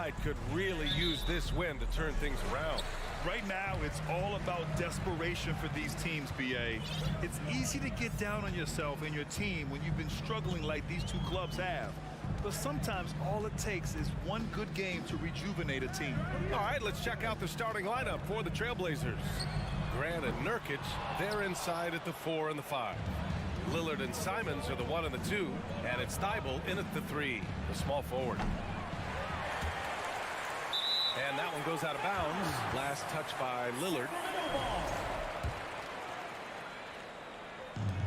side could really use this win to turn things around. Right now, it's all about desperation for these teams, B.A. It's easy to get down on yourself and your team when you've been struggling like these two clubs have. But sometimes all it takes is one good game to rejuvenate a team. All right, let's check out the starting lineup for the Trailblazers. Grant and Nurkic, they're inside at the 4 and the 5. Lillard and Simons are the 1 and the 2, and it's Thibault in at the 3, the small forward. And that one goes out of bounds. Last touch by Lillard.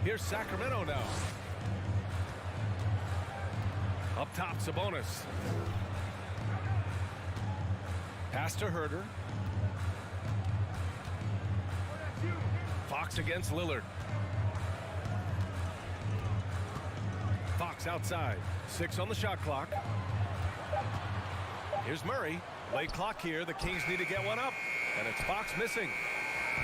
Here's Sacramento now. Up top, Sabonis. Pass to Herter. Fox against Lillard. Fox outside. 6 on the shot clock. Here's Murray. Late clock here. The Kings need to get one up. And it's Fox missing.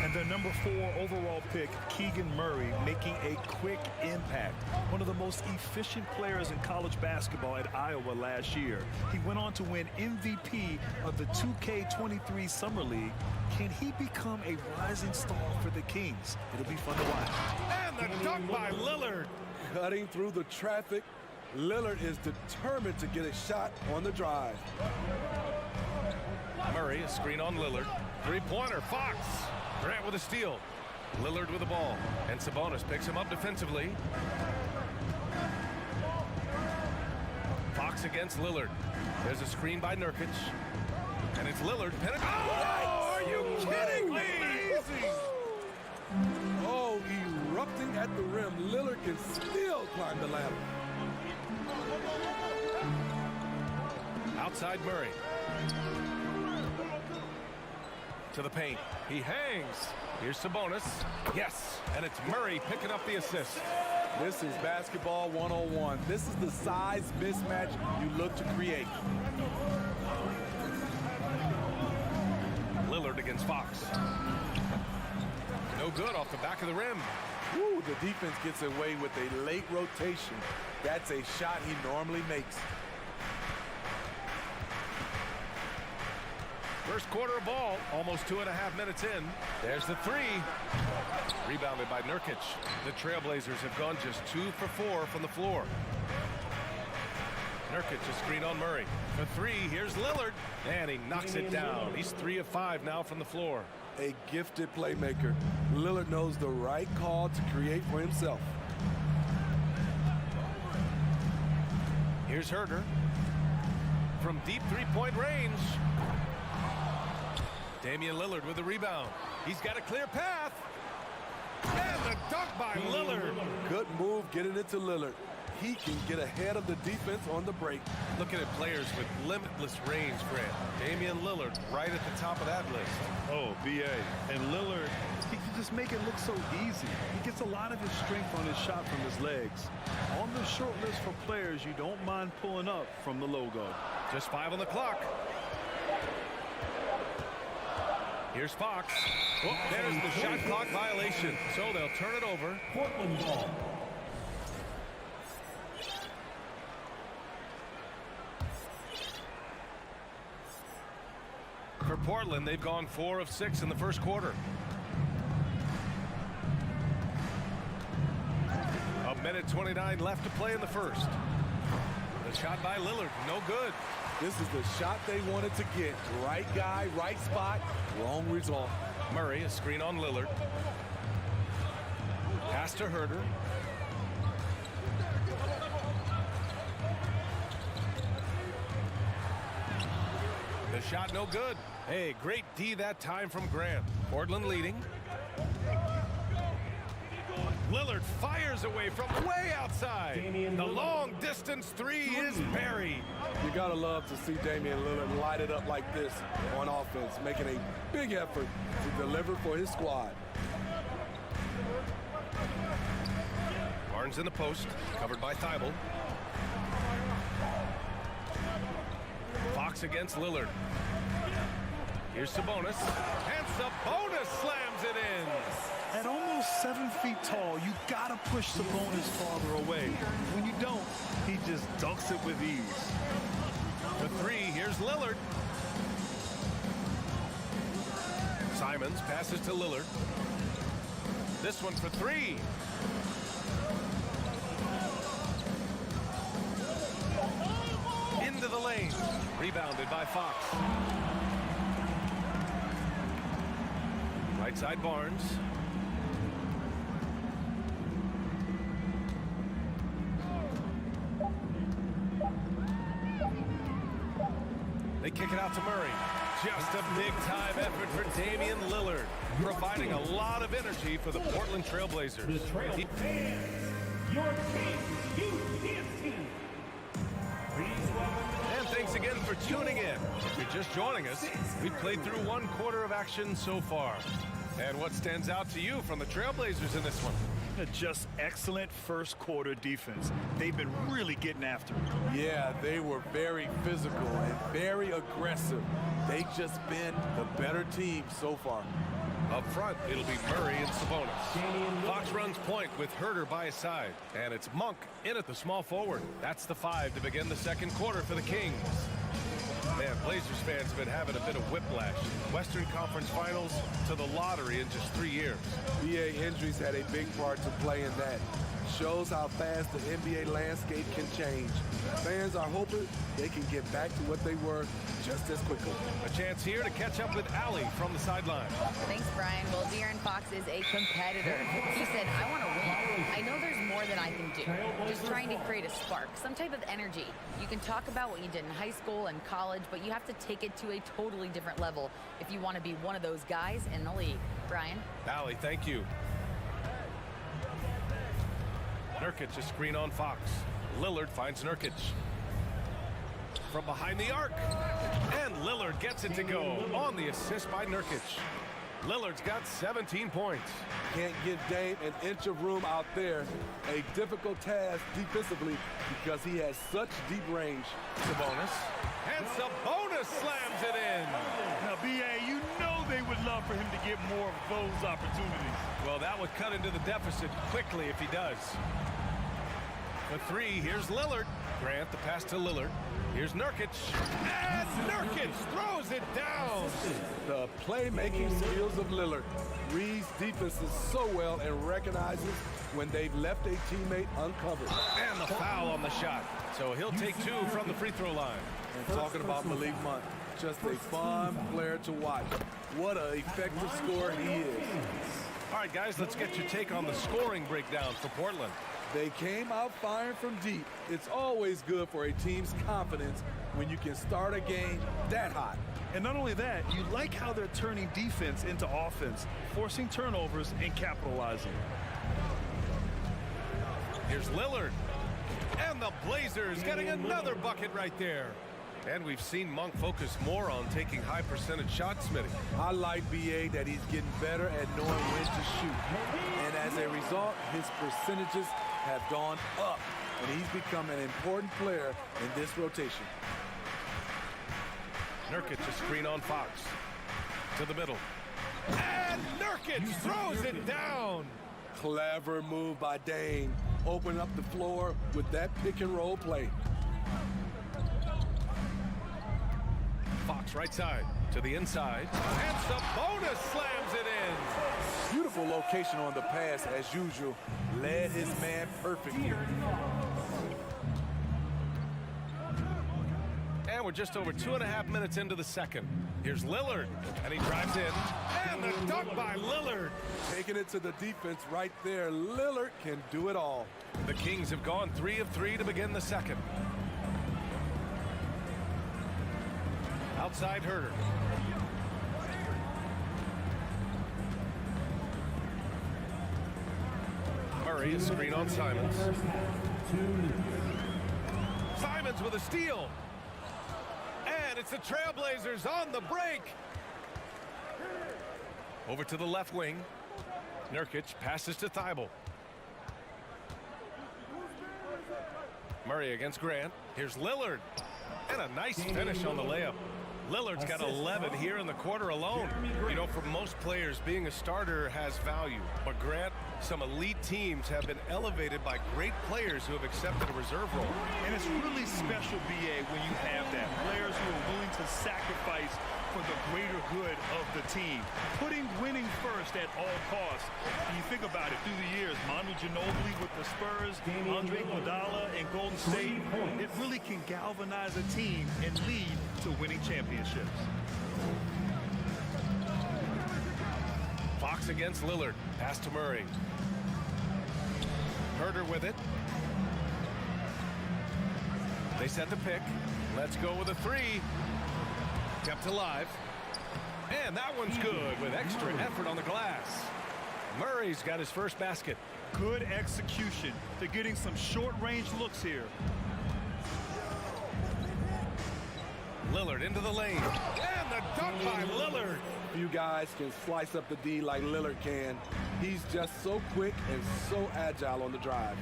And their number 4 overall pick, Keegan Murray, making a quick impact. One of the most efficient players in college basketball at Iowa last year. He went on to win MVP of the 2K23 Summer League. Can he become a rising star for the Kings? It'll be fun to watch. And the dunk by Lillard. Cutting through the traffic, Lillard is determined to get a shot on the drive. Murray, a screen on Lillard. Three-pointer, Fox. Grant with a steal. Lillard with the ball. And Sabonis picks him up defensively. Fox against Lillard. There's a screen by Nurkic. And it's Lillard. Oh, are you kidding me? Amazing. Oh, erupting at the rim. Lillard can still climb the ladder. Outside Murray. To the paint. He hangs. Here's Sabonis. Yes. And it's Murray picking up the assist. This is basketball 101. This is the size mismatch you look to create. Lillard against Fox. No good off the back of the rim. Woo, the defense gets away with a late rotation. That's a shot he normally makes. First quarter of ball, almost 2.5 minutes in. There's the 3. Rebounded by Nurkic. The Trailblazers have gone just 2 for 4 from the floor. Nurkic a screen on Murray. For 3, here's Lillard. And he knocks it down. He's 3 of 5 now from the floor. A gifted playmaker. Lillard knows the right call to create for himself. Here's Herter. From deep three-point range. Damian Lillard with the rebound. He's got a clear path. And the dunk by Lillard. Good move getting it to Lillard. He can get ahead of the defense on the break. Looking at players with limitless range, Grant. Damian Lillard right at the top of that list. Oh, B.A. And Lillard, he can just make it look so easy. He gets a lot of his strength on his shot from his legs. On the short list for players you don't mind pulling up from the logo. Just 5 on the clock. Here's Fox. Oh, there's the shot clock violation. So they'll turn it over. Portland ball. For Portland, they've gone 4 of 6 in the first quarter. A minute 29 left to play in the first. The shot by Lillard, no good. This is the shot they wanted to get. Right guy, right spot, wrong result. Murray, a screen on Lillard. Pass to Herter. The shot no good. Hey, great D that time from Grant. Portland leading. Lillard fires away from way outside. The long distance 3 is buried. You gotta love to see Damian Lillard light it up like this on offense, making a big effort to deliver for his squad. Barnes in the post, covered by Thibault. Fox against Lillard. Here's Sabonis. And Sabonis slams it in. At almost 7 feet tall, you gotta push Sabonis farther away. When you don't, he just dunks it with ease. For three, here's Lillard. Simons passes to Lillard. This one for three. Into the lane. Rebounded by Fox. Right side Barnes. They kick it out to Murray. Just a big-time effort for Damian Lillard, providing a lot of energy for the Portland Trailblazers. Your team. And thanks again for tuning in. If you're just joining us, we've played through one quarter of action so far. And what stands out to you from the Trailblazers in this one? Just excellent first quarter defense. They've been really getting after it. Yeah, they were very physical and very aggressive. They've just been the better team so far. Up front, it'll be Murray and Sabonis. Fox runs point with Herter by his side. And it's Monk in at the small forward. That's the five to begin the second quarter for the Kings. Man, Blazers fans have been having a bit of whiplash. Western Conference Finals to the lottery in just 3 years. BA injuries had a big part to play in that. Shows how fast the NBA landscape can change. Fans are hoping they can get back to what they were just as quickly. A chance here to catch up with Allie from the sideline. Thanks, Brian. Well, De'Aaron Fox is a competitor. He said, I want to win. I know there's more than I can do. Just trying to create a spark, some type of energy. You can talk about what you did in high school and college, but you have to take it to a totally different level if you want to be one of those guys in the league. Brian? Allie, thank you. Nurkic, a screen on Fox. Lillard finds Nurkic. From behind the arc. And Lillard gets it to go on the assist by Nurkic. Lillard's got 17 points. Can't give Dame an inch of room out there. A difficult task defensively because he has such deep range. Sabonis. And Sabonis slams it in. Now, BA, you know they would love for him to get more of those opportunities. Well, that would cut into the deficit quickly if he does. For three, here's Lillard. Grant, the pass to Lillard. Here's Nurkic. And Nurkic throws it down. The playmaking skills of Lillard. Reads defenses so well and recognizes when they've left a teammate uncovered. And the foul on the shot. So he'll take two from the free throw line. And talking about Malik Monk, just a fun player to watch. What an effective scorer he is. All right, guys, let's get your take on the scoring breakdown for Portland. They came out firing from deep. It's always good for a team's confidence when you can start a game that hot. And not only that, you like how they're turning defense into offense, forcing turnovers and capitalizing. Here's Lillard. And the Blazers getting another bucket right there. And we've seen Monk focus more on taking high percentage shots, Smitty. I like BA that he's getting better at knowing when to shoot. And as a result, his percentages have gone up. And he's become an important player in this rotation. Nurkic, a screen on Fox. To the middle. And Nurkic throws it down. Clever move by Dame. Open up the floor with that pick and roll play. Fox right side to the inside. And Sabonis slams it in. Beautiful location on the pass as usual. Led his man perfectly. And we're just over 2.5 minutes into the second. Here's Lillard, and he drives in. And the dunk by Lillard. Taking it to the defense right there. Lillard can do it all. The Kings have gone 3 of 3 to begin the second. Outside Herter. Murray, a screen on Simons. Simons with a steal. And it's the Trailblazers on the break. Over to the left wing. Nurkic passes to Thibault. Murray against Grant. Here's Lillard. And a nice finish on the layup. Lillard's got 11 here in the quarter alone. You know, for most players, being a starter has value. But Grant, some elite teams have been elevated by great players who have accepted a reserve role. And it's really special, B.A., when you have that. Players who are willing to sacrifice for the greater good of the team. Putting winning first at all costs. When you think about it, through the years, Manu Ginobili with the Spurs, Andre Iguodala in Golden State, it really can galvanize a team and lead to winning championships. Fox against Lillard. Pass to Murray. Herder with it. They set the pick. Let's go with a three. Kept alive. And that one's good with extra effort on the glass. Murray's got his first basket. Good execution. They're getting some short-range looks here. Lillard into the lane. And the dunk by Lillard. Few guys can slice up the D like Lillard can. He's just so quick and so agile on the drive.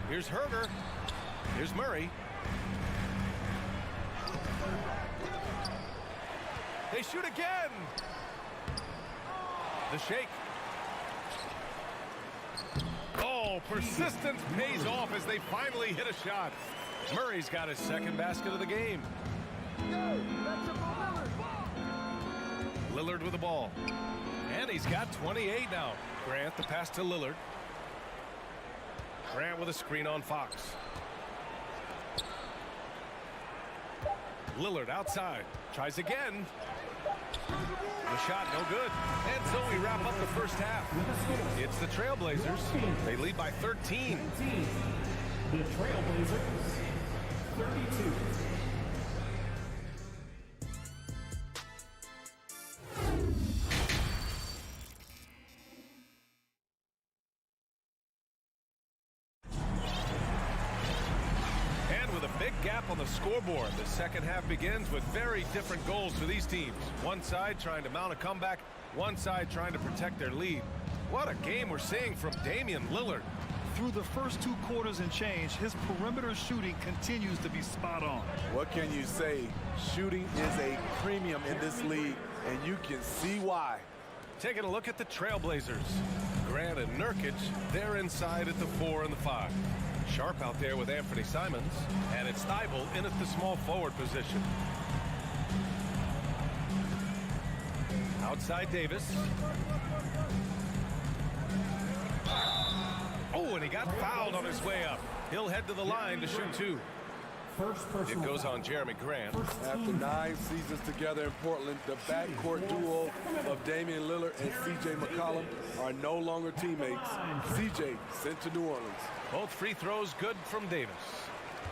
Here's Herder. Here's Murray. They shoot again. The shake. Oh, persistence pays off as they finally hit a shot. Murray's got his second basket of the game. Lillard with the ball. And he's got 28 now. Grant the pass to Lillard. Grant with a screen on Fox. Lillard outside. Tries again. The shot no good. And so we wrap up the first half. It's the Trailblazers. They lead by 13. The Trailblazers, 32. Gap on the scoreboard. The second half begins with very different goals for these teams. One side trying to mount a comeback, one side trying to protect their lead. What a game we're seeing from Damian Lillard. Through the first 2 quarters and change, his perimeter shooting continues to be spot on. What can you say? Shooting is a premium in this league, and you can see why. Taking a look at the Trailblazers. Grant and Nurkic, they're inside at the 4 and the 5. Sharp out there with Anthony Simons, and it's Thibault in at the small forward position. Outside Davis. Oh, and he got fouled on his way up. He'll head to the line to shoot 2. It goes on Jeremy Grant. After 9 seasons together in Portland, the backcourt duo of Damian Lillard and C.J. McCollum are no longer teammates. C.J. sent to New Orleans. Both free throws good from Davis.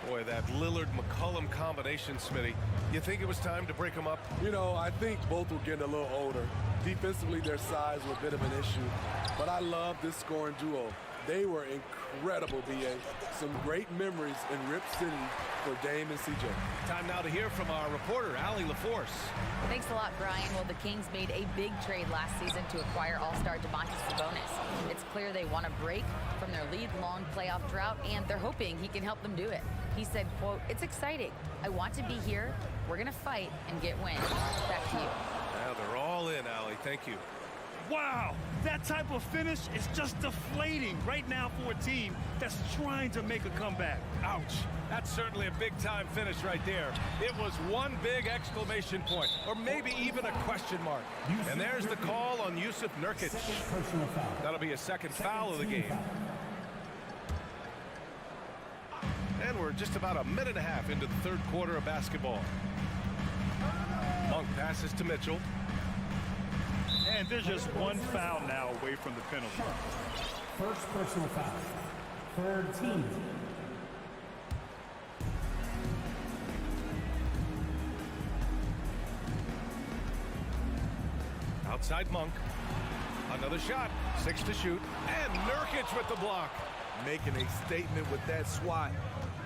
Boy, that Lillard-McCollum combination, Smitty. You think it was time to break them up? You know, I think both were getting a little older. Defensively, their size was a bit of an issue. But I love this scoring duo. They were incredible, B.A. Some great memories in Rip City for Dame and C.J. Time now to hear from our reporter, Allie LaForce. Thanks a lot, Brian. Well, the Kings made a big trade last season to acquire All-Star Domantas Sabonis. It's clear they want to break from their lead-long playoff drought, and they're hoping he can help them do it. He said, quote, "It's exciting. I want to be here. We're going to fight and get wins." Back to you. Now they're all in, Allie. Thank you. Wow, that type of finish is just deflating right now for a team that's trying to make a comeback. Ouch. That's certainly a big-time finish right there. It was one big exclamation point, or maybe even a question mark. And there's the call on Yusuf Nurkic. That'll be a second foul of the game. And we're just about a minute and a half into the third quarter of basketball. Monk passes to Mitchell. And there's just one foul now away from the penalty. First personal foul. Third team. Outside Monk. Another shot. 6 to shoot. And Nurkic with the block. Making a statement with that swat.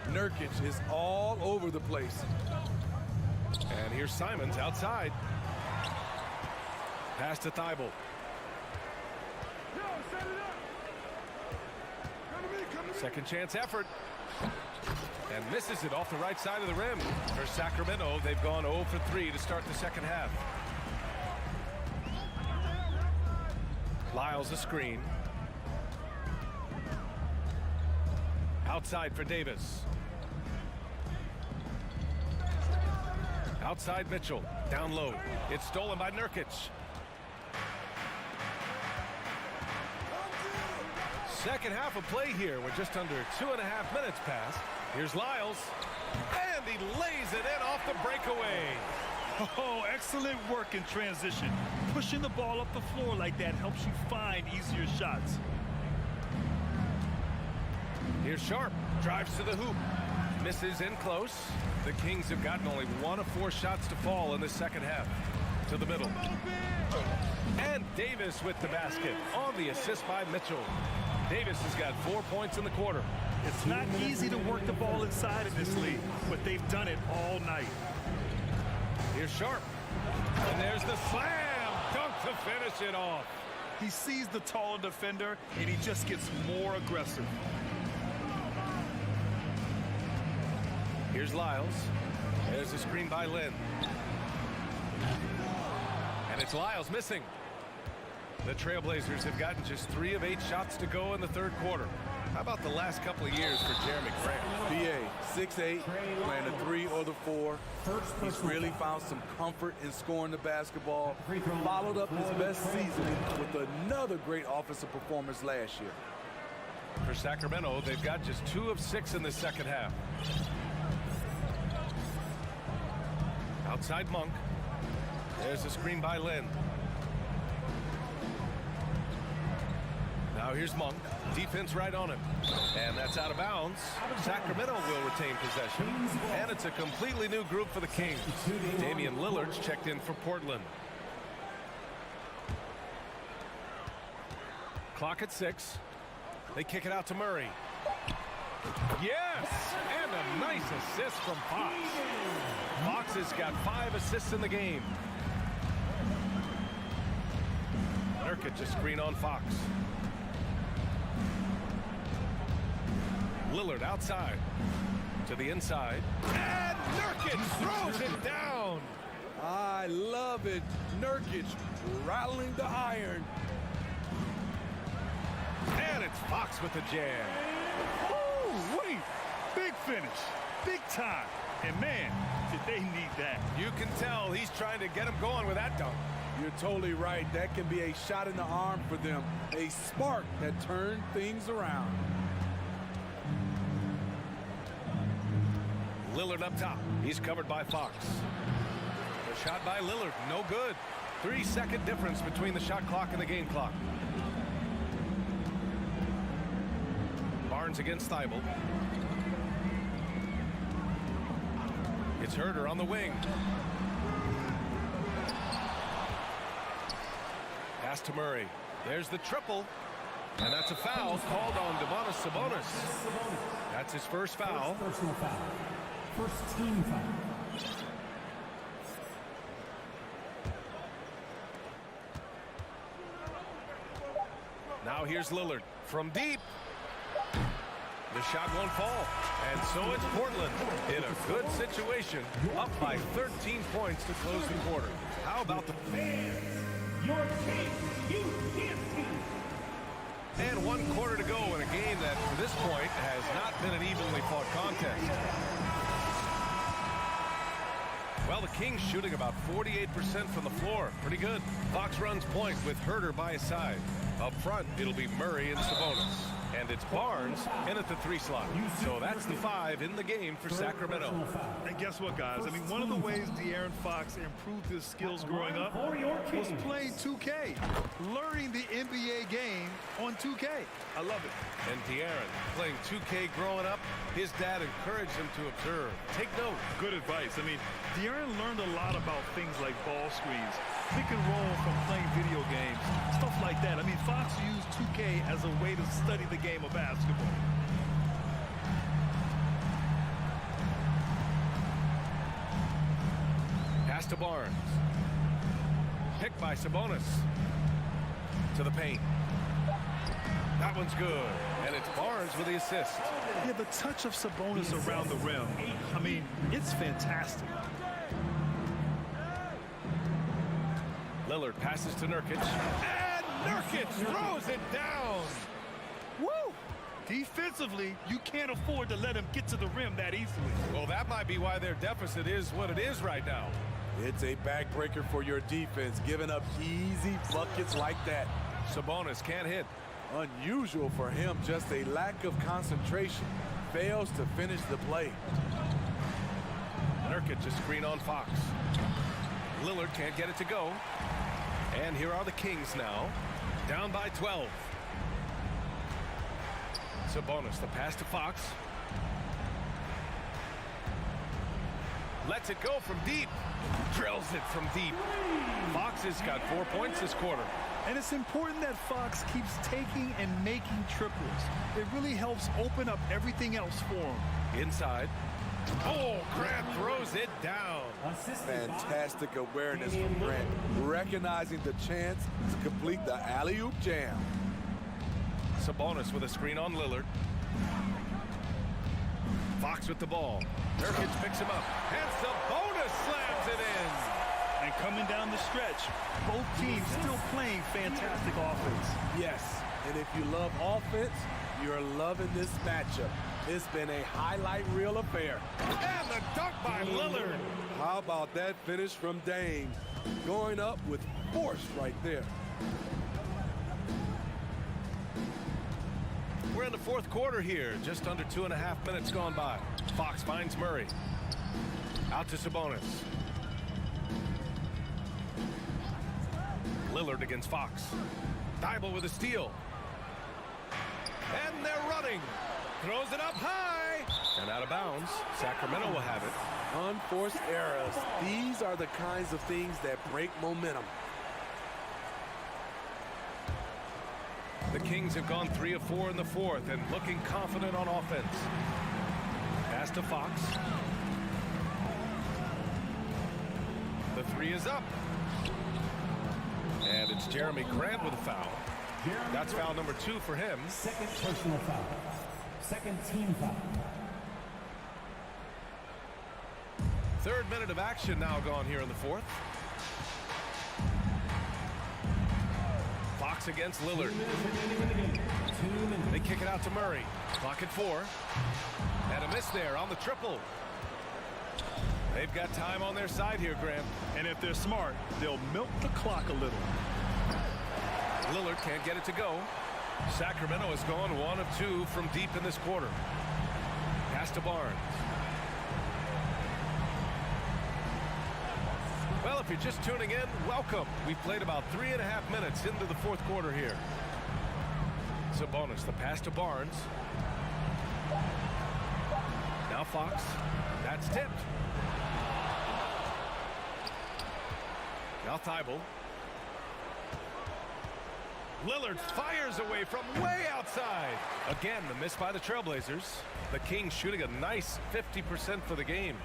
Nurkic is all over the place. And here's Simons outside. Pass to Thibault. Second chance effort. And misses it off the right side of the rim. For Sacramento, they've gone 0 for 3 to start the second half. Lyles a screen. Outside for Davis. Outside Mitchell. Down low. It's stolen by Nurkic. Second half of play here. We're just under 2.5 minutes past. Here's Lyles. And he lays it in off the breakaway. Oh, excellent work in transition. Pushing the ball up the floor like that helps you find easier shots. Here's Sharp. Drives to the hoop. Misses in close. The Kings have gotten only 1 of 4 shots to fall in the second half. To the middle. And Davis with the basket on the assist by Mitchell. Davis has got 4 points in the quarter. It's not easy to work the ball inside of this league, but they've done it all night. Here's Sharp. And there's the slam dunk to finish it off. He sees the taller defender, and he just gets more aggressive. Here's Lyles. There's a screen by Lynn. And it's Lyles missing. The Trailblazers have gotten just 3 of 8 shots to go in the third quarter. How about the last couple of years for Jeremy Grant? BA, 6'8", playing the 3 or the 4. He's really found some comfort in scoring the basketball. Followed up his best season with another great offensive performance last year. For Sacramento, they've got just 2 of 6 in the second half. Outside Monk. There's a screen by Lynn. Now here's Monk. Defense right on him. And that's out of bounds. Sacramento will retain possession. And it's a completely new group for the Kings. Damian Lillard's checked in for Portland. Clock at 6. They kick it out to Murray. Yes! And a nice assist from Fox. Fox has got 5 assists in the game. Nurkic a screen on Fox. Lillard outside to the inside. And Nurkic throws it down. I love it. Nurkic rattling the iron. And it's Fox with the jam. Woo-wee! Big finish. Big time. And man, did they need that. You can tell he's trying to get him going with that dunk. You're totally right. That can be a shot in the arm for them. A spark that turned things around. Lillard up top. He's covered by Fox. The shot by Lillard, no good. 3-second difference between the shot clock and the game clock. Barnes against Thibault. It's Herter on the wing. Pass to Murray. There's the triple. And that's a foul called on Domantas Sabonis. That's his first foul. Personal foul. First team foul. Now here's Lillard from deep. The shot won't fall. And so it's Portland in a good situation, up by 13 points to close the quarter. How about the fans? Your team, you can't see. And 1 quarter to go in a game that, to this point, has not been an evenly fought contest. Well, the Kings shooting about 48% from the floor. Pretty good. Fox runs point with Herter by his side. Up front, it'll be Murray and Sabonis. And it's Barnes in at the 3 slot. So that's the 5 in the game for Sacramento. And guess what, guys? I mean, one of the ways De'Aaron Fox improved his skills growing up was playing 2K, learning the NBA game on 2K. I love it. And De'Aaron playing 2K growing up, his dad encouraged him to observe. Take note. Good advice. I mean, De'Aaron learned a lot about things like ball screens, pick and roll from playing video games, stuff like that. I mean, Fox used 2K as a way to study the game of basketball. Pass to Barnes. Picked by Sabonis. To the paint. That one's good. And it's Barnes with the assist. Yeah, the touch of Sabonis around the rim. I mean, it's fantastic. Lillard passes to Nurkic. And Nurkic throws it down. Woo! Defensively, you can't afford to let him get to the rim that easily. Well, that might be why their deficit is what it is right now. It's a backbreaker for your defense, giving up easy buckets like that. Sabonis can't hit. Unusual for him, just a lack of concentration. Fails to finish the play. Nurkic just screen on Fox. Lillard can't get it to go. And here are the Kings now, down by 12. Sabonis, the pass to Fox. Lets it go from deep. Drills it from deep. Fox has got 4 points this quarter. And it's important that Fox keeps taking and making triples. It really helps open up everything else for him. Inside. Oh, Grant throws it down. Fantastic awareness from Grant, recognizing the chance to complete the alley-oop jam. Sabonis with a screen on Lillard. Fox with the ball. Nurkic picks him up. And Sabonis slams it in. And coming down the stretch, both teams still playing fantastic offense. Yes, and if you love offense, you're loving this matchup. It's been a highlight reel affair. And the dunk by Lillard. How about that finish from Dame? Going up with force right there. We're in the fourth quarter here. Just under 2.5 minutes gone by. Fox finds Murray. Out to Sabonis. Lillard against Fox. Thibault with a steal. And they're running. Throws it up high. And out of bounds. Sacramento will have it. Unforced errors. These are the kinds of things that break momentum. The Kings have gone 3 of 4 in the fourth and looking confident on offense. Pass to Fox. The three is up. And it's Jeremy Grant with a foul. That's foul number 2 for him. Second personal foul. Second team foul. Third minute of action now gone here in the fourth. Fox against Lillard. They kick it out to Murray. Clock at 4. And a miss there on the triple. They've got time on their side here, Graham. And if they're smart, they'll milk the clock a little. Lillard can't get it to go. Sacramento has gone 1 of 2 from deep in this quarter. Pass to Barnes. Well, if you're just tuning in, welcome. We've played about 3.5 minutes into the fourth quarter here. Sabonis, the pass to Barnes. Now Fox. That's tipped. Now Thibault. Lillard fires away from way outside. Again, the miss by the Trailblazers. The Kings shooting a nice 50% for the game.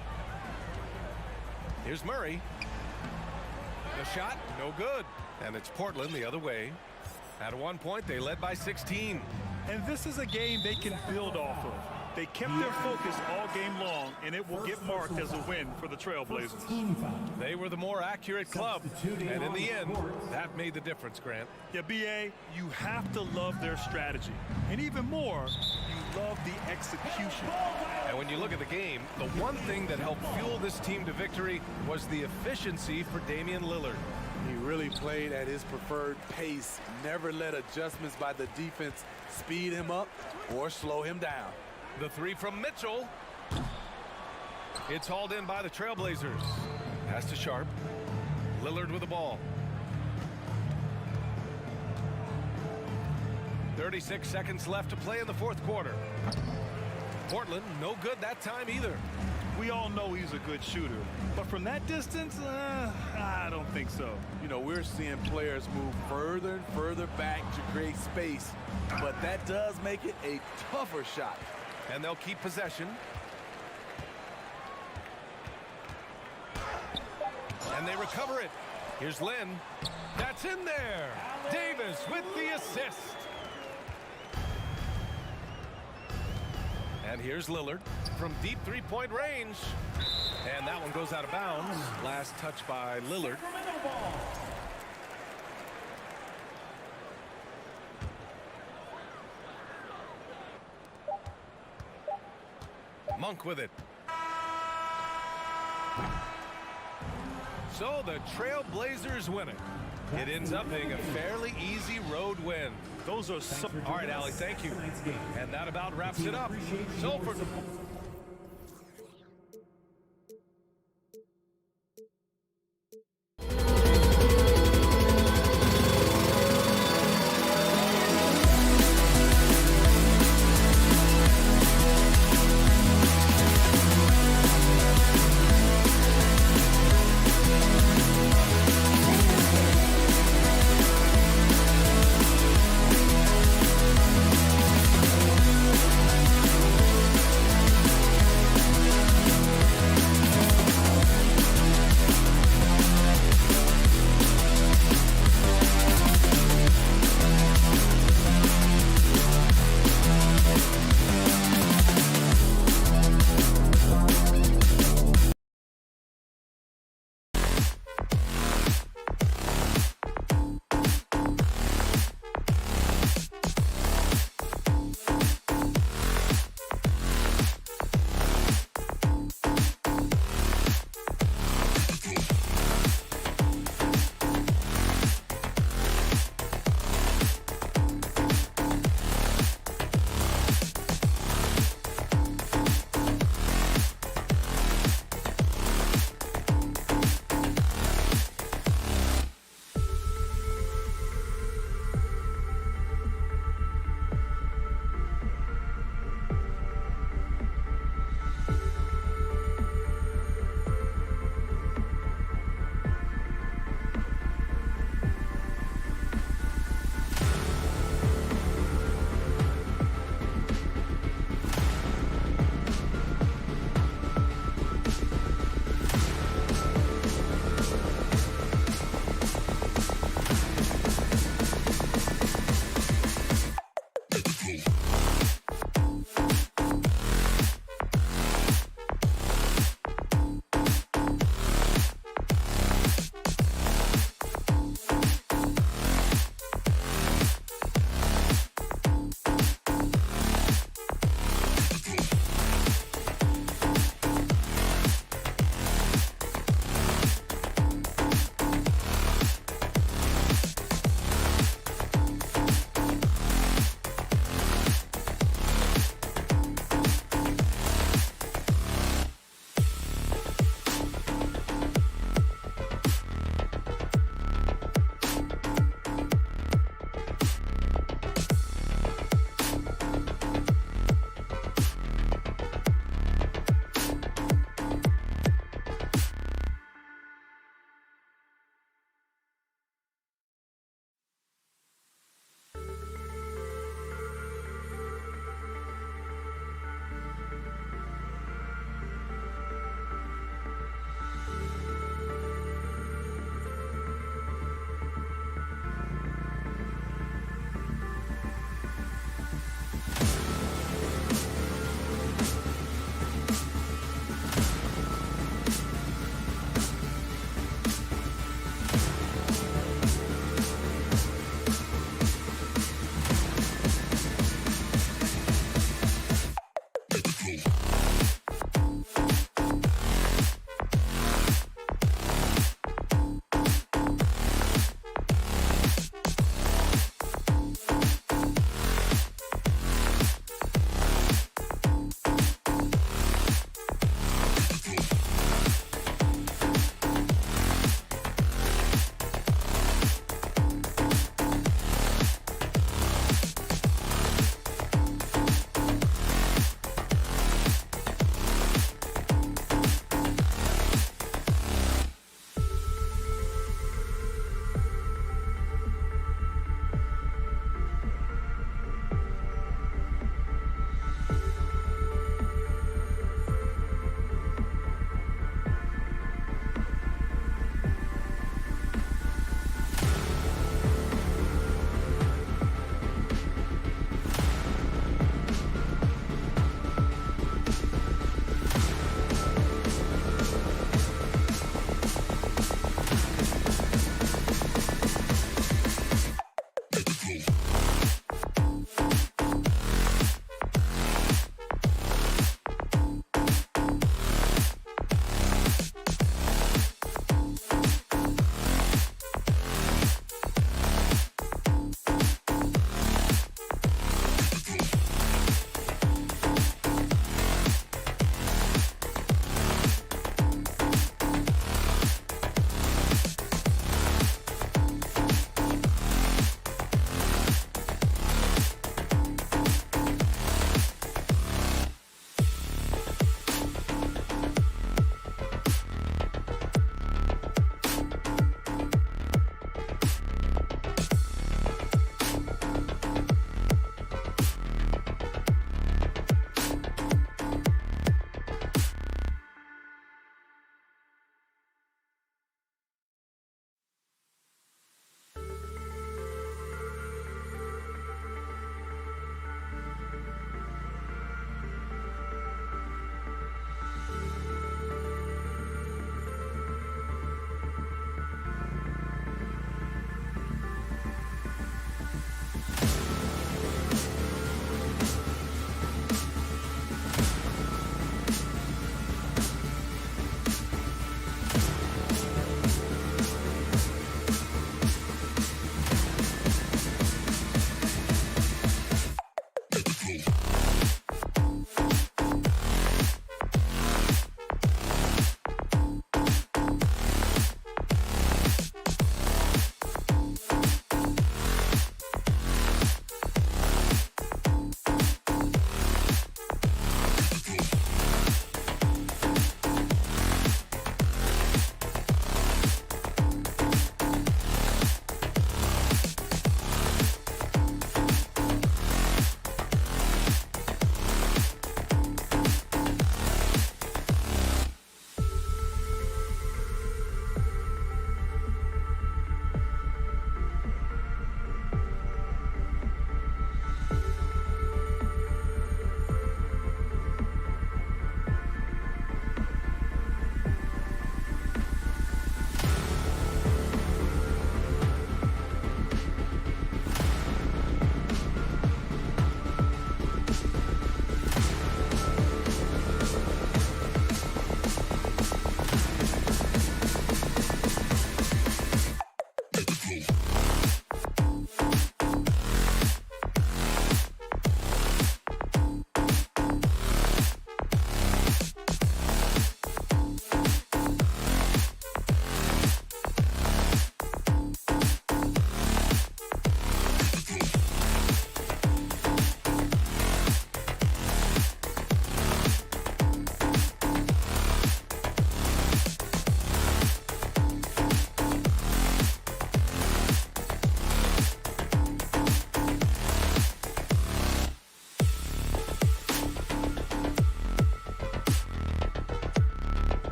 Here's Murray. The shot, no good. And it's Portland the other way. At one point, they led by 16. And this is a game they can build off of. They kept their focus all game long, and it will get marked as a win for the Trailblazers. They were the more accurate club, and in the end, that made the difference, Grant. Yeah, B.A., you have to love their strategy. And even more, you love the execution. And when you look at the game, the one thing that helped fuel this team to victory was the efficiency for Damian Lillard. He really played at his preferred pace, never let adjustments by the defense speed him up or slow him down. The three from Mitchell. It's hauled in by the Trailblazers. Pass to Sharp. Lillard with the ball. 36 seconds left to play in the fourth quarter. Portland, no good that time either. We all know he's a good shooter, but from that distance, I don't think so. You know, we're seeing players move further and further back to create space, but that does make it a tougher shot. And they'll keep possession. And they recover it. Here's Lynn. That's in there. Davis with the assist. And here's Lillard from deep three-point range. And that one goes out of bounds. Last touch by Lillard. Monk with it. So the Trailblazers win it. It ends up being a fairly easy road win. Those are so. All right, Allie, thank you. And that about wraps it up. So for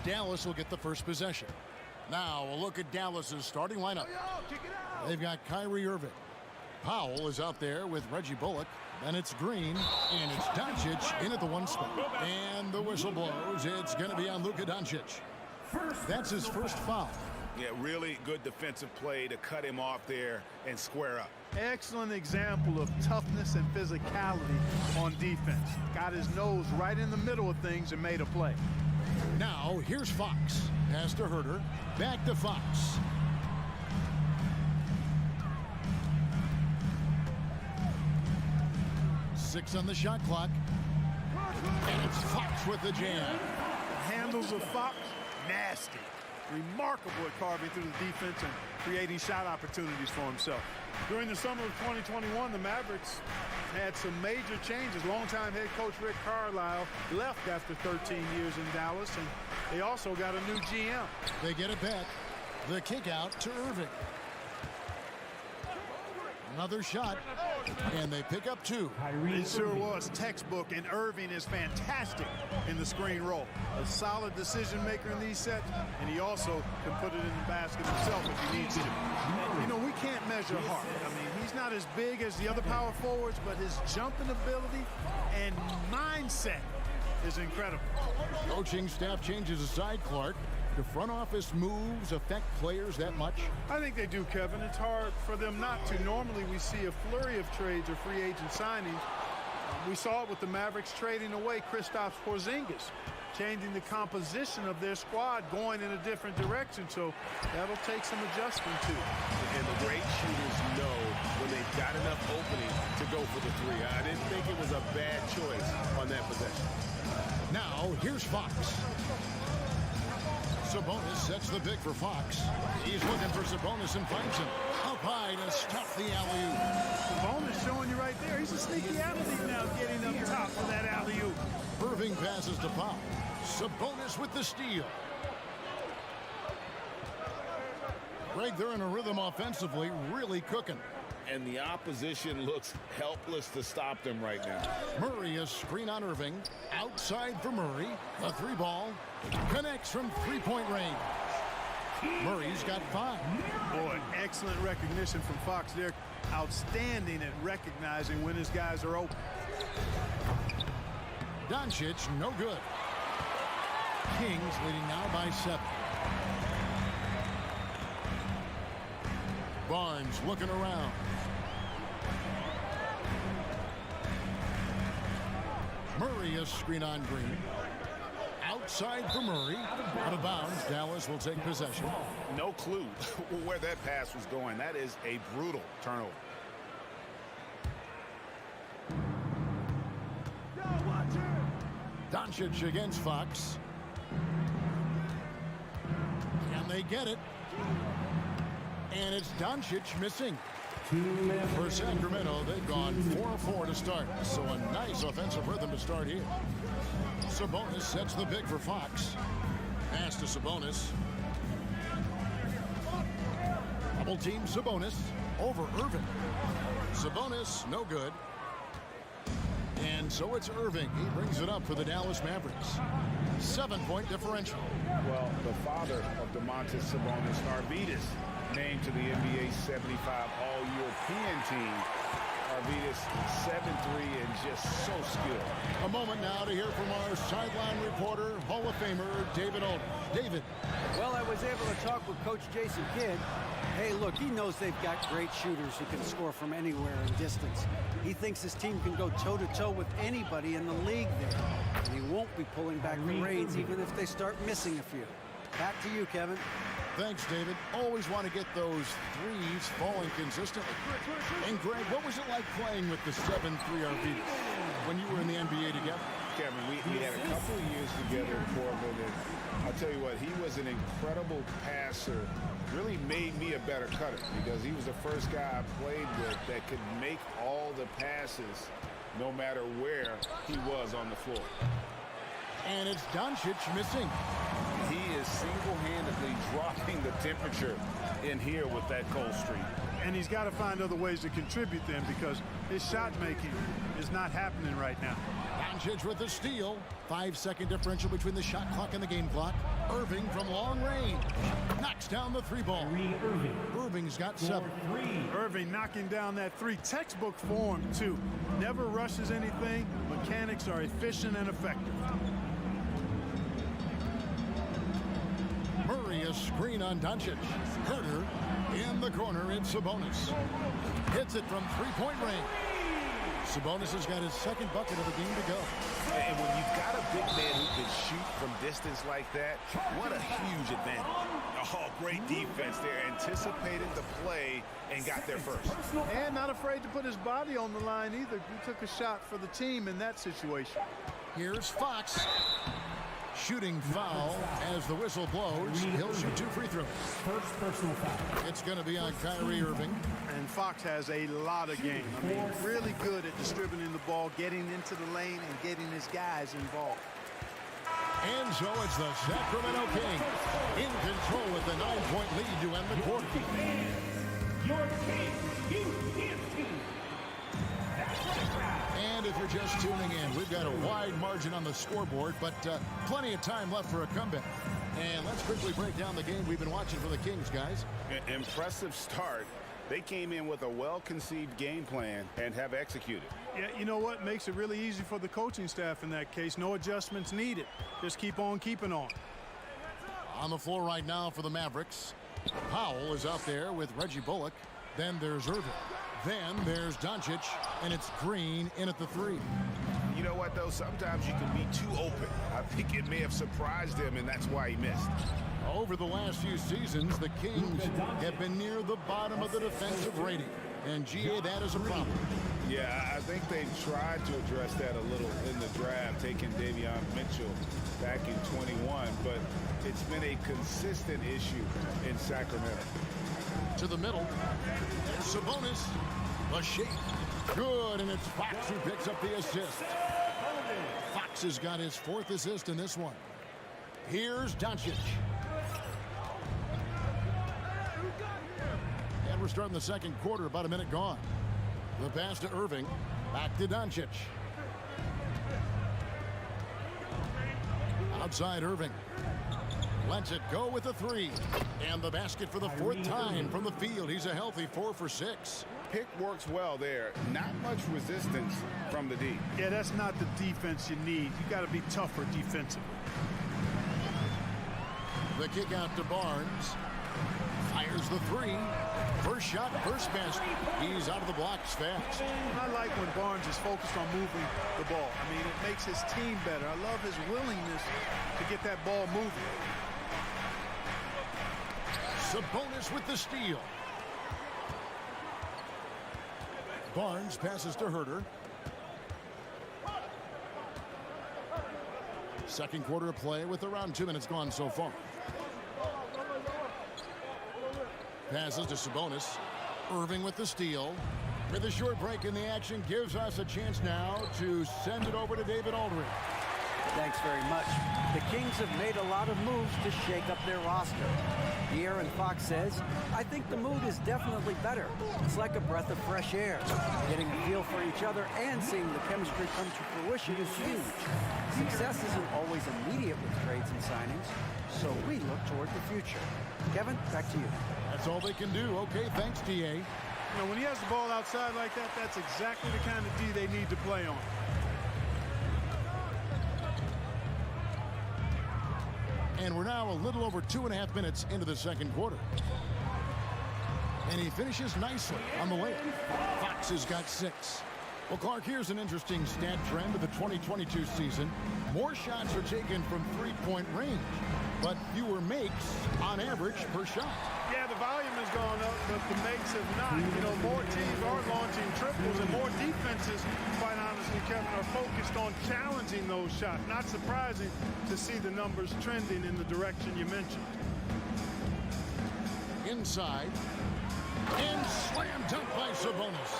Dallas will get the first possession. Now a look at Dallas's starting lineup. They've got Kyrie Irving. Powell is out there with Reggie Bullock. Then it's Green, and it's Doncic in at the one spot. And the whistle blows. It's going to be on Luka Doncic. That's his first foul. Yeah, really good defensive play to cut him off there and square up. Excellent example of toughness and physicality on defense. Got his nose right in the middle of things and made a play. Now, here's Fox. Pass to Herter. Back to Fox. Six on the shot clock. And it's Fox with the jam. Handles of Fox, nasty. Remarkable at carving through the defense and creating shot opportunities for himself. During the summer of 2021, the Mavericks had some major changes. Longtime head coach Rick Carlisle left after 13 years in Dallas, and they also got a new GM. They get it back. The kick out to Irving. Another shot, and they pick up two. It sure was textbook, and Irving is fantastic in the screen roll. A solid decision maker in these sets, and he also can put it in the basket himself if he needs to. And, you know, we can't measure Hart. I mean, he's not as big as the other power forwards, but his jumping ability and mindset is incredible. Coaching staff changes aside, Clark. Do front office moves affect players that much? I think they do, Kevin. It's hard for them not to. Normally we see a flurry of trades or free agent signings. We saw it with the Mavericks trading away Kristaps Porzingis, changing the composition of their squad, going in a different direction. So that'll take some adjusting too. And the great shooters know when they've got enough opening to go for the three. I didn't think it was a bad choice on that possession. Now, here's Fox. Sabonis sets the pick for Fox. He's looking for Sabonis and finds him. Up high to stop the alley-oop. Sabonis showing you right there. He's a sneaky athlete now, getting up top for that alley-oop. Irving passes to Powell. Sabonis with the steal. Greg, they're in a rhythm offensively, really cooking. And the opposition looks helpless to stop them right now. Murray is screen on Irving. Outside for Murray. The three ball connects from three-point range. Murray's got 5. Boy, excellent recognition from Fox there. Outstanding at recognizing when his guys are open. Doncic, no good. Kings leading now by 7. Barnes looking around. Murray is screen on Green. Outside for Murray. Out of bounds. Dallas will take possession. No clue where that pass was going. That is a brutal turnover. Doncic against Fox. And they get it. And it's Doncic missing. For Sacramento, they've gone 4-4 to start. So a nice offensive rhythm to start here. Sabonis sets the pick for Fox. Pass to Sabonis. Double team Sabonis over Irving. Sabonis, no good. And so it's Irving. He brings it up for the Dallas Mavericks. 7-point differential. Well, the father of Domantas Sabonis, Arvydas, named to the NBA 75 All-European team. Arvydas 7'3" and just so skilled. A moment now to hear from our sideline reporter, Hall of Famer David Alden. David. Well, I was able to talk with Coach Jason Kidd. Hey, look, he knows they've got great shooters who can score from anywhere in distance. He thinks his team can go toe-to-toe with anybody in the league there. And he won't be pulling back the reins even if they start missing a few. Back to you, Kevin. Thanks, David. Always want to get those threes falling consistently. And Greg, what was it like playing with the 7'3" Arvydas when you were in the NBA together? Kevin, we had a couple of years together in Portland, and I'll tell you what, he was an incredible passer. Really made me a better cutter because he was the first guy I played with that could make all the passes no matter where he was on the floor. And it's Doncic missing. He is single-handedly dropping the temperature in here with that cold streak. And he's got to find other ways to contribute then because his shot making is not happening right now. Doncic with the steal. 5-second differential between the shot clock and the game clock. Irving from long range knocks down the three ball. Irving's got 7. Irving knocking down that 3. Textbook form, too. Never rushes anything. Mechanics are efficient and effective. Murray, a screen on Doncic. Herter in the corner. It's Sabonis. Hits it from three-point range. Sabonis has got his second bucket of the game to go. And when you've got a big man who can shoot from distance like that, what a huge advantage. Oh, great defense there. Anticipated the play and got there first. And not afraid to put his body on the line either. He took a shot for the team in that situation. Here's Fox. Shooting foul as the whistle blows. He'll shoot 2 free throws. First personal foul. It's going to be on Kyrie Irving. And Fox has a lot of game. I mean, really good at distributing the ball, getting into the lane, and getting his guys involved. And so it's the Sacramento Kings in control with the 9-point lead to end the quarter. Your Kings U.S. team. And if you're just tuning in, we've got a wide margin on the scoreboard, but plenty of time left for a comeback. And let's quickly break down the game we've been watching for the Kings, guys. Impressive start. They came in with a well-conceived game plan and have executed. Yeah, you know what? Makes it really easy for the coaching staff in that case. No adjustments needed. Just keep on keeping on. On the floor right now for the Mavericks. Powell is out there with Reggie Bullock. Then there's Irving. Then there's Doncic, and it's Green in at the 3. You know what, though? Sometimes you can be too open. I think it may have surprised him, and that's why he missed. Over the last few seasons, the Kings have been near the bottom of the defensive rating. And, GA, that is a problem. Yeah, I think they've tried to address that a little in the draft, taking Davion Mitchell back in 21, but it's been a consistent issue in Sacramento. To the middle. There's Sabonis. A shake. Good, and it's Fox who picks up the assist. Fox has got his 4th assist in this one. Here's Doncic. And we're starting the second quarter, about a minute gone. The pass to Irving. Back to Doncic. Outside Irving. Lets it go with the 3. And the basket for the 4th time from the field. He's a healthy 4 for 6. Pick works well there. Not much resistance from the D. Yeah, that's not the defense you need. You got to be tougher defensively. The kick out to Barnes. Fires the 3. First shot, first basket. He's out of the blocks fast. I like when Barnes is focused on moving the ball. I mean, it makes his team better. I love his willingness to get that ball moving. Sabonis with the steal. Barnes passes to Herter. Second quarter of play with around 2 minutes gone so far. Passes to Sabonis. Irving with the steal. With a short break in the action, gives us a chance now to send it over to David Aldridge. Thanks very much. The Kings have made a lot of moves to shake up their roster. De'Aaron Fox says, I think the mood is definitely better. It's like a breath of fresh air. Getting a feel for each other and seeing the chemistry come to fruition is huge. Success isn't always immediate with trades and signings, so we look toward the future. Kevin, back to you. That's all they can do. Okay, thanks, DA. You know, when he has the ball outside like that, that's exactly the kind of D they need to play on. And we're now a little over 2.5 minutes into the second quarter. And he finishes nicely on the layup. Fox has got 6. Well, Clark, here's an interesting stat trend of the 2022 season. More shots are taken from three-point range, but fewer makes on average per shot. Yeah, the volume has gone up, but the makes have not. You know, more teams are launching triples, and more defenses, quite honestly, Kevin, are focused on challenging those shots. Not surprising to see the numbers trending in the direction you mentioned. Inside. And slam dunk by Sabonis.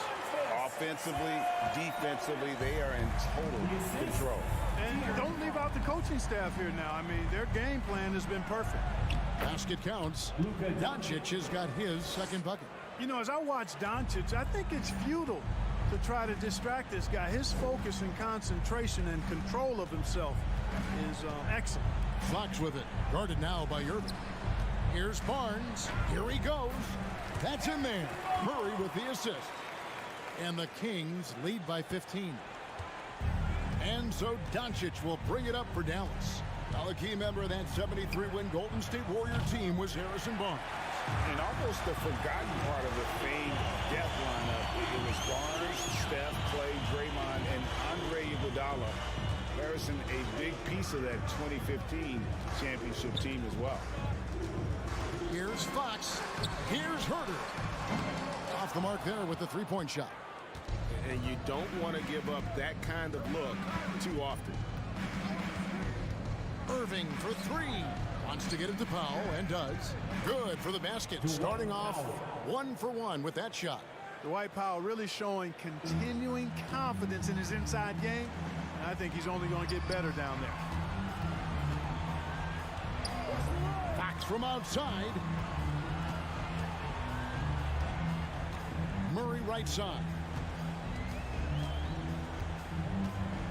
Offensively, defensively, they are in total control. And don't leave out the coaching staff here now. I mean, their game plan has been perfect. Basket counts. Doncic has got his second bucket. You know, as I watch Doncic, I think it's futile to try to distract this guy. His focus and concentration and control of himself is excellent. Fox with it, guarded now by Irving. Here's Barnes. Here he goes. That's in there. Murray with the assist. And the Kings lead by 15. And so Doncic will bring it up for Dallas. Now, the key member of that 73-win Golden State Warrior team was Harrison Barnes. And almost the forgotten part of the famed death lineup, it was Barnes, Steph, Clay, Draymond, and Andre Iguodala. Harrison, a big piece of that 2015 championship team as well. Here's Fox. Here's Herter. Off the mark there with the three-point shot. And you don't want to give up that kind of look too often. Irving for three. Wants to get it to Powell and does. Good for the basket. Starting off 1 for 1 with that shot. Dwight Powell really showing continuing confidence in his inside game. And I think he's only going to get better down there. Fox from outside. Murray right side.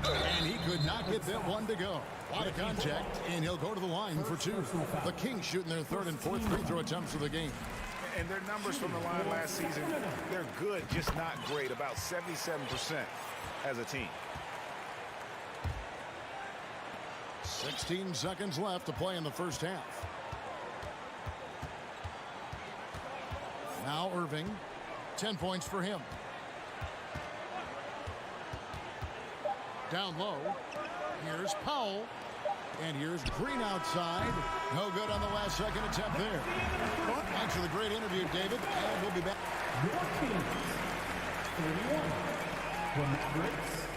And he could not get that one to go. A lot of contact, and he'll go to the line for two. The Kings shooting their third and fourth free throw attempts of the game. And their numbers from the line last season, they're good, just not great. About 77% as a team. 16 seconds left to play in the first half. Now Irving. 10 points for him. Down low. Here's Powell. And here's Green outside. No good on the last second attempt there. Thanks for the great interview, David. And we'll be back. Your team, 31. From Mavericks,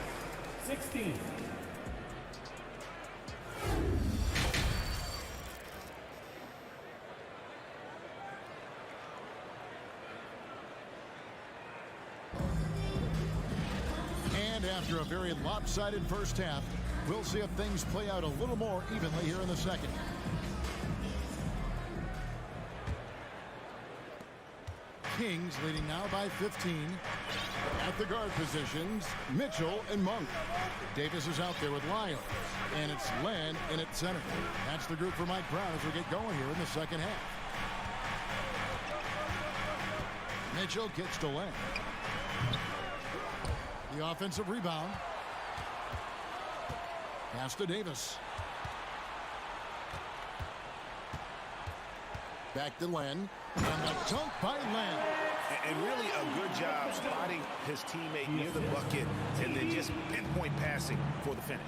16. And after a very lopsided first half, we'll see if things play out a little more evenly here in the second. Kings leading now by 15. At the guard positions, Mitchell and Monk. Davis is out there with Lyons. And it's Len in at center. That's the group for Mike Brown as we get going here in the second half. Mitchell kicks to Len. The offensive rebound. Pass to Davis. Back to Len. And the dunk by Len. And really a good job spotting his teammate near the bucket and then just pinpoint passing for the finish.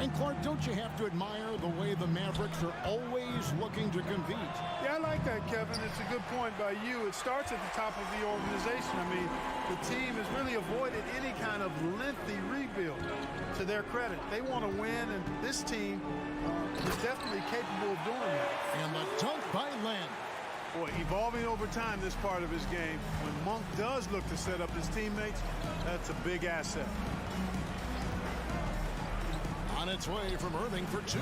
And Clark, don't you have to admire the way the Mavericks are always looking to compete? Yeah, I like that, Kevin. It's a good point by you. It starts at the top of the organization. I mean, the team has really avoided any kind of lengthy rebuild. To their credit, they want to win, and this team is definitely capable of doing that. And the dunk by Len. Boy, evolving over time, this part of his game. When Monk does look to set up his teammates, that's a big asset. On its way from Irving for two.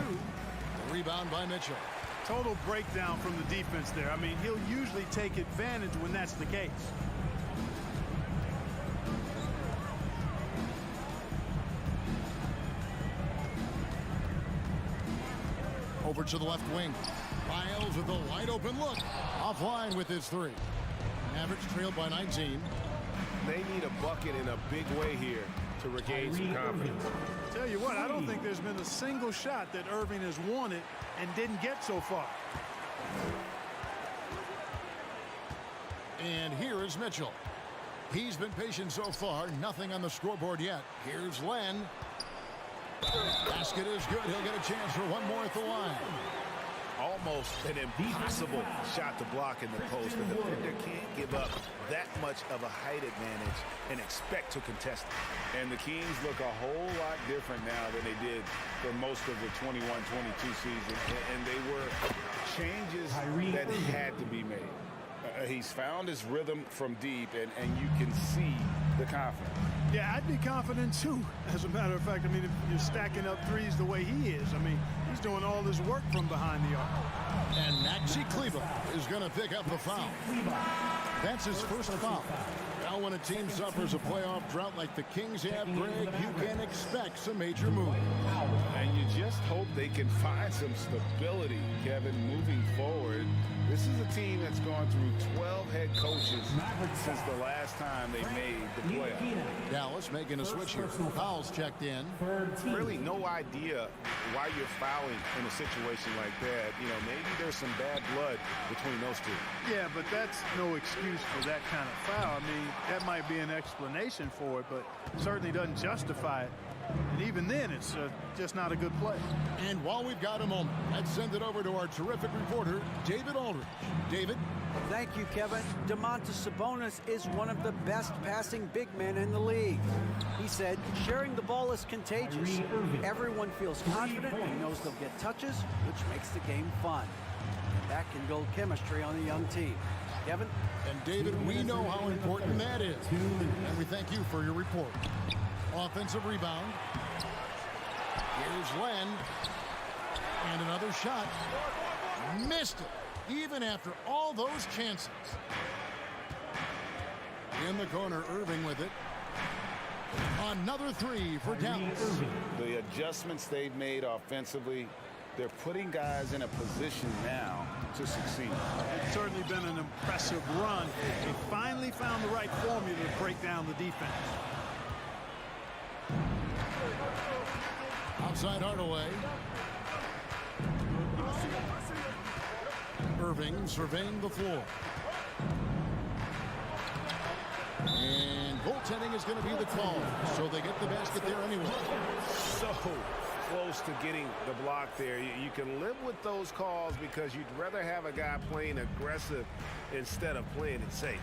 The rebound by Mitchell. Total breakdown from the defense there. I mean, he'll usually take advantage when that's the case. Over to the left wing. Miles with a wide open look. Offline with his three. Mavericks trailed by 19. They need a bucket in a big way here to regain some confidence. Tell you what, I don't think there's been a single shot that Irving has wanted and didn't get so far. And here is Mitchell. He's been patient so far. Nothing on the scoreboard yet. Here's Len. Basket is good. He'll get a chance for one more at the line. Almost an impossible shot to block in the post. The defender can't give up that much of a height advantage and expect to contest it. And the Kings look a whole lot different now than they did for most of the 21-22 season. And they were changes that had to be made. He's found his rhythm from deep, and you can see the confidence. Yeah, I'd be confident too. As a matter of fact, I mean, if you're stacking up threes the way he is, I mean, he's doing all his work from behind the arc. And Maxi Kleber is going to pick up the foul. That's his first foul. Now when a team suffers a playoff drought like the Kings have, Greg, you can expect some major moves. And you just hope they can find some stability, Kevin, moving forward. This is a team that's gone through 12 head coaches since the last time they made the playoffs. Dallas making a switch here. Powell's checked in. Really no idea why you're fouling in a situation like that. You know, maybe there's some bad blood between those two. Yeah, but that's no excuse for that kind of foul. I mean, that might be an explanation for it, but certainly doesn't justify it. And even then, it's just not a good play. And while we've got a moment, let's send it over to our terrific reporter, David Aldridge. David? Thank you, Kevin. Domantas Sabonis is one of the best passing big men in the league. He said, sharing the ball is contagious. Everyone feels confident and knows they'll get touches, which makes the game fun. And that can build chemistry on a young team. Kevin? And David, we know how important that is. And we thank you for your report. Offensive rebound. Here's Len. And another shot. Missed it, even after all those chances. In the corner, Irving with it. Another three for Dallas. The adjustments they've made offensively, they're putting guys in a position now to succeed. It's certainly been an impressive run. They finally found the right formula to break down the defense. Outside Hardaway. Irving surveying the floor. And goaltending is going to be the call, so they get the basket there anyway. So close to getting the block there. You can live with those calls because you'd rather have a guy playing aggressive instead of playing it safe.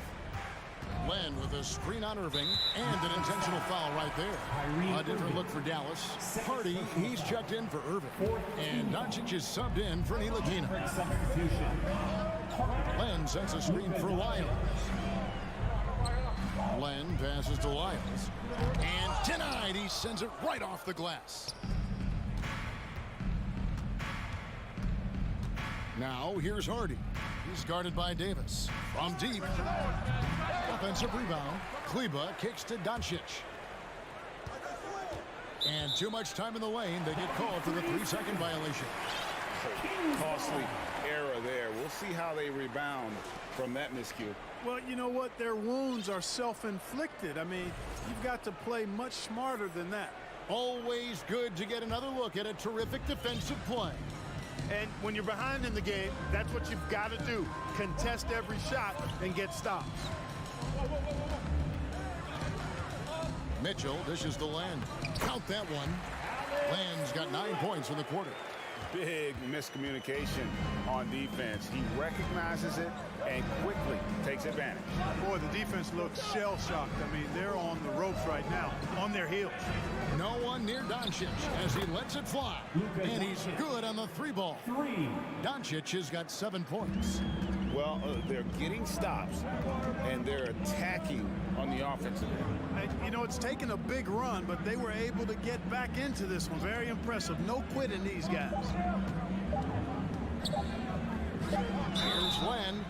Len with a screen on Irving and an intentional foul right there. A different look for Dallas. Hardy, he's checked in for Irving. And Doncic is subbed in for Ntilikina. Len sends a screen for Lyles. Len passes to Lyles. And denied. He sends it right off the glass. Now here's Hardy. He's guarded by Davis. From deep. Offensive rebound. Kleba kicks to Doncic. And too much time in the lane. They get called for the 3-second violation. Costly error there. We'll see how they rebound from that miscue. Well, you know what? Their wounds are self-inflicted. I mean, you've got to play much smarter than that. Always good to get another look at a terrific defensive play. And when you're behind in the game, that's what you've got to do. Contest every shot and get stops. Mitchell dishes to Len. Count that one. Len's got 9 points in the quarter. Big miscommunication on defense. He recognizes it and quickly takes advantage. Boy, the defense looks shell-shocked. I mean, they're on the ropes right now, on their heels. No one near Doncic as he lets it fly. And he's good on the 3-ball. Doncic has got 7 points. Well, they're getting stops, and they're attacking on the offensive end. You know, it's taken a big run, but they were able to get back into this one. Very impressive. No quitting these guys. Here's Len.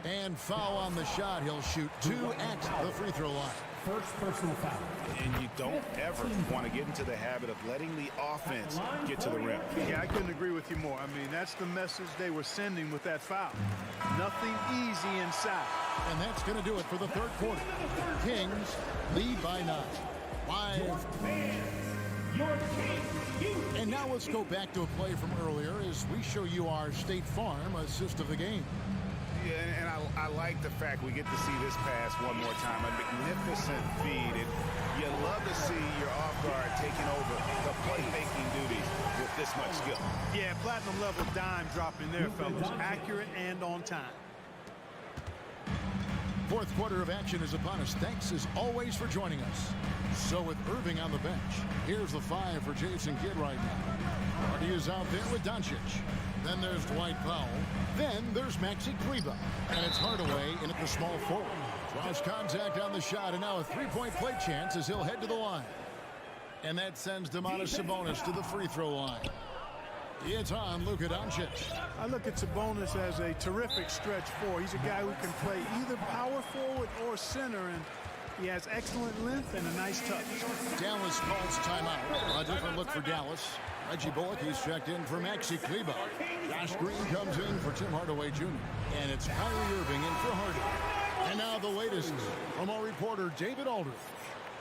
And foul on the shot. He'll shoot 2 at the free throw line. First personal foul. And you don't ever want to get into the habit of letting the offense get to the rim. Yeah, I couldn't agree with you more. I mean, that's the message they were sending with that foul. Nothing easy inside. And that's going to do it for the third quarter. Kings lead by 9. 5. And now let's go back to a play from earlier as we show you our State Farm assist of the game. Yeah, and I like the fact we get to see this pass one more time. A magnificent feed. And you love to see your off-guard taking over the playmaking duties with this much skill. Yeah, platinum-level dime dropping there, fellas. Accurate and on time. Fourth quarter of action is upon us. Thanks, as always, for joining us. So with Irving on the bench, here's the 5 for Jason Kidd right now. Hardy is out there with Doncic. Then there's Dwight Powell. Then there's Maxi Kleba. And it's Hardaway in at the small forward. Draws contact on the shot, and now a 3-point play chance as he'll head to the line. And that sends Domantas Sabonis to the free throw line. It's on Luka Doncic. I look at Sabonis as a terrific stretch four. He's a guy who can play either power forward or center, and he has excellent length and a nice touch. Dallas calls timeout. A different look for Dallas. Reggie Bullock, he's checked in for Maxi Kleber. Josh Green comes in for Tim Hardaway Jr. And it's Kyrie Irving in for Harden. And now the latest from our reporter, David Aldridge.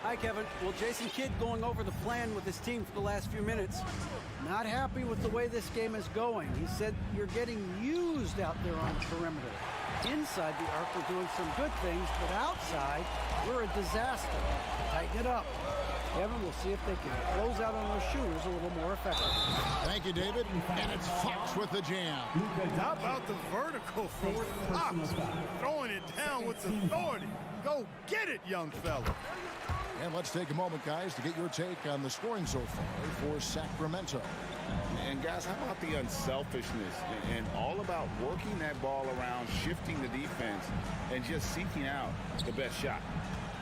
Hi, Kevin. Well, Jason Kidd going over the plan with his team for the last few minutes. Not happy with the way this game is going. He said you're getting used out there on the perimeter. Inside the arc, we're doing some good things, but outside, we're a disaster. Tighten it up. Kevin, we'll see if they can close out on those shooters a little more effectively. Thank you, David. And it's Fox with the jam. How about the vertical from Fox? Throwing it down with authority. Go get it, young fella. And let's take a moment, guys, to get your take on the scoring so far for Sacramento. And guys, how about the unselfishness and all about working that ball around, shifting the defense, and just seeking out the best shot?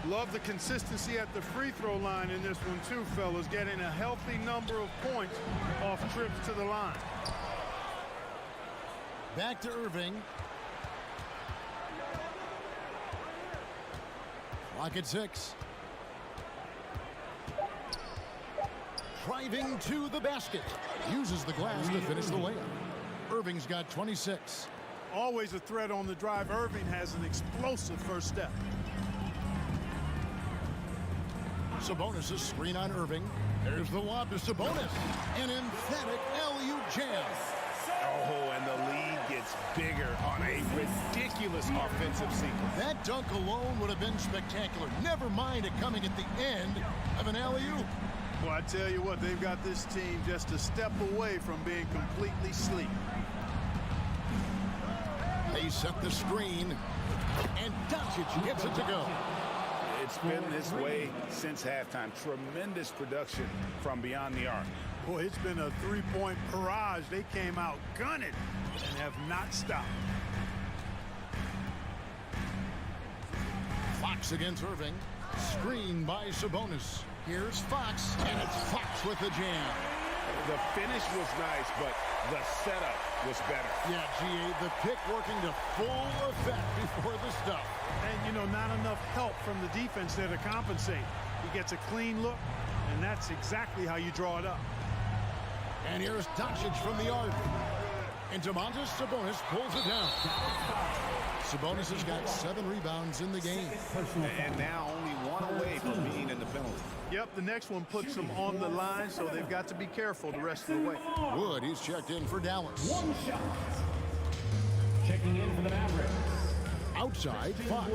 Love the consistency at the free throw line in this one too, fellas. Getting a healthy number of points off trips to the line. Back to Irving. Clock at 6. Driving to the basket. Uses the glass to finish the layup. Irving's got 26. Always a threat on the drive. Irving has an explosive first step. Sabonis' screen on Irving. There's the lob to Sabonis. An emphatic alley-oop jam. Oh, and the lead gets bigger on a ridiculous offensive sequence. That dunk alone would have been spectacular. Never mind it coming at the end of an alley-oop. Well, I tell you what, they've got this team just a step away from being completely asleep. They set the screen, and Doncic gets it to go. It's been this way since halftime. Tremendous production from beyond the arc. Boy, it's been a three-point barrage. They came out gunning and have not stopped. Fox against Irving. Screen by Sabonis. Here's Fox, and it's Fox with the jam. The finish was nice, but the setup was better. Yeah, G.A., the pick working to full effect before the stuff. And, you know, not enough help from the defense there to compensate. He gets a clean look, and that's exactly how you draw it up. And here's Doncic from the arc. And Domantas Sabonis pulls it down. Sabonis has got 7 rebounds in the game. And now only 1 away from being in the penalty. Yep, the next one puts them on the line, so they've got to be careful the rest of the way. Wood, he's checked in for Dallas. 1 shot. Checking in for the Mavericks. Outside, Fox.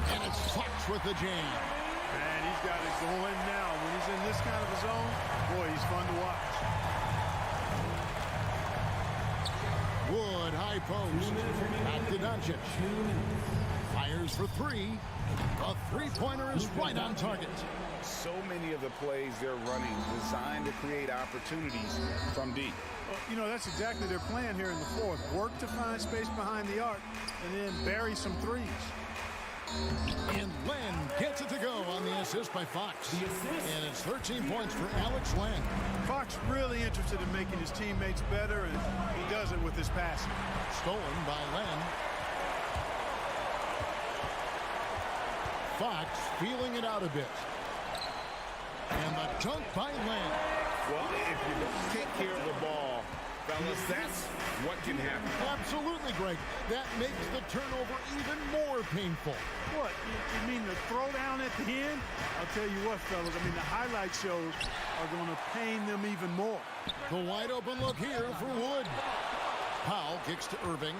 And it's Fox with the jam. And he's got it going now. When he's in this kind of a zone, boy, he's fun to watch. Wood, high post. Back to Doncic. Fires for 3. A three-pointer is right on target. So many of the plays they're running designed to create opportunities from deep. Well, you know, that's exactly their plan here in the fourth. Work to find space behind the arc and then bury some threes. And Len gets it to go on the assist by Fox. And it's 13 points for Alex Len. Fox really interested in making his teammates better, and he does it with his passing. Stolen by Len. Fox feeling it out a bit. And the dunk by Len. Well, if you don't take care of the ball, fellas, that's what can happen. Absolutely, Greg. That makes the turnover even more painful. What? You mean the throwdown at the end? I'll tell you what, fellas. I mean, the highlight shows are going to pain them even more. The wide open look here for Wood. Powell kicks to Irving.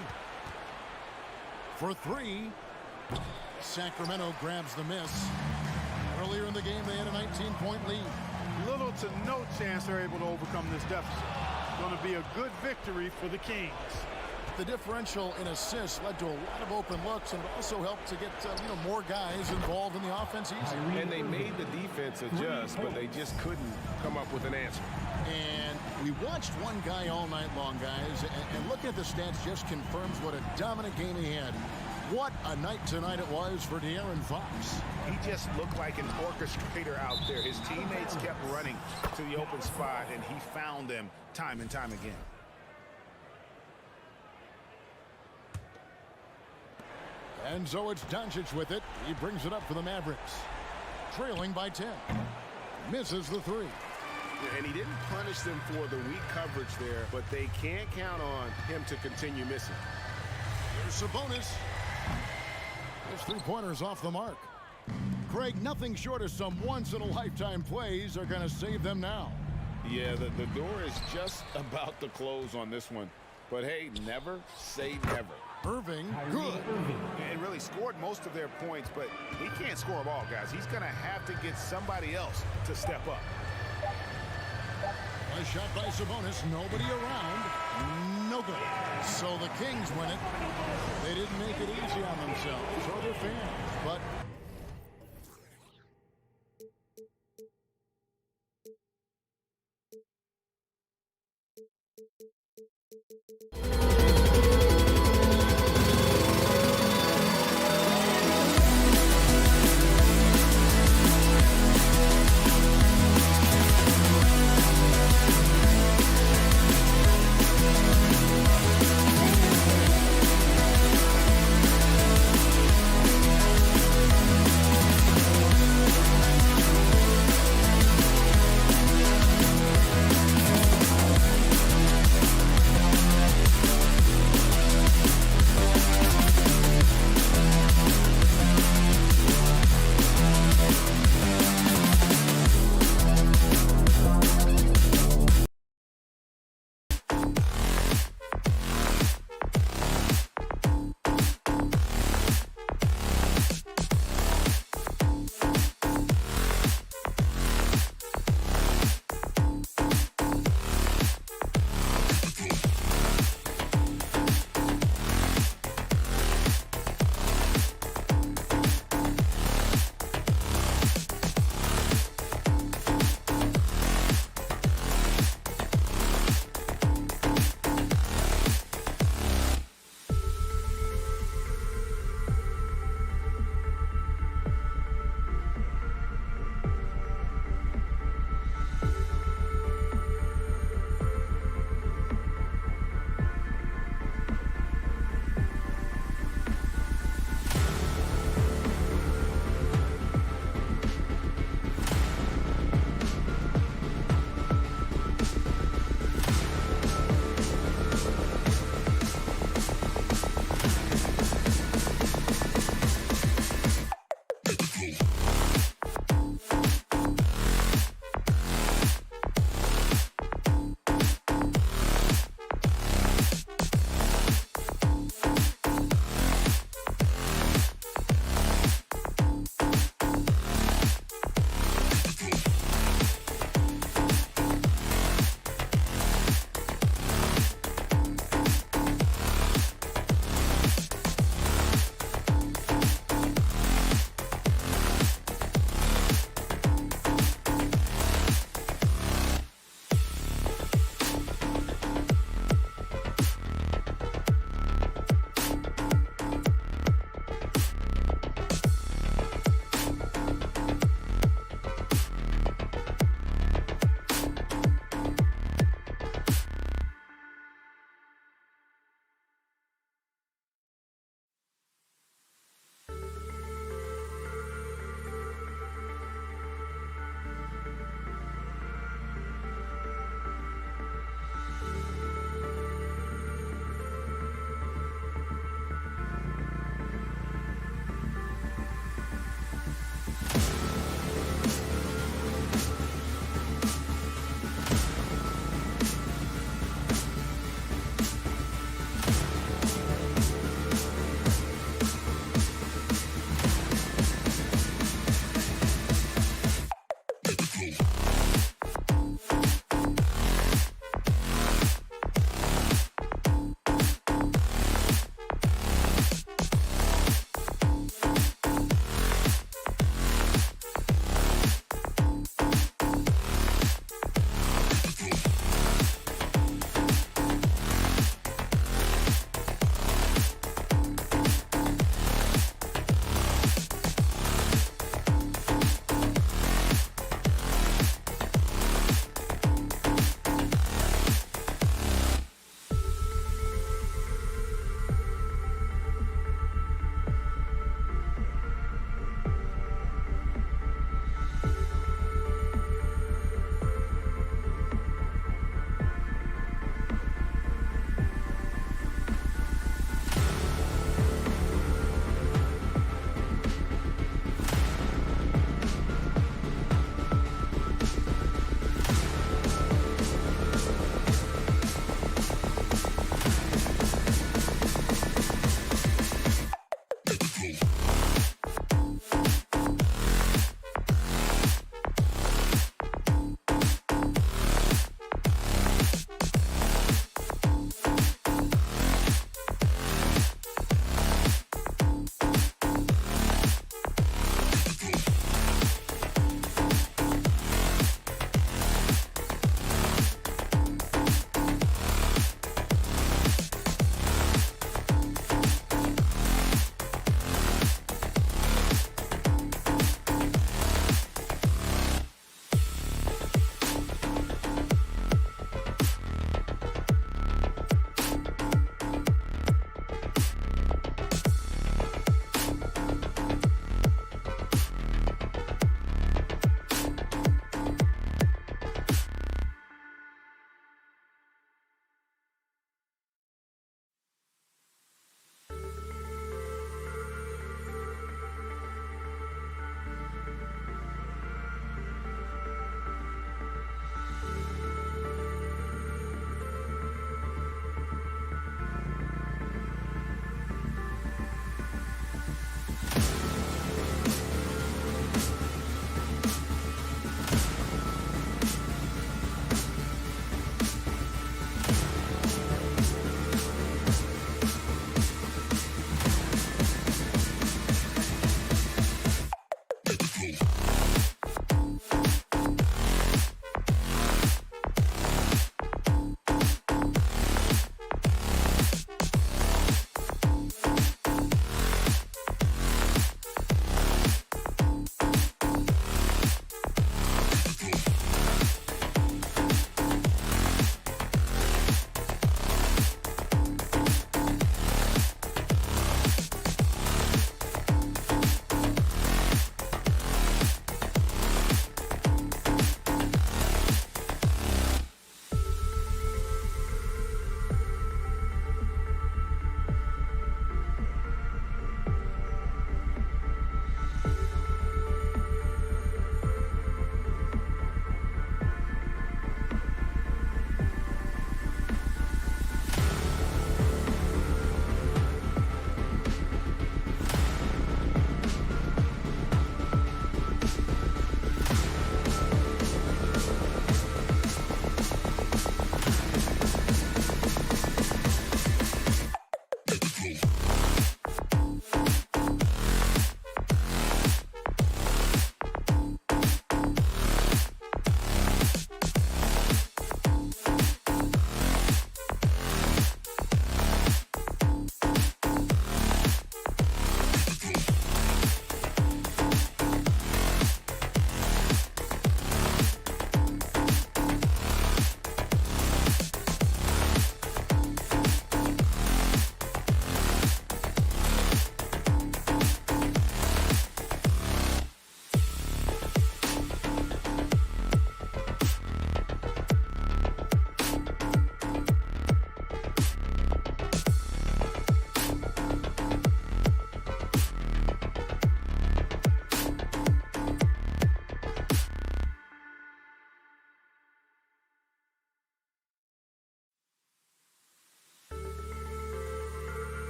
For 3. Sacramento grabs the miss. Earlier in the game, they had a 19-point lead. Little to no chance they're able to overcome this deficit. Going to be a good victory for the Kings. The differential in assists led to a lot of open looks, and it also helped to get more guys involved in the offense easy. And they made the defense adjust, but they just couldn't come up with an answer. And we watched one guy all night long, guys, and looking at the stats just confirms what a dominant game he had. What a night tonight it was for De'Aaron Fox. He just looked like an orchestrator out there. His teammates kept running to the open spot, and he found them time and time again. And so it's Doncic with it. He brings it up for the Mavericks. Trailing by 10. Misses the three. And he didn't punish them for the weak coverage there, but they can't count on him to continue missing. Here's Sabonis. His three-pointers off the mark. Craig, nothing short of some once-in-a-lifetime plays are going to save them now. Yeah, the door is just about to close on this one. But, hey, never say never. Irving, good. And really scored most of their points, but he can't score them all, guys. He's going to have to get somebody else to step up. A shot by Sabonis, nobody around, no good. So the Kings win it. They didn't make it easy on themselves or their fans, but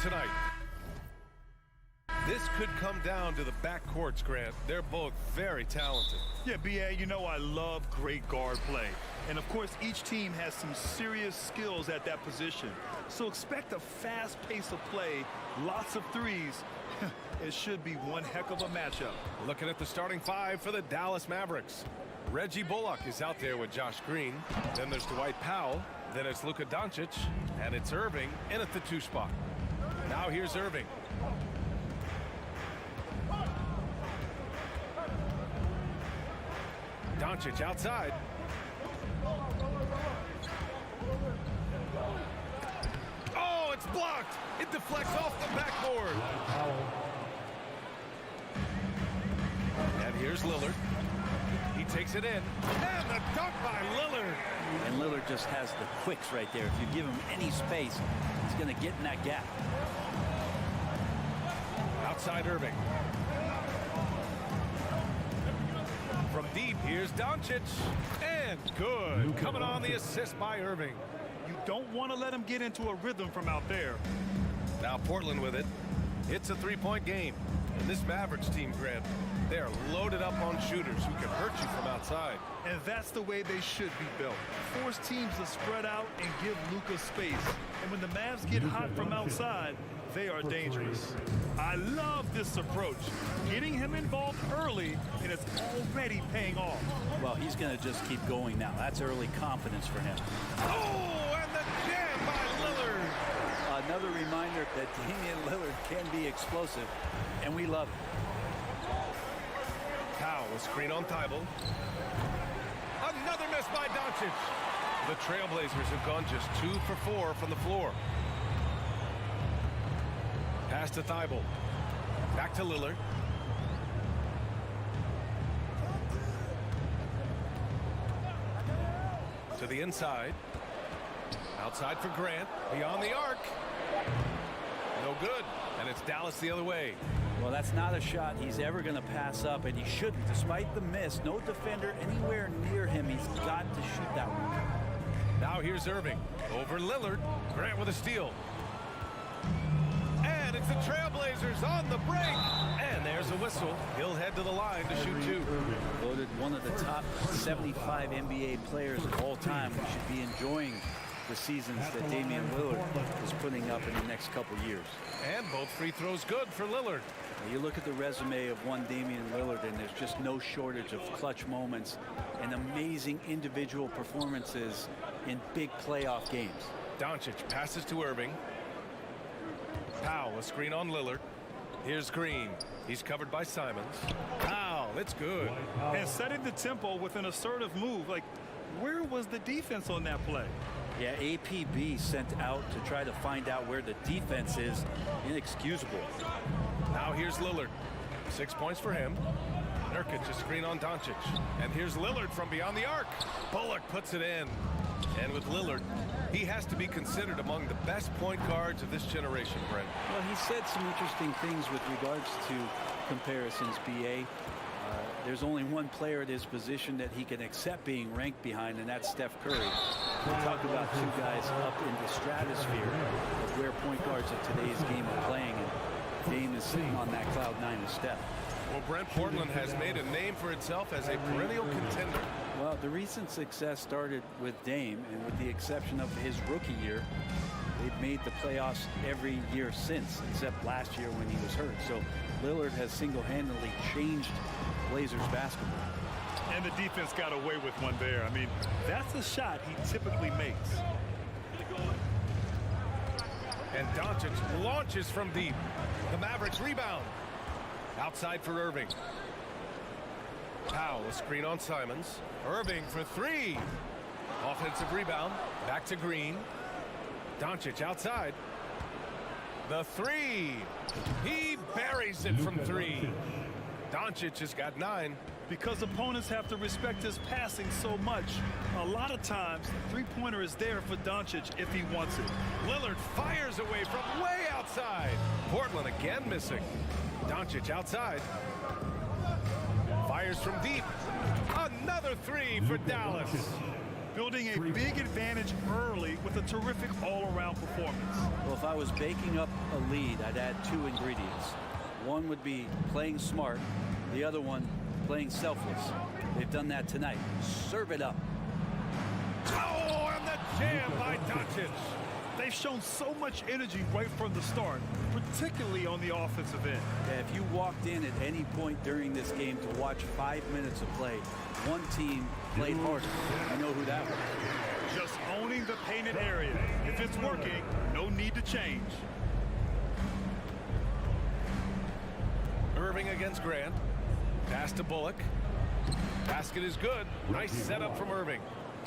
tonight. This could come down to the backcourts, Grant. They're both very talented. Yeah, B.A., you know I love great guard play. And, of course, each team has some serious skills at that position. So expect a fast pace of play, lots of threes. It should be one heck of a matchup. Looking at the starting five for the Dallas Mavericks. Reggie Bullock is out there with Josh Green. Then there's Dwight Powell. Then it's Luka Doncic. And it's Irving in at the 2 spot. Now here's Irving. Doncic outside. Oh, it's blocked. It deflects off the backboard. And here's Lillard. He takes it in. And the dunk by Lillard. And Lillard just has the quicks right there. If you give him any space, he's going to get in that gap. Outside Irving. From deep, here's Doncic. And good. Coming on the assist by Irving. You don't want to let him get into a rhythm from out there. Now Portland with it. It's a 3-point game. And this Mavericks team, Grant, they're loaded up on shooters who can hurt you from outside. And that's the way they should be built. Force teams to spread out and give Luka space. And when the Mavs get hot from outside, they are dangerous. I love this approach. Getting him involved early, and it's already paying off. Well, he's going to just keep going now. That's early confidence for him. Oh, and the jam by Lillard. Another reminder that Damian Lillard can be explosive, and we love it. Powell, a screen on Thibault. Another miss by Doncic. The Trailblazers have gone just 2 for 4 from the floor. Pass to Thibault. Back to Lillard. To the inside. Outside for Grant. Beyond the arc. No good. And it's Dallas the other way. Well, that's not a shot he's ever going to pass up, and he shouldn't. Despite the miss, no defender anywhere near him. He's got to shoot that one. Now here's Irving. Over Lillard. Grant with a steal. And it's the Trailblazers on the break. And there's a whistle. He'll head to the line to shoot 2. Voted one of the top 75 NBA players of all time. We should be enjoying the seasons that Damian Lillard is putting up in the next couple years. And both free throws good for Lillard. You look at the resume of one Damian Lillard, and there's just no shortage of clutch moments and amazing individual performances in big playoff games. Doncic passes to Irving. Powell, a screen on Lillard. Here's Green. He's covered by Simons. Powell, it's good. And setting the tempo with an assertive move. Like, where was the defense on that play? Yeah, APB sent out to try to find out where the defense is. Inexcusable. Now here's Lillard. 6 points for him. Nurkic, a screen on Doncic. And here's Lillard from beyond the arc. Bullock puts it in. And with Lillard, he has to be considered among the best point guards of this generation, Brent. Well, he said some interesting things with regards to comparisons, B.A. There's only one player at his position that he can accept being ranked behind, and that's Steph Curry. We talk about 2 guys up in the stratosphere of where point guards of today's game are playing, and Dame is sitting on that cloud 9 of Steph. Well, Brent, Portland has made a name for itself as a perennial contender. Well, the recent success started with Dame, and with the exception of his rookie year, they've made the playoffs every year since, except last year when he was hurt. So Lillard has single-handedly changed Blazers basketball. And the defense got away with one there. I mean, that's a shot he typically makes. And Doncic launches from deep. The Mavericks rebound. Outside for Irving. Powell, a screen on Simons. Irving for 3. Offensive rebound. Back to Green. Doncic outside. The 3. He buries it from 3. Doncic has got 9. Because opponents have to respect his passing so much, a lot of times, the three-pointer is there for Doncic if he wants it. Lillard fires away from way outside. Portland again missing. Doncic outside. Fires from deep. Another 3 for Dallas. building a big advantage early with a terrific all-around performance. Well, if I was baking up a lead, I'd add 2 ingredients. One would be playing smart, the other one playing selfless. They've done that tonight. Serve it up. Oh, and the jam by Doncic. They've shown so much energy right from the start, particularly on the offensive end. Yeah, if you walked in at any point during this game to watch 5 minutes of play, one team played harder. You know who that was. Just owning the painted area. If it's working, no need to change. Irving against Grant. Pass to Bullock. Basket is good. Nice setup from Irving.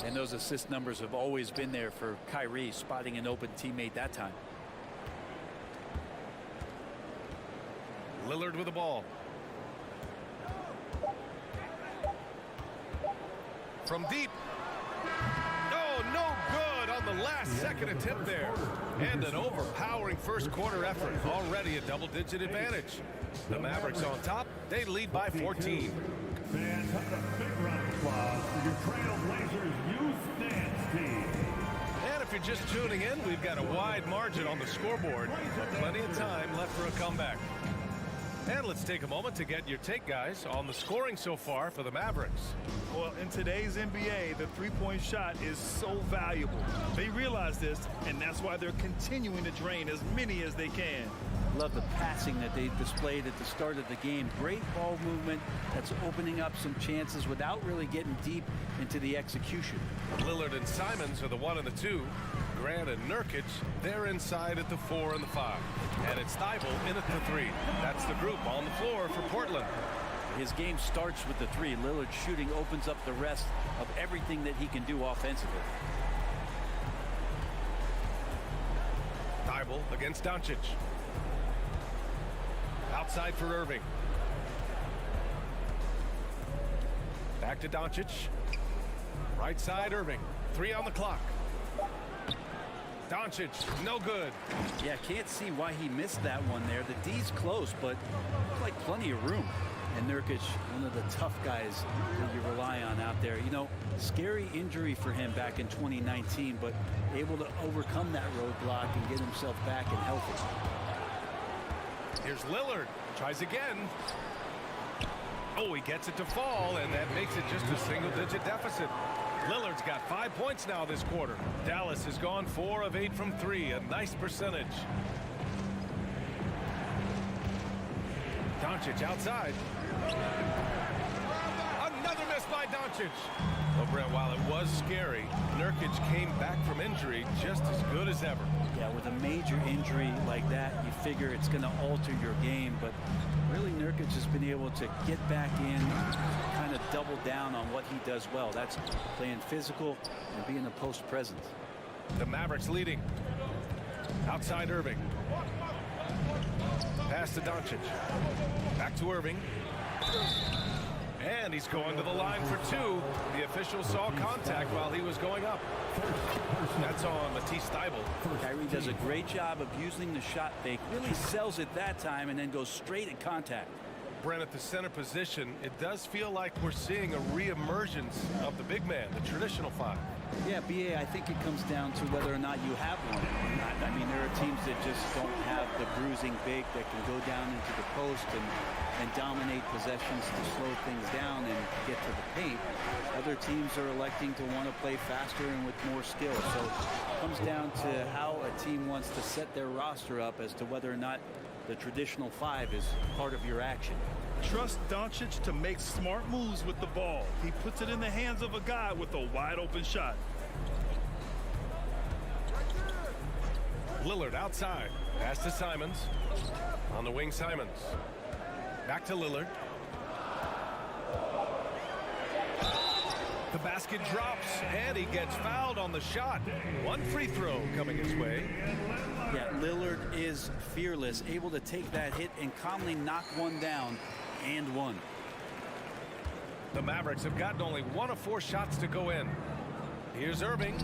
And those assist numbers have always been there for Kyrie, spotting an open teammate that time. Lillard with the ball. From deep. Oh, no good on the last second attempt there. And an overpowering first quarter effort. Already a double-digit advantage. The Mavericks on top. They lead by 14. Fans, have a big round of applause for your Trailblazers youth dance team. And if you're just tuning in, we've got a wide margin on the scoreboard, but plenty of time left for a comeback. And let's take a moment to get your take, guys, on the scoring so far for the Mavericks. Well, in today's NBA, the three-point shot is so valuable. They realize this, and that's why they're continuing to drain as many as they can. Love the passing that they displayed at the start of the game. Great ball movement that's opening up some chances without really getting deep into the execution. Lillard and Simons are the 1 and the 2. Grant and Nurkic, they're inside at the 4 and the 5. And it's Thibault in at the 3. That's the group on the floor for Portland. His game starts with the 3. Lillard's shooting opens up the rest of everything that he can do offensively. Thibault against Doncic. Outside for Irving. Back to Doncic. Right side, Irving. 3 on the clock. Doncic, no good. Yeah, can't see why he missed that one there. The D's close, but looks like plenty of room. And Nurkic, one of the tough guys that you rely on out there. You know, scary injury for him back in 2019, but able to overcome that roadblock and get himself back and healthy. Here's Lillard. Tries again. Oh, he gets it to fall, and that makes it just a single-digit deficit. Lillard's got 5 points now this quarter. Dallas has gone 4 of 8 from 3. A nice percentage. Doncic outside. Another miss by Doncic. Well, Brent, while it was scary, Nurkic came back from injury just as good as ever. Yeah, with a major injury like that, you figure it's going to alter your game, but really Nurkic has been able to get back in, kind of double down on what he does well. That's playing physical and being a post presence. The Mavericks leading. Outside Irving. Pass to Doncic. Back to Irving. And he's going to the line for 2. The official saw contact while he was going up. That's on Matisse Thybulle. Kyrie does a great job of using the shot fake. Really sells it that time and then goes straight at contact. Brent, at the center position, it does feel like we're seeing a re-emergence of the big man, the traditional 5. Yeah, BA, I think it comes down to whether or not you have one or not. I mean, there are teams that just don't have the bruising big that can go down into the post and dominate possessions to slow things down and get to the paint. Other teams are electing to want to play faster and with more skill. So it comes down to how a team wants to set their roster up as to whether or not the traditional 5 is part of your action. Trust Doncic to make smart moves with the ball. He puts it in the hands of a guy with a wide open shot. Lillard outside. Pass to Simons. On the wing, Simons. Back to Lillard. The basket drops, and he gets fouled on the shot. 1 free throw coming his way. Yeah, Lillard is fearless, able to take that hit and calmly knock one down and one. The Mavericks have gotten only 1 of 4 shots to go in. Here's Irving.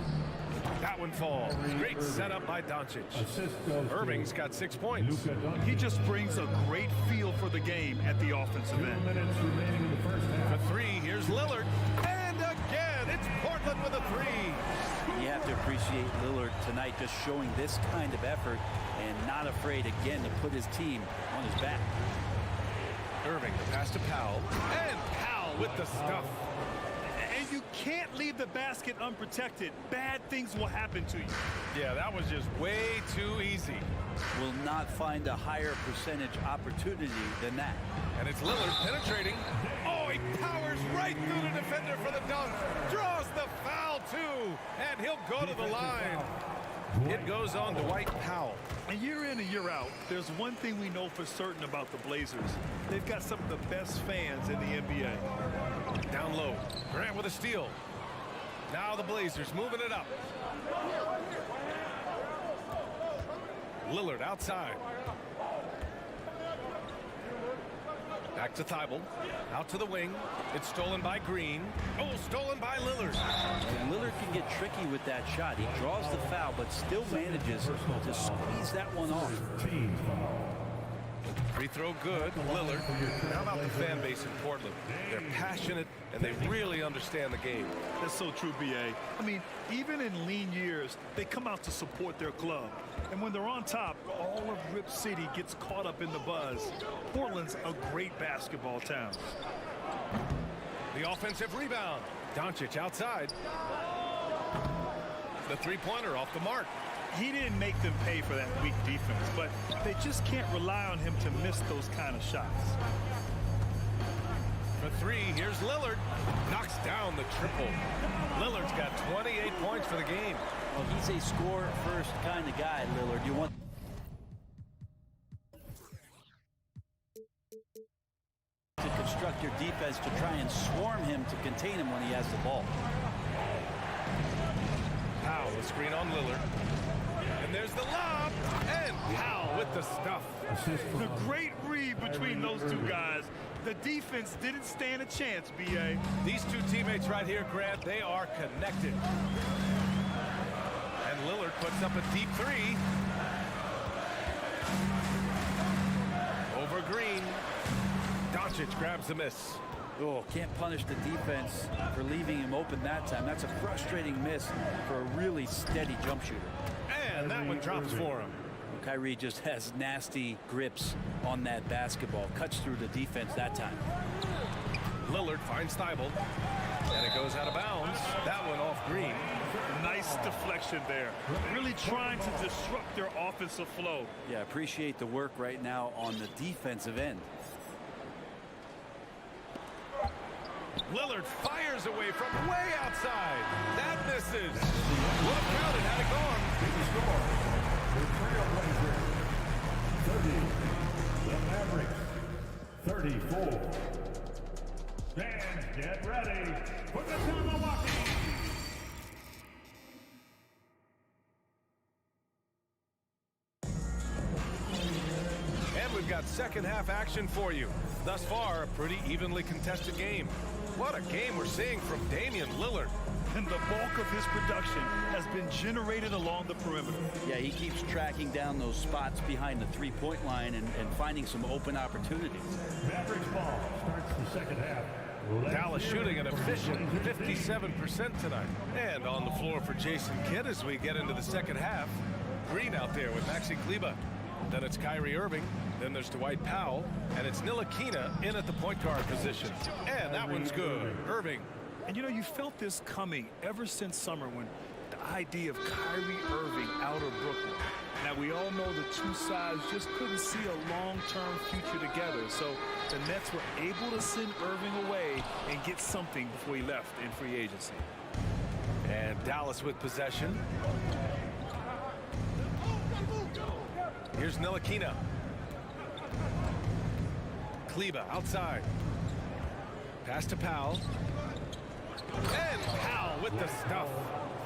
That one falls. Great setup by Doncic. Irving's got 6 points. He just brings a great feel for the game at the offensive end. For 3, here's Lillard. And again, it's Portland Portland with a three. You have to appreciate Lillard tonight just showing this kind of effort and not afraid again to put his team on his back. Irving, the pass to Powell. And Powell with the stuff. And you can't leave the basket unprotected. Bad things will happen to you. Yeah, that was just way too easy. Will not find a higher percentage opportunity than that. And it's Lillard penetrating. Oh, he powers right through the defender for the dunk. Draws the foul, too. And he'll go to the line. It goes on to Dwight Powell. And year in and year out, there's one thing we know for certain about the Blazers. They've got some of the best fans in the NBA. Down low. Grant with a steal. Now the Blazers moving it up. Lillard outside. Back to Thibault. Out to the wing. It's stolen by Green. Oh, stolen by Lillard. And Lillard can get tricky with that shot. He draws the foul, but still manages to squeeze that one off. Free throw good. Lillard. How about the fan base in Portland? They're passionate, and they really understand the game. That's so true, B.A. I mean, even in lean years, they come out to support their club. And when they're on top, all of Rip City gets caught up in the buzz. Portland's a great basketball town. The offensive rebound. Doncic outside. The three-pointer off the mark. He didn't make them pay for that weak defense, but they just can't rely on him to miss those kind of shots. For three, here's Lillard. Knocks down the triple. Lillard's got 28 points for the game. Well, he's a score-first kind of guy, Lillard. You want to construct your defense to try and swarm him to contain him when he has the ball. Powell, the screen on Lillard. And there's the lob. And Powell with the stuff. The great read between those two guys. The defense didn't stand a chance, B.A. These two teammates right here, Grant, they are connected. And Lillard puts up a deep three. Over Green. Doncic grabs the miss. Oh, can't punish the defense for leaving him open that time. That's a frustrating miss for a really steady jump shooter. And that one drops for him. Kyrie just has nasty grips on that basketball. Cuts through the defense that time. Lillard finds Thibault. And it goes out of bounds. That one off Green. Nice deflection there. Really trying to disrupt their offensive flow. Yeah, appreciate the work right now on the defensive end. Lillard fires away from way outside. That misses. Would have counted had it gone. The Trailblazers 30. The Mavericks 34. Fans, get ready for the Milwaukee. And we've got second half action for you. Thus far, a pretty evenly contested game. What a game we're seeing from Damian Lillard. And the bulk of his production has been generated along the perimeter. Yeah, he keeps tracking down those spots behind the three-point line and finding some open opportunities. Mavericks ball starts the second half. Dallas shooting an efficient 57% tonight. And on the floor for Jason Kidd as we get into the second half. Green out there with Maxi Kleber. Then it's Kyrie Irving. Then there's Dwight Powell. And it's Ntilikina in at the point guard position. And that one's good. Irving. And you know, you felt this coming ever since summer when the idea of Kyrie Irving out of Brooklyn. Now, we all know the two sides just couldn't see a long-term future together. So the Nets were able to send Irving away and get something before he left in free agency. And Dallas with possession. Here's Ntilikina. Kleber outside. Pass to Powell. And Powell with the stuff.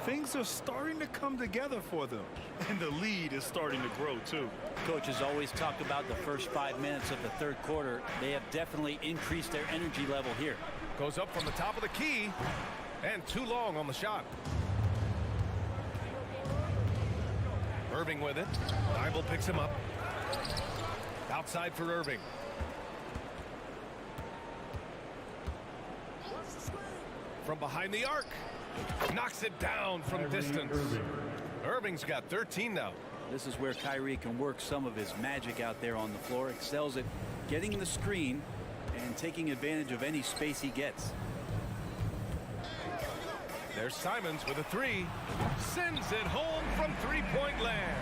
Things are starting to come together for them. And the lead is starting to grow, too. Coaches always talk about the first 5 minutes of the third quarter. They have definitely increased their energy level here. Goes up from the top of the key. And too long on the shot. Irving with it. Thibault picks him up. Outside for Irving. From behind the arc. Knocks it down from distance. Irving's got 13 now. This is where Kyrie can work some of his magic out there on the floor. Excels at getting the screen and taking advantage of any space he gets. There's Simons with a three. Sends it home from three-point land.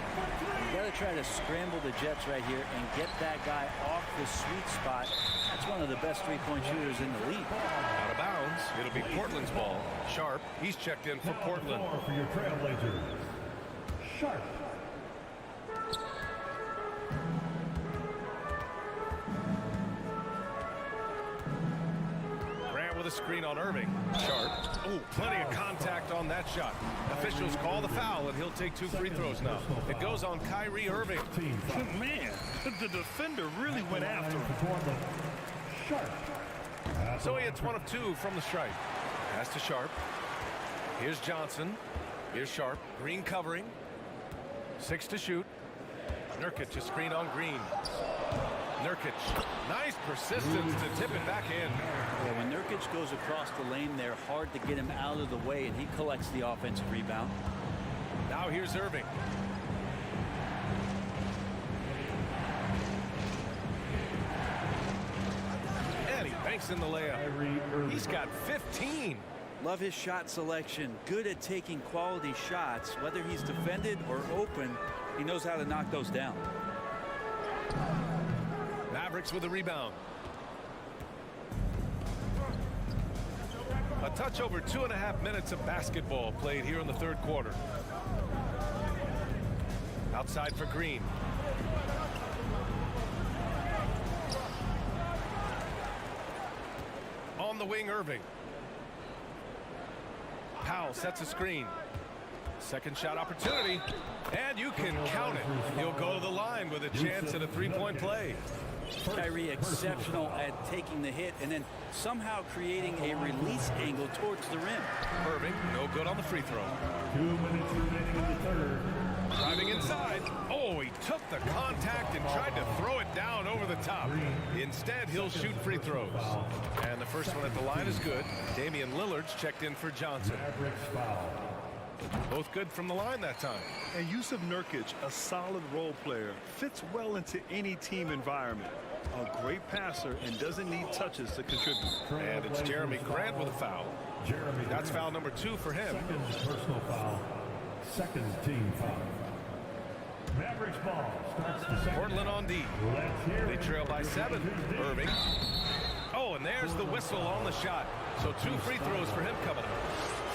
You got to try to scramble the Jets right here and get that guy off the sweet spot. That's one of the best three-point shooters in the league. Out of bounds. It'll be Portland's ball. Sharp. He's checked in for Portland. For your Trailblazers, Sharp. With a screen on Irving. Sharp. Oh, plenty of contact on that shot. Officials call the foul, and he'll take 2 free throws now. It goes on Kyrie Irving. Man, the defender really went after him. Sharp. So he hits 1 of 2 from the stripe. Pass to Sharp. Here's Johnson. Here's Sharp. Green covering. 6 to shoot. Nurkic a screen on Green. Nurkic, nice persistence to tip it back in. Yeah, when Nurkic goes across the lane, they're hard to get him out of the way, and he collects the offensive rebound. Now here's Irving. And he banks in the layup. He's got 15. Love his shot selection. Good at taking quality shots. Whether he's defended or open, he knows how to knock those down. Mavericks with a rebound. A touch over 2.5 minutes of basketball played here in the third quarter. Outside for Green. On the wing, Irving. Powell sets a screen. Second shot opportunity, and you can count it. He'll go to the line with a chance at a three-point play. Kyrie exceptional at taking the hit and then somehow creating a release angle towards the rim. Irving, no good on the free throw. 2 minutes remaining in the third. Driving inside. Oh, he took the contact and tried to throw it down over the top. Instead, he'll shoot free throws. And the first one at the line is good. Damian Lillard's checked in for Johnson. Mavericks foul. Both good from the line that time. And Yusuf Nurkic, a solid role player, fits well into any team environment. A great passer and doesn't need touches to contribute. And it's Jeremy Grant with a foul. That's foul number 2 for him. Second personal foul. Second team foul. Mavericks ball starts the second. Portland on D. They trail by 7. Irving. Oh, and there's the whistle on the shot. So 2 free throws for him coming up.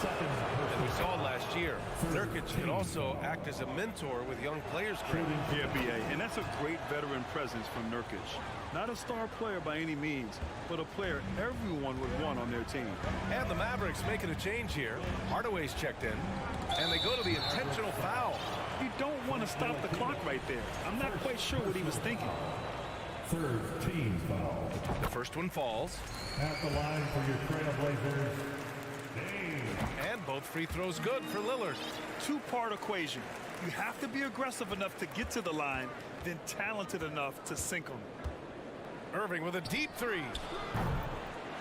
And we saw last year, Nurkic can also act as a mentor with young players. Yeah, BA, and that's a great veteran presence from Nurkic. Not a star player by any means, but a player everyone would want on their team. And the Mavericks making a change here. Hardaway's checked in, and they go to the intentional foul. You don't want to stop the clock right there. I'm not quite sure what he was thinking. Third team foul. The first one falls. At the line for your Trailblazers. And both free throws good for Lillard. 2-part equation. You have to be aggressive enough to get to the line, then talented enough to sink them. Irving with a deep 3.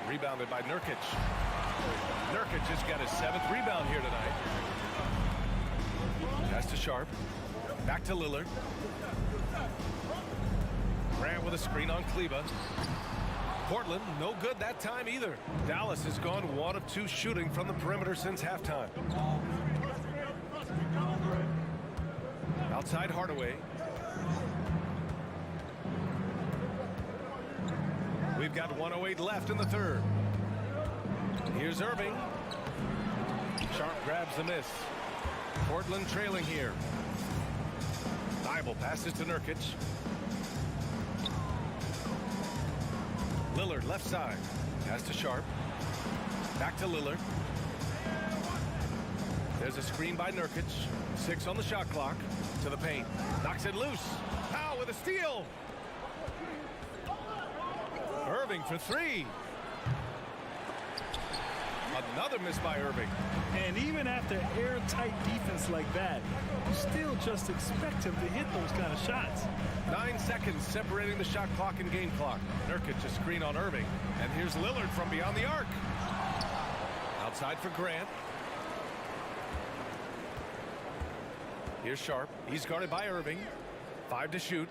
Rebounded by Nurkic. Nurkic has got his 7th rebound here tonight. Pass to Sharp. Back to Lillard. Grant with a screen on Kleba. Portland, no good that time either. Dallas has gone 1 of 2 shooting from the perimeter since halftime. Outside Hardaway. We've got 1:08 left in the third. Here's Irving. Sharp grabs the miss. Portland trailing here. Thibault passes to Nurkic. Lillard left side. Pass to Sharp. Back to Lillard. There's a screen by Nurkic. 6 on the shot clock. To the paint. Knocks it loose. Powell with a steal. Irving for 3. Another miss by Irving. And even after airtight defense like that, you still just expect him to hit those kind of shots. 9 seconds separating the shot clock and game clock. Nurkic a screen on Irving. And here's Lillard from beyond the arc. Outside for Grant. Here's Sharp. He's guarded by Irving. 5 to shoot.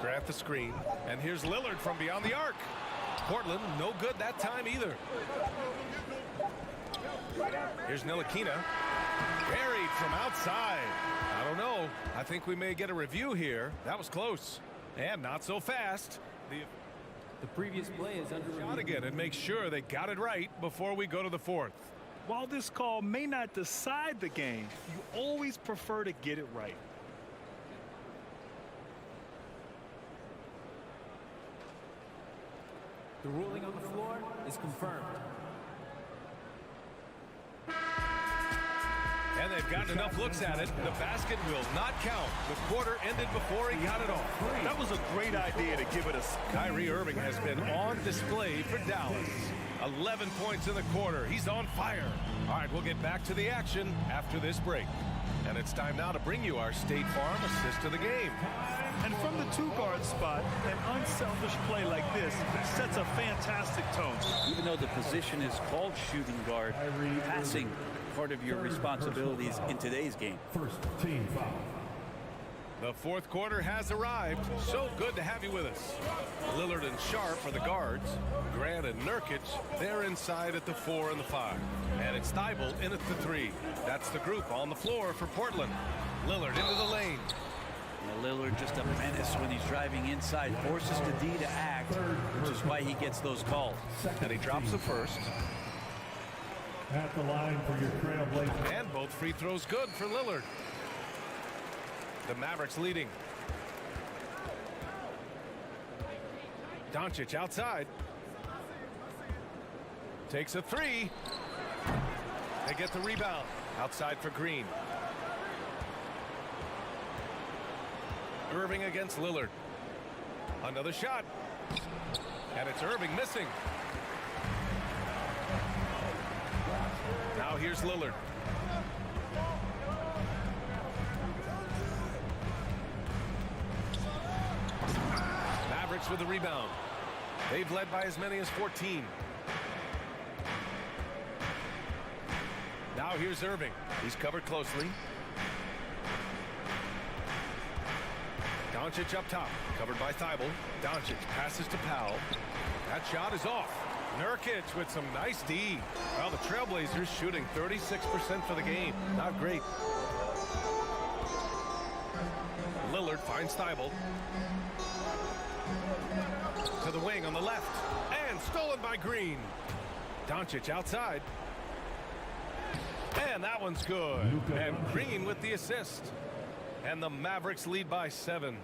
Grant the screen. And here's Lillard from beyond the arc. Portland, no good that time either. Here's Ntilikina. Buried from outside. I don't know. I think we may get a review here. That was close. And not so fast. The previous play is under review. Shot again and make sure they got it right before we go to the fourth. While this call may not decide the game, you always prefer to get it right. The ruling on the floor is confirmed. And they've gotten enough looks at it. The basket will not count. The quarter ended before he got it off. That was a great idea to give it a... Kyrie Irving has been on display for Dallas. 11 points in the quarter. He's on fire. All right, we'll get back to the action after this break. And it's time now to bring you our State Farm assist of the game. And from the 2-guard spot, an unselfish play like this sets a fantastic tone. Even though the position is called shooting guard, passing part of your responsibilities in today's game. First team foul. The fourth quarter has arrived. So good to have you with us. Lillard and Sharp are the guards. Grant and Nurkic, they're inside at the 4 and the 5. And it's Thibault in at the 3. That's the group on the floor for Portland. Lillard into the lane. Yeah, Lillard just a menace when he's driving inside. Forces the D to act, which is why he gets those calls. And he drops the first. At the line for your Trailblazers. And both free throws good for Lillard. The Mavericks leading. Doncic outside. Takes a 3. They get the rebound. Outside for Green. Irving against Lillard. Another shot. And it's Irving missing. Now here's Lillard. Mavericks with the rebound. They've led by as many as 14. Now here's Irving. He's covered closely. Doncic up top, covered by Thibault. Doncic passes to Powell. That shot is off. Nurkic with some nice D. Well, the Trailblazers shooting 36% for the game. Not great. Lillard finds Thibault. To the wing on the left. And stolen by Green. Doncic outside. And that one's good. And Green with the assist. And the Mavericks lead by 7.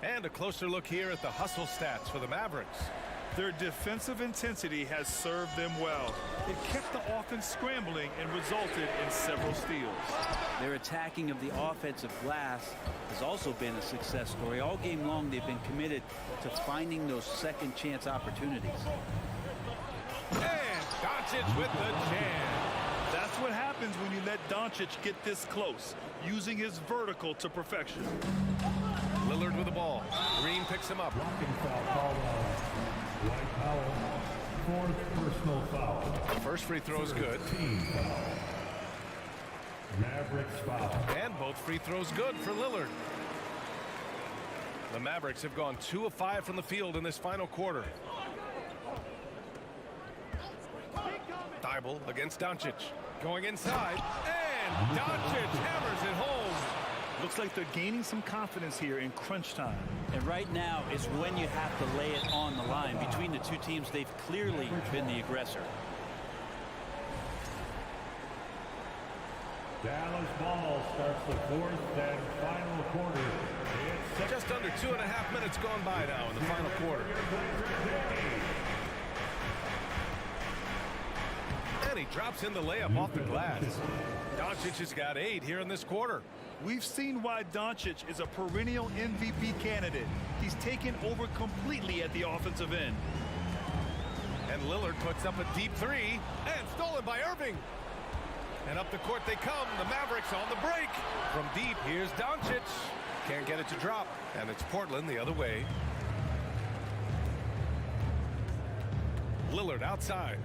And a closer look here at the hustle stats for the Mavericks. Their defensive intensity has served them well. It kept the offense scrambling and resulted in several steals. Their attacking of the offensive glass has also been a success story. All game long, they've been committed to finding those second chance opportunities. And Doncic with the jam. That's what happens when you let Doncic get this close, using his vertical to perfection. Lillard with the ball. Green picks him up. Blocking foul called on Dwight Powell. Fourth personal foul. The first free throw is good. Team foul. Mavericks foul. And both free throws good for Lillard. The Mavericks have gone 2 of 5 from the field in this final quarter. Thibault against Doncic. Going inside. And Doncic hammers it home. Looks like they're gaining some confidence here in crunch time. And right now is when you have to lay it on the line. Between the two teams, they've clearly been the aggressor. Dallas ball starts the fourth and final quarter. Just under 2.5 minutes gone by now in the final quarter. And he drops in the layup off the glass. Doncic has got 8 here in this quarter. We've seen why Doncic is a perennial MVP candidate. He's taken over completely at the offensive end. And Lillard puts up a deep 3 and stolen by Irving. And up the court they come. The Mavericks on the break. From deep, here's Doncic. Can't get it to drop. And it's Portland the other way. Lillard outside.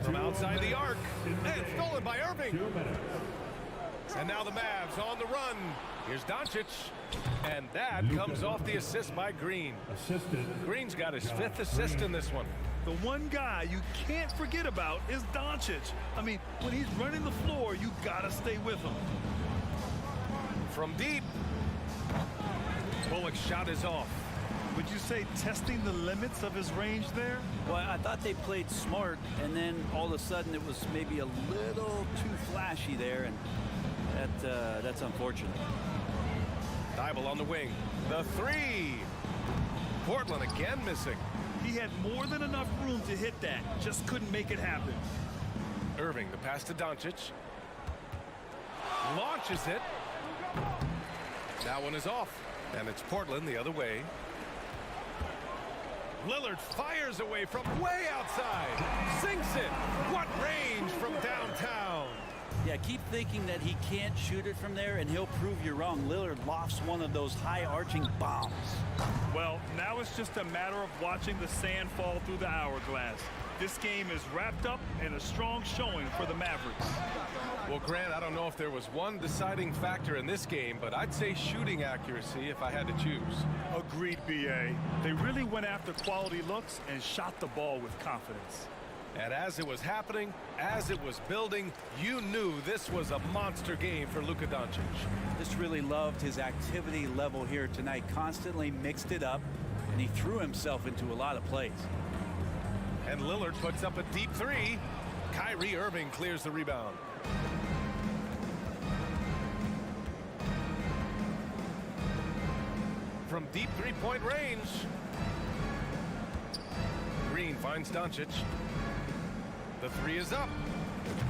From outside the arc. And stolen by Irving. 2 minutes. And now the Mavs on the run. Here's Doncic. And that comes off the assist by Green. Green's got his 5th assist in this one. The one guy you can't forget about is Doncic. I mean, when he's running the floor, you gotta stay with him. From deep. Bullock's shot is off. Would you say testing the limits of his range there? Well, I thought they played smart, and then all of a sudden it was maybe a little too flashy there, and that's unfortunate. Thibault on the wing. The 3. Portland again missing. He had more than enough room to hit that. Just couldn't make it happen. Irving, the pass to Doncic. Launches it. That one is off. And it's Portland the other way. Lillard fires away from way outside. Sinks it. What range from downtown. Yeah, keep thinking that he can't shoot it from there, and he'll prove you wrong. Lillard lofts one of those high-arching bombs. Well, now it's just a matter of watching the sand fall through the hourglass. This game is wrapped up in a strong showing for the Mavericks. Well, Grant, I don't know if there was one deciding factor in this game, but I'd say shooting accuracy if I had to choose. Agreed, B.A. They really went after quality looks and shot the ball with confidence. And as it was happening, as it was building, you knew this was a monster game for Luka Doncic. Just really loved his activity level here tonight. Constantly mixed it up, and he threw himself into a lot of plays. And Lillard puts up a deep 3. Kyrie Irving clears the rebound. From deep 3-point range. Green finds Doncic. The 3 is up.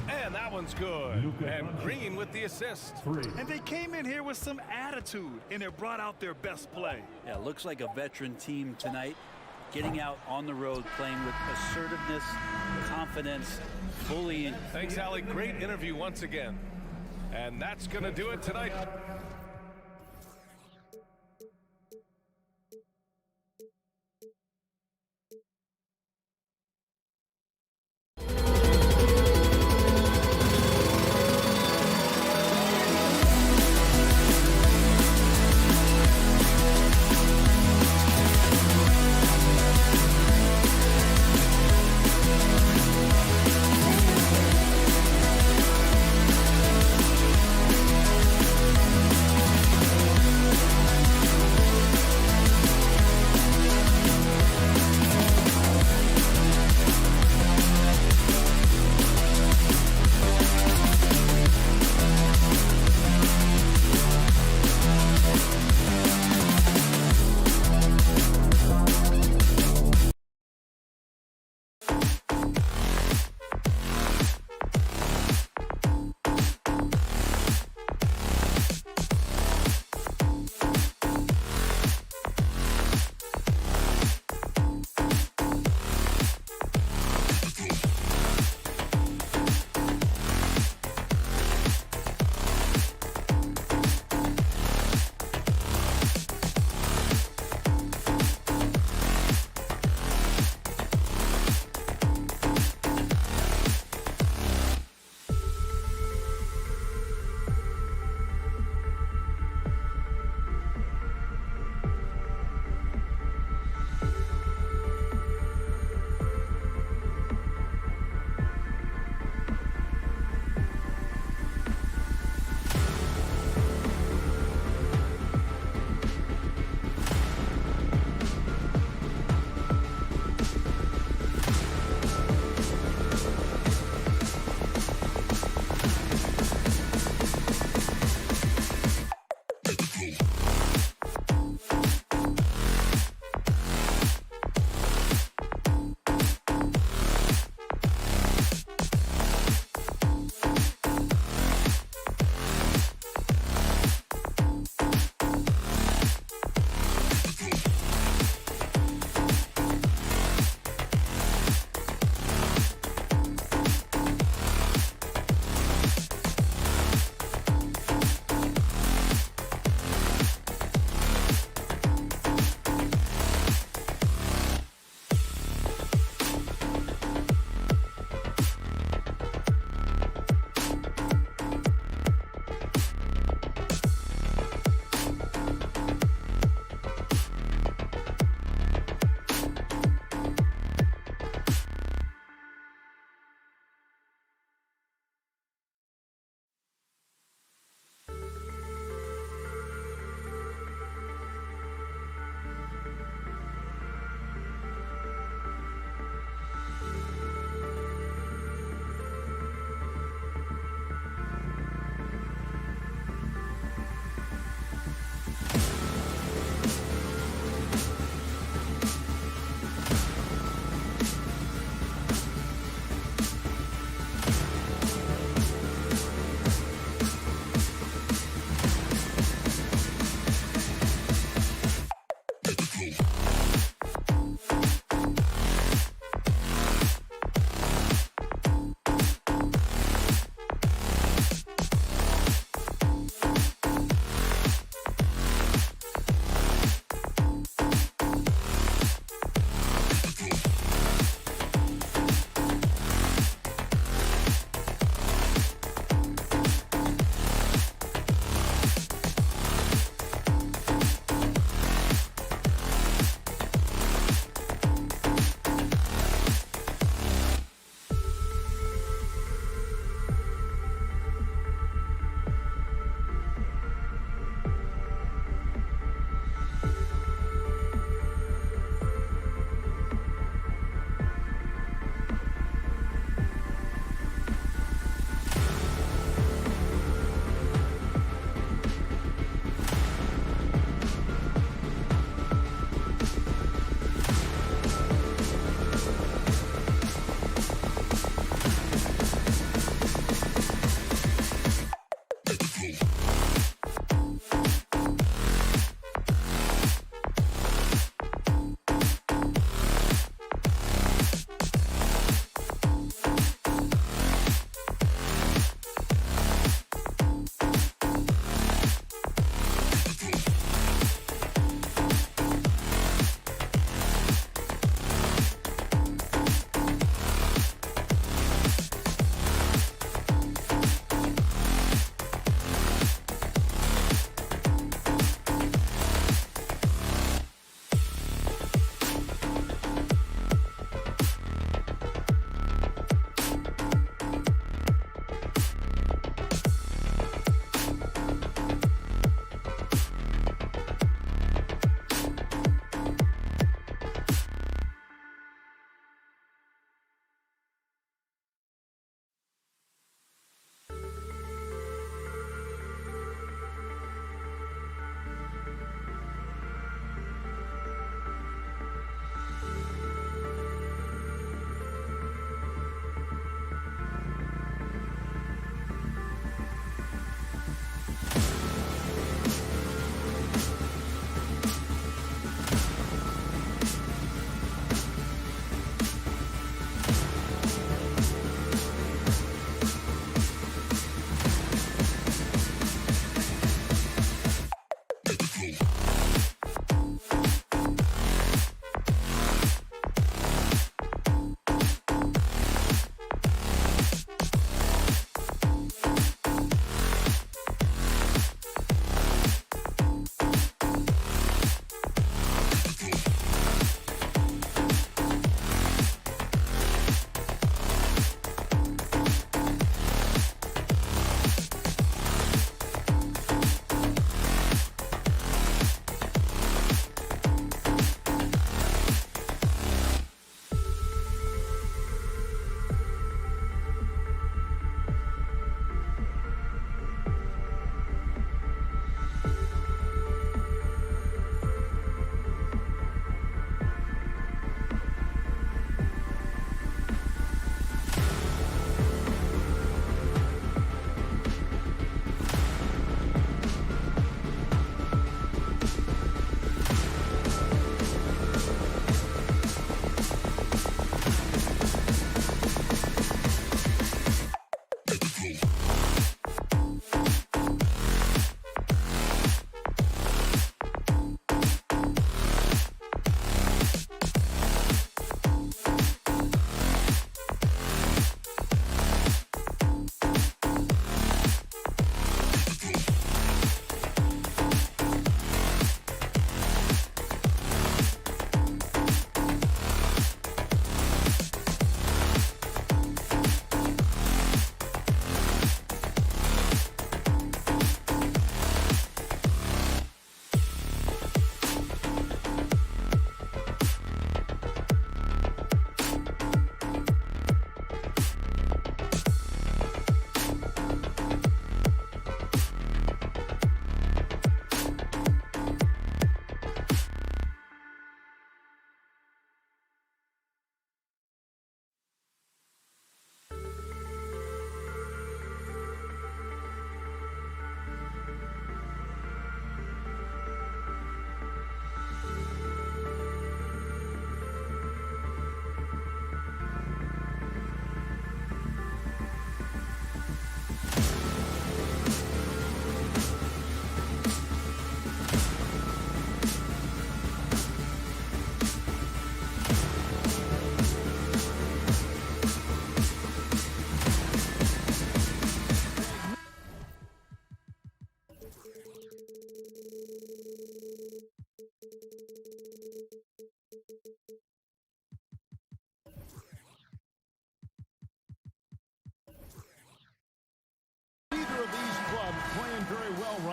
And that one's good. And Green with the assist. And they came in here with some attitude, and it brought out their best play. Yeah, looks like a veteran team tonight. Getting out on the road, playing with assertiveness, confidence, fully in. Thanks, Ali. Great interview once again. And that's going to do it tonight.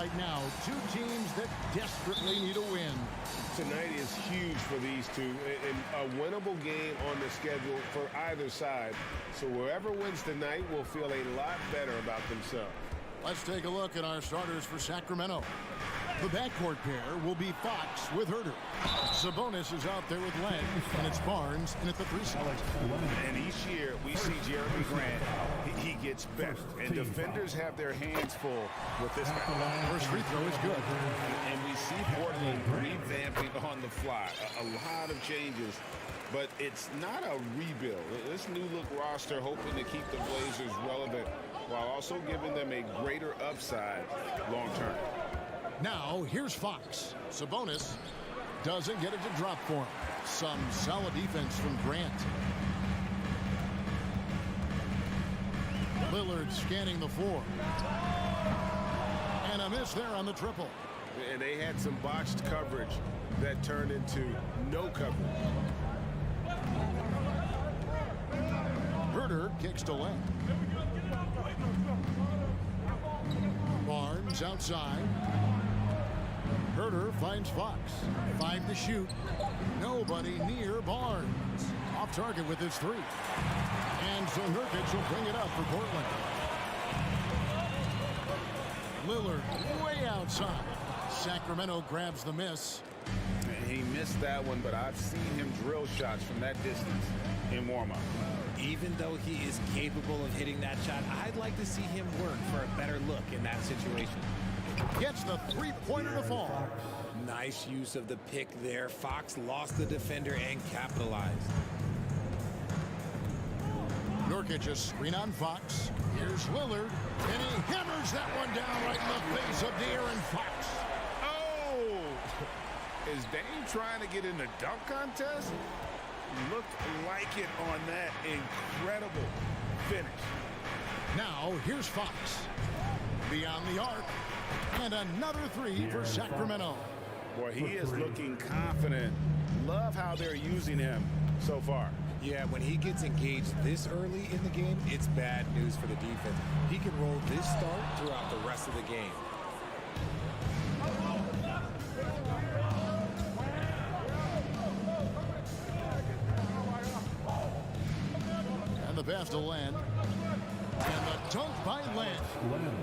right now. Two teams that desperately need a win. Tonight is huge for these two, and a winnable game on the schedule for either side. So whoever wins tonight will feel a lot better about themselves. Let's take a look at our starters for Sacramento. The backcourt pair will be Fox with Herter. Sabonis is out there with Len, and it's Barnes in at the 3 spot. And each year we see Jeremy Grant, he gets better, and defenders have their hands full with this guy. First free throw is good. And we see Portland revamping on the fly. A lot of changes, but it's not a rebuild. This new look roster hoping to keep the Blazers relevant while also giving them a greater upside long term. Now, here's Fox. Sabonis doesn't get it to drop for him. Some solid defense from Grant. Lillard scanning the floor. And a miss there on the triple. And they had some botched coverage that turned into no coverage. Herter kicks to Len. Barnes outside. Herter finds Fox. 5 to shoot. Nobody near Barnes. Off target with his 3. And so Nurkic will bring it up for Portland. Lillard way outside. Sacramento grabs the miss. And he missed that one, but I've seen him drill shots from that distance in warm-up. Even though he is capable of hitting that shot, I'd like to see him work for a better look in that situation. Gets the three-pointer to fall. Nice use of the pick there. Fox lost the defender and capitalized. Nurkic a screen on Fox. Here's Lillard, and he hammers that one down right in the face of De'Aaron Fox. Oh! Is Dame trying to get in the dunk contest? Looked like it on that incredible finish. Now, here's Fox. Beyond the arc. And another 3 for Sacramento. Boy, he is looking confident. Love how they're using him so far. Yeah, when he gets engaged this early in the game, it's bad news for the defense. He can roll this start throughout the rest of the game. And the pass to Len. And the dunk by Len.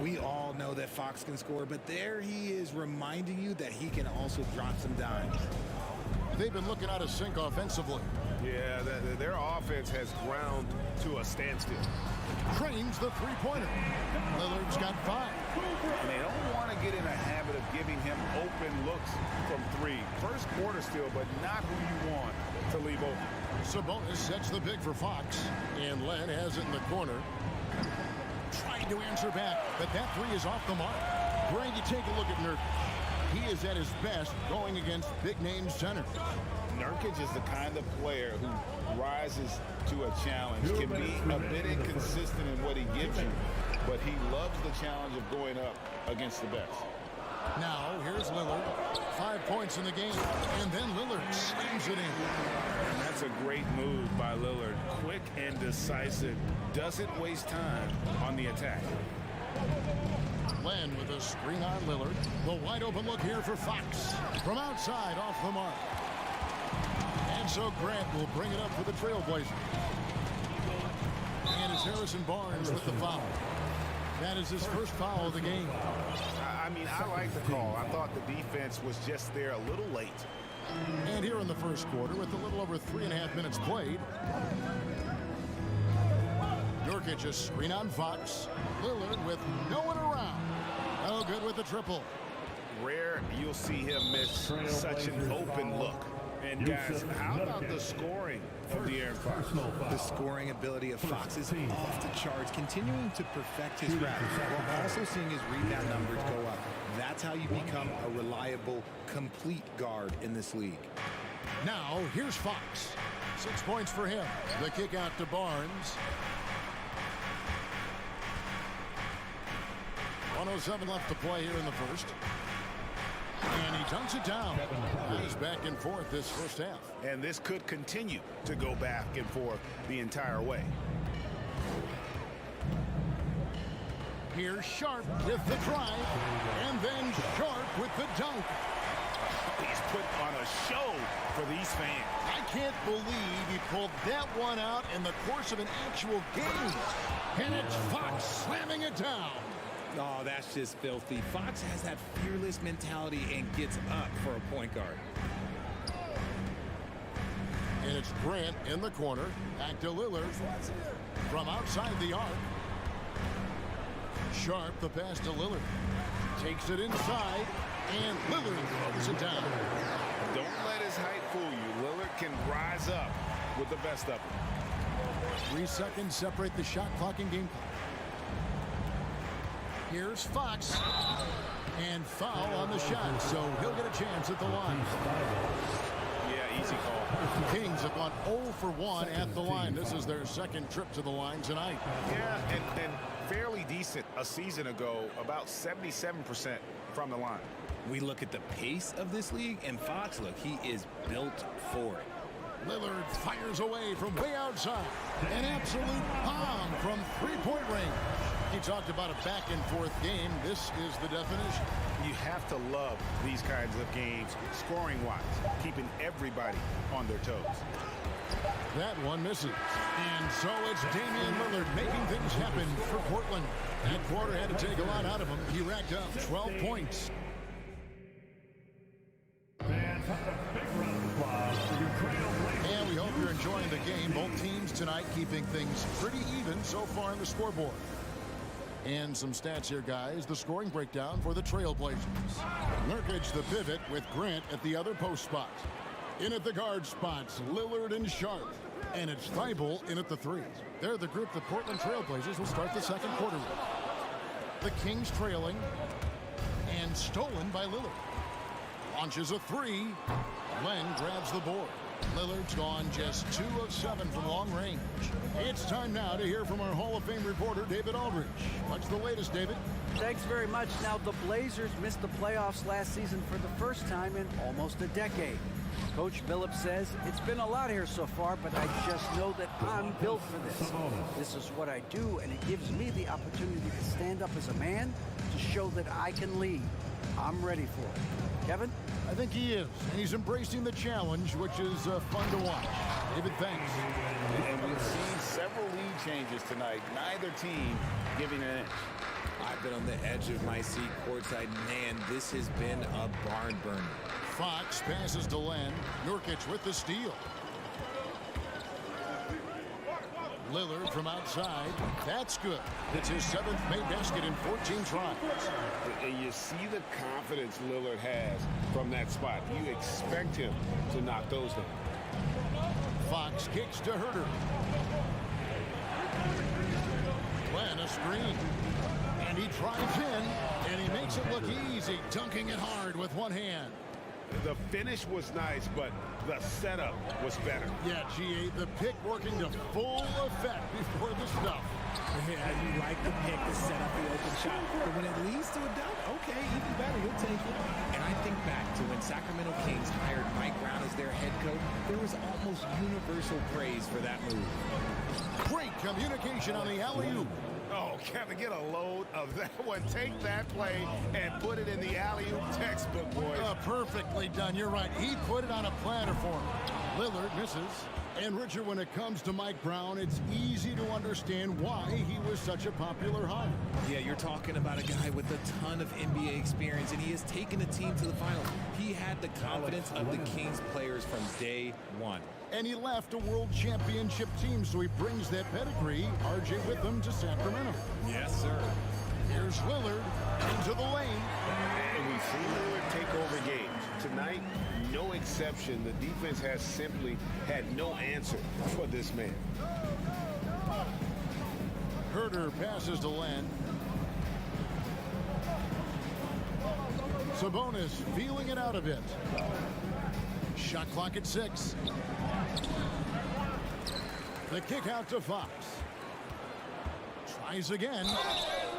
We all know that Fox can score, but there he is reminding you that he can also drop some dimes. They've been looking out of sync offensively. Yeah, their offense has ground to a standstill. Cranes the three-pointer. Lillard's got 5. And they don't want to get in a habit of giving him open looks from 3. First quarter still, but not who you want to leave open. Sabonis sets the big for Fox. And Len has it in the corner. Trying to answer back, but that 3 is off the mark. Greg, you take a look at Nurkic. He is at his best going against big-name centers. Nurkic is the kind of player who rises to a challenge, can be a bit inconsistent in what he gives you, but he loves the challenge of going up against the best. Now, here's Lillard. 5 points in the game, and then Lillard slams it in. And that's a great move by Lillard. Quick and decisive. Doesn't waste time on the attack. Len with a screen on Lillard. The wide open look here for Fox. From outside, off the mark. And so Grant will bring it up for the Trailblazers. And it's Harrison Barnes with the foul. That is his first foul of the game. I mean, I like the call. I thought the defense was just there a little late. And here in the first quarter, with a little over 3.5 minutes played, Nurkic a screen on Fox. Lillard with no one around. No good with the triple. Rare you'll see him miss such an open look. And guys, how about the scoring of De'Aaron Fox? The scoring ability of Fox is off the charts, continuing to perfect his route while also seeing his rebound numbers go up. That's how you become a reliable, complete guard in this league. Now, here's Fox. 6 points for him. The kick out to Barnes. 1:07 left to play here in the first. And he dunks it down. He's back and forth this first half. And this could continue to go back and forth the entire way. Here's Sharp with the drive, and then Sharp with the dunk. He's put on a show for these fans. I can't believe he pulled that one out in the course of an actual game. And it's Fox slamming it down. Oh, that's just filthy. Fox has that fearless mentality and gets up for a point guard. And it's Grant in the corner. Back to Lillard. From outside the arc. Sharp, the pass to Lillard. Takes it inside. And Lillard throws it down. Don't let his height fool you. Lillard can rise up with the best of them. 3 seconds separate the shot clock and game clock. Here's Fox. And foul on the shot, so he'll get a chance at the line. Yeah, easy call. Kings have gone 0 for 1 at the line. This is their second trip to the line tonight. Yeah, and fairly decent a season ago, about 77% from the line. We look at the pace of this league, and Fox, look, he is built for it. Lillard fires away from way outside. An absolute bomb from three-point range. He talked about a back-and-forth game. This is the definition. You have to love these kinds of games, scoring-wise, keeping everybody on their toes. That one misses. And so it's Damian Lillard making things happen for Portland. That quarter had to take a lot out of him. He racked up 12 points. And we hope you're enjoying the game. Both teams tonight keeping things pretty even so far on the scoreboard. And some stats here, guys. The scoring breakdown for the Trailblazers. Nurkic, the pivot, with Grant at the other post spot. In at the guard spots, Lillard and Sharp. And it's Thibault in at the three. They're the group the Portland Trailblazers will start the second quarter with. The Kings trailing. And stolen by Lillard. Launches a three. Len grabs the board. Lillard's gone just 2 of 7 from long range. It's time now to hear from our Hall of Fame reporter, David Aldridge. What's the latest, David? Thanks very much. Now, the Blazers missed the playoffs last season for the first time in almost a decade. Coach Billups says, it's been a lot here so far, but I just know that I'm built for this. This is what I do, and it gives me the opportunity to stand up as a man to show that I can lead. I'm ready for it. Kevin? I think he is, and he's embracing the challenge, which is fun to watch. David, thanks. And we've seen several lead changes tonight. Neither team giving an inch. I've been on the edge of my seat courtside. Man, this has been a barn burner. Fox passes to Len. Nurkic with the steal. Lillard from outside. That's good. It's his 7th made basket in 14 tries. And you see the confidence Lillard has from that spot. You expect him to knock those down. Fox kicks to Herter. Len a screen. And he drives in, and he makes it look easy, dunking it hard with one hand. The finish was nice, but the setup was better. Yeah, G.A., the pick working to full effect before the stuff. Yeah, you like the pick to set up the open shot. But when it leads to a dunk, okay, even better, you'll take it. And I think back to when Sacramento Kings hired Mike Brown as their head coach, there was almost universal praise for that move. Great communication on the alley-oop. Oh, Kevin, get a load of that one. Take that play and put it in the alley-oop textbook, boys. Perfectly done. You're right. He put it on a platter for him. Lillard misses. And, Richard, when it comes to Mike Brown, it's easy to understand why he was such a popular hire. Yeah, you're talking about a guy with a ton of NBA experience, and he has taken a team to the finals. He had the confidence of the Kings players from day one. And he left a world championship team, so he brings that pedigree, RJ, with him to Sacramento. Yes, sir. Here's Lillard into the lane. And we've seen Lillard take over games. Tonight, no exception. The defense has simply had no answer for this man. Herter passes to Len. Sabonis feeling it out a bit. Shot clock at 6. The kick out to Fox. Tries again.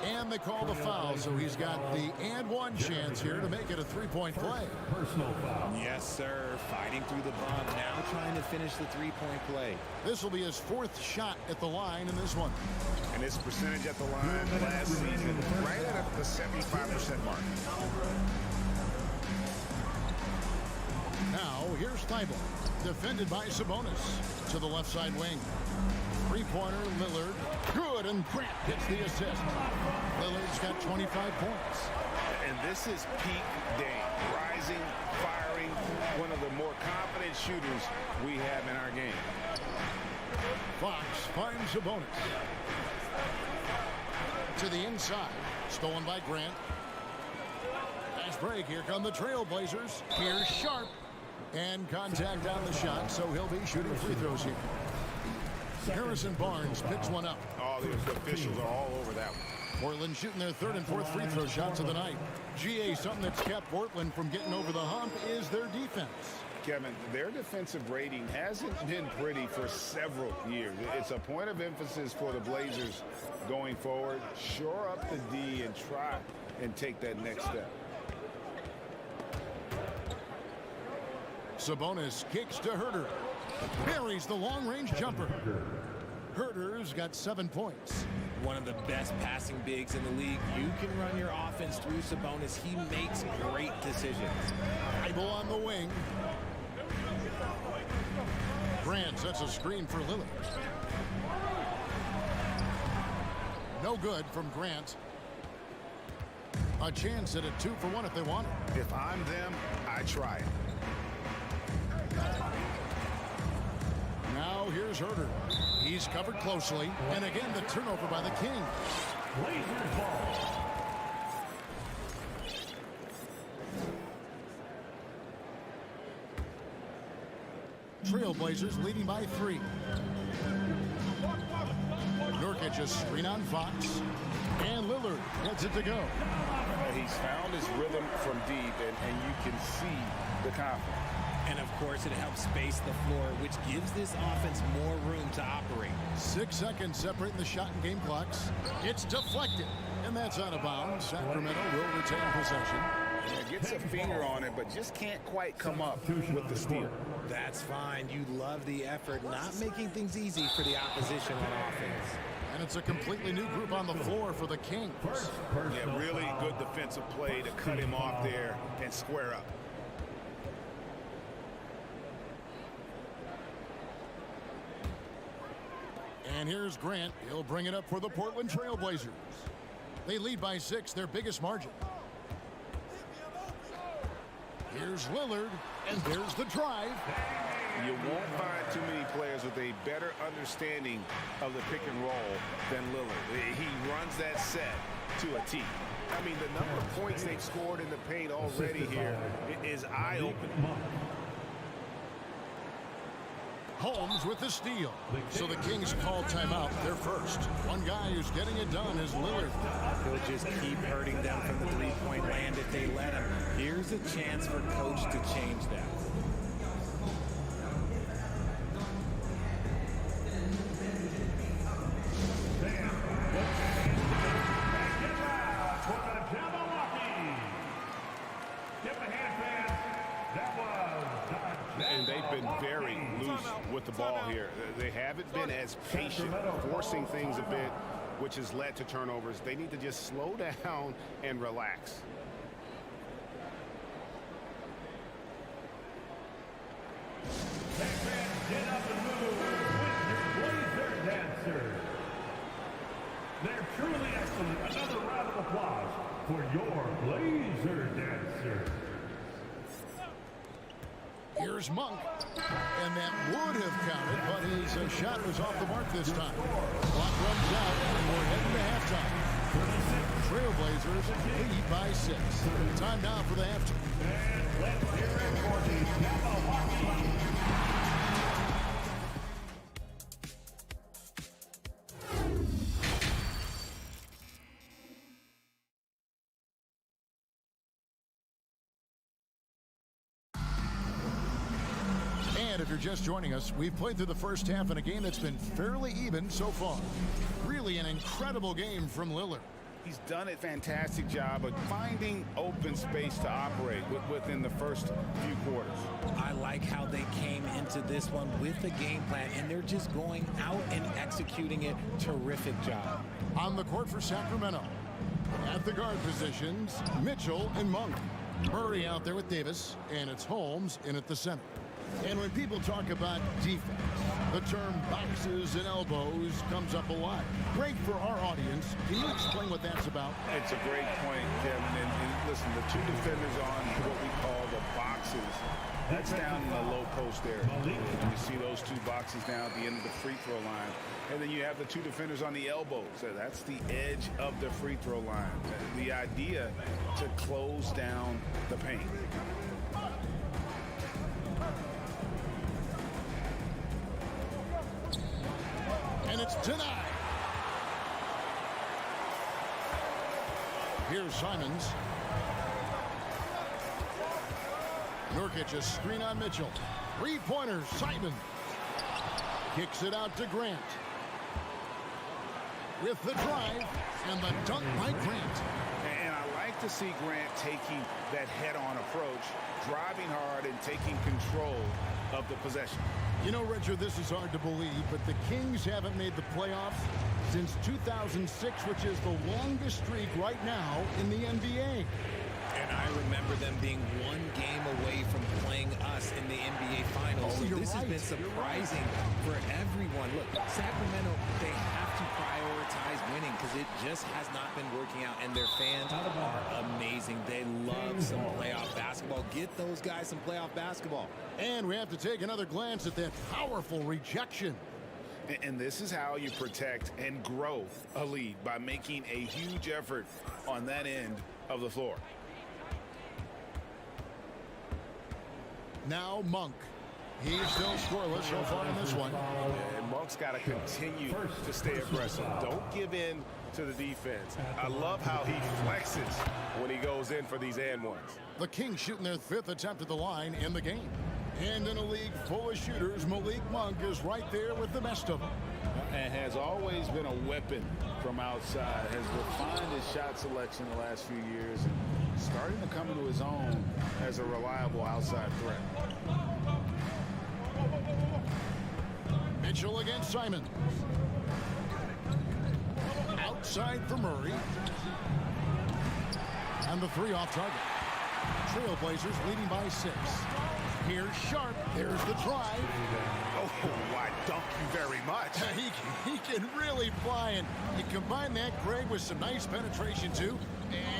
And they call the foul, so he's got the and one chance here to make it a three-point play. Personal foul. Yes, sir. Fighting through the bump. Now trying to finish the three-point play. This will be his fourth shot at the line in this one. And his percentage at the line last season, right at the 75% mark. Now, here's Thibault, defended by Sabonis to the left side wing. Three-pointer, Lillard, good, and Grant gets the assist. Lillard's got 25 points. And this is peak Dame, rising, firing, one of the more confident shooters we have in our game. Fox finds Sabonis. To the inside, stolen by Grant. Nice break, here come the Trailblazers. Here's Sharp. And contact on the shot, so he'll be shooting free throws here. Harrison Barnes picks one up. Oh, the officials are all over that one. Portland shooting their third and fourth free throw shots of the night. GA, something that's kept Portland from getting over the hump is their defense. Kevin, their defensive rating hasn't been pretty for several years. It's a point of emphasis for the Blazers going forward. Shore up the D and try and take that next step. Sabonis kicks to Herter. Buries the long-range jumper. Herter's got 7 points. One of the best passing bigs in the league. You can run your offense through Sabonis. He makes great decisions. Thibault on the wing. Grant sets a screen for Lillard. No good from Grant. A chance at a 2-for-1 if they want it. If I'm them, I try it. Now here's Herter. He's covered closely. And again, the turnover by the Kings. Blazers ball. Trailblazers leading by 3. Nurkic a screen on Fox. And Lillard gets it to go. He's found his rhythm from deep, and you can see the confidence. And, of course, it helps space the floor, which gives this offense more room to operate. 6 seconds separating the shot and game clocks. It's deflected, and that's out of bounds. Sacramento will retain possession. Yeah, gets a finger on it, but just can't quite come up with the steal. That's fine. You love the effort, not making things easy for the opposition on offense. And it's a completely new group on the floor for the Kings. Yeah, really good defensive play to cut him off there and square up. And here's Grant. He'll bring it up for the Portland Trailblazers. They lead by 6, their biggest margin. Here's Lillard, and there's the drive. You won't find too many players with a better understanding of the pick and roll than Lillard. He runs that set to a T. I mean, the number of points they've scored in the paint already here is eye-opening. Holmes with the steal. So the Kings call timeout. They're first. One guy who's getting it done is Lillard. He'll just keep hurting them from the three-point land if they let him. Here's a chance for coach to change that. And they've been very loose with the ball here. They haven't been as patient, forcing things a bit, which has led to turnovers. They need to just slow down and relax. Get up and move with your Blazer dancers. They're truly excellent. Another round of applause for your Blazer dancers. Here's Monk. And that would have counted, but his shot was off the mark this time. Clock runs out, and we're heading to halftime. Trailblazers lead by 6. Time now for the halftime. And let's hear it for the Jabberwocky. And if you're just joining us, we've played through the first half in a game that's been fairly even so far. Really an incredible game from Lillard. He's done a fantastic job of finding open space to operate within the first few quarters. I like how they came into this one with a game plan, and they're just going out and executing it. Terrific job. On the court for Sacramento. At the guard positions, Mitchell and Monk. Murray out there with Davis, and it's Holmes in at the center. And when people talk about defense, the term boxes and elbows comes up a lot. Great for our audience. Can you explain what that's about? It's a great point, Kevin. And listen, the two defenders on what we call the boxes, that's down in the low post area. You see those two boxes down at the end of the free throw line. And then you have the two defenders on the elbows. That's the edge of the free throw line. The idea to close down the paint. And it's denied. Here's Simons. Nurkic, a screen on Mitchell. Three-pointer, Simons. Kicks it out to Grant. With the drive and the dunk by Grant. And I like to see Grant taking that head-on approach, driving hard and taking control of the possession. You know, Richard, this is hard to believe, but the Kings haven't made the playoffs since 2006, which is the longest streak right now in the NBA. And I remember them being one game away from playing us in the NBA Finals. Oh, so this has been surprising for everyone. Look, Sacramento, they have to prioritize winning because it just has not been working out. And their fans are amazing. They love some playoff basketball. Get those guys some playoff basketball. And we have to take another glance at that powerful rejection. And this is how you protect and grow a lead, by making a huge effort on that end of the floor. Now Monk. He's still scoreless so far in this one. And Monk's got to continue to stay aggressive. Don't give in to the defense. I love how he flexes when he goes in for these and ones. The Kings shooting their fifth attempt at the line in the game. And in a league full of shooters, Malik Monk is right there with the best of them. And has always been a weapon from outside. Has refined his shot selection the last few years. And starting to come into his own as a reliable outside threat. Mitchell against Simons. Outside for Murray. And the three off target. Trailblazers leading by 6. Here's Sharp. There's the drive. Oh, why, thank you very much. He can really fly, and you combine that, Craig, with some nice penetration, too,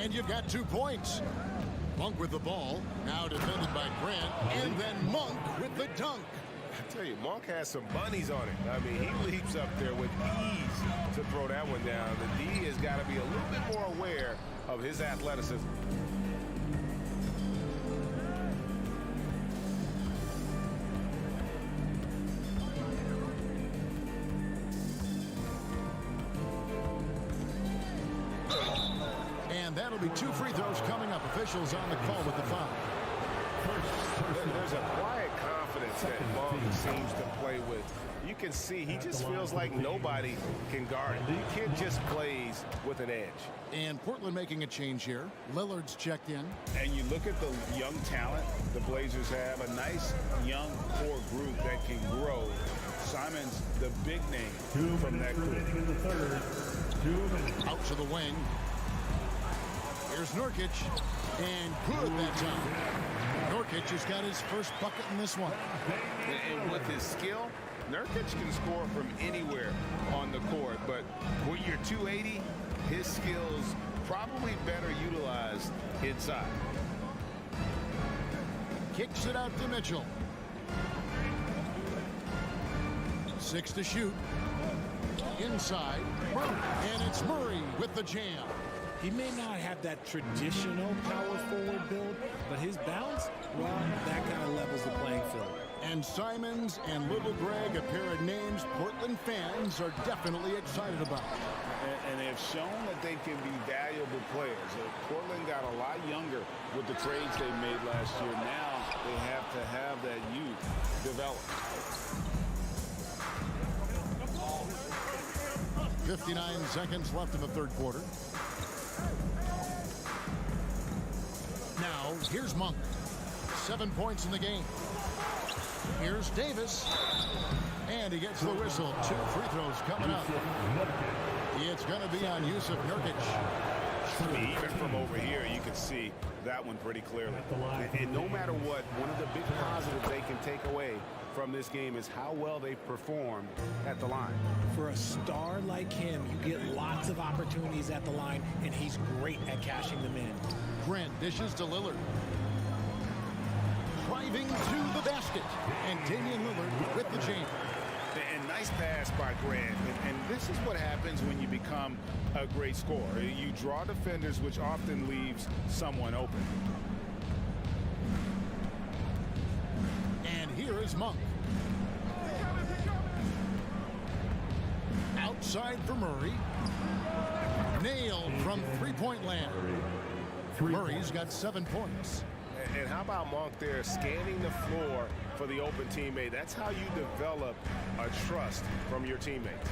and you've got 2 points. Monk with the ball, now defended by Grant, and then Monk with the dunk. I tell you, Monk has some bunnies on it. I mean, he leaps up there with ease to throw that one down. The D has got to be a little bit more aware of his athleticism. And that'll be 2 free throws coming up. Officials on the call with the foul. There's a quiet confidence that Monk seems to play with. You can see he just feels like nobody can guard him. The kid just plays with an edge. And Portland making a change here. Lillard's checked in. And you look at the young talent the Blazers have, a nice young core group that can grow. Simons, the big name from that group. Out to the wing. Here's Nurkic. And good that time. Nurkic has got his first bucket in this one. And with his skill, Nurkic can score from anywhere on the court. But when you're 280, his skills probably better utilized inside. Kicks it out to Mitchell. 6 to shoot. Inside. Murray. And it's Murray with the jam. He may not have that traditional power forward build, but his bounce, well, that kind of levels the playing field. And Simons and Little Greg, a pair of names Portland fans are definitely excited about. And they've shown that they can be valuable players. Portland got a lot younger with the trades they made last year. Now they have to have that youth develop. 59 seconds left in the third quarter. Now, here's Monk. 7 points in the game. Here's Davis. And he gets the whistle. 2 free throws coming up. It's going to be on Yusuf Nurkic. Even from over here, you can see that one pretty clearly. And no matter what, one of the big positives they can take away from this game is how well they performed at the line. For a star like him, you get lots of opportunities at the line, and he's great at cashing them in. Grant dishes to Lillard. Driving to the basket. And Damian Lillard with the jam. And nice pass by Grant. And this is what happens when you become a great scorer. You draw defenders, which often leaves someone open. And here is Monk. Outside for Murray. Nailed from three-point land. Murray's got 7 points. And how about Monk there scanning the floor for the open teammate? That's how you develop a trust from your teammates.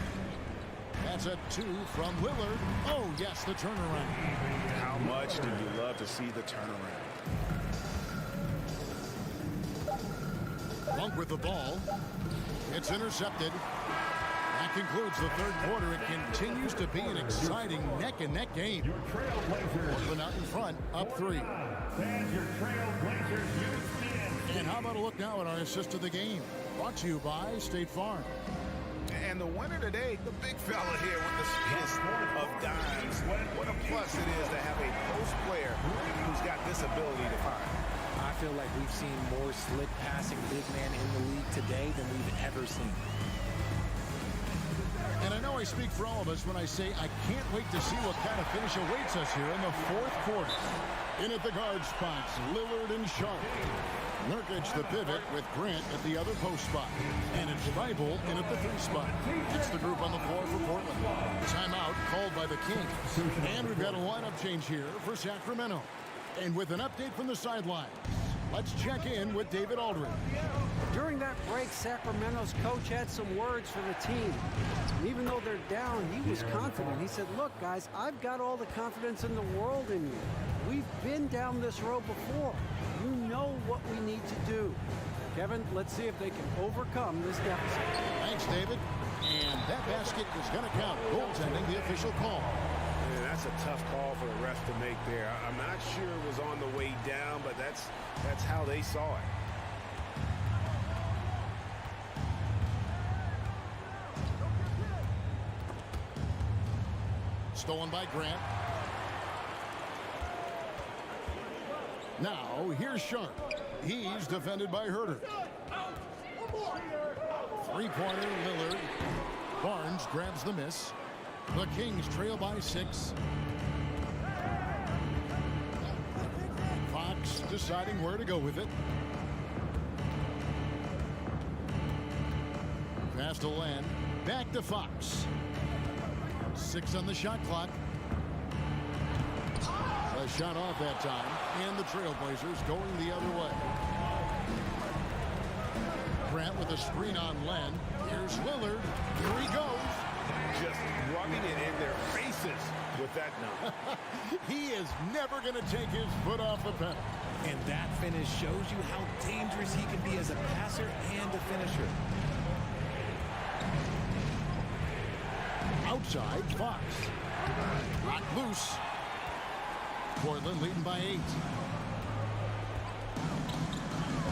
That's a 2 from Lillard. Oh, yes, the turnaround. How much do you love to see the turnaround? Monk with the ball. It's intercepted. That concludes the third quarter. It continues to be an exciting neck-and-neck game. Portland out in front, up 3. And how about a look now at our assist of the game? Brought to you by State Farm. And the winner today, the big fella here with the assist of dimes. What a plus it is to have a post player who's got this ability to find. I feel like we've seen more slick passing big man in the league today than we've ever seen. And I know I speak for all of us when I say I can't wait to see what kind of finish awaits us here in the fourth quarter. In at the guard spots, Lillard and Sharp. Nurkic the pivot with Grant at the other post spot. And it's Thibault in at the 3 spot. It's the group on the floor for Portland. Timeout called by the Kings. And we've got a lineup change here for Sacramento. And with an update from the sidelines, let's check in with David Aldridge. During that break, Sacramento's coach had some words for the team. And even though they're down, he was confident. He said, look, guys, I've got all the confidence in the world in you. We've been down this road before. You know what we need to do. Kevin, let's see if they can overcome this deficit. Thanks, David. And that basket is going to count. Goaltending the official call. And that's a tough call for the ref to make there. I'm not sure it was on the way down, but that's how they saw it. Stolen by Grant. Now, here's Sharp. He's defended by Herter. Three-pointer, Lillard. Barnes grabs the miss. The Kings trail by 6. Fox deciding where to go with it. Pass to Land. Back to Fox. 6 on the shot clock. A shot off that time. And the Trailblazers going the other way. Grant with a screen on Len. Here's Lillard. Here he goes. Just rubbing it in their faces with that number. He is never going to take his foot off the pedal. And that finish shows you how dangerous he can be as a passer and a finisher. Outside, Fox. Locked loose. Portland leading by 8.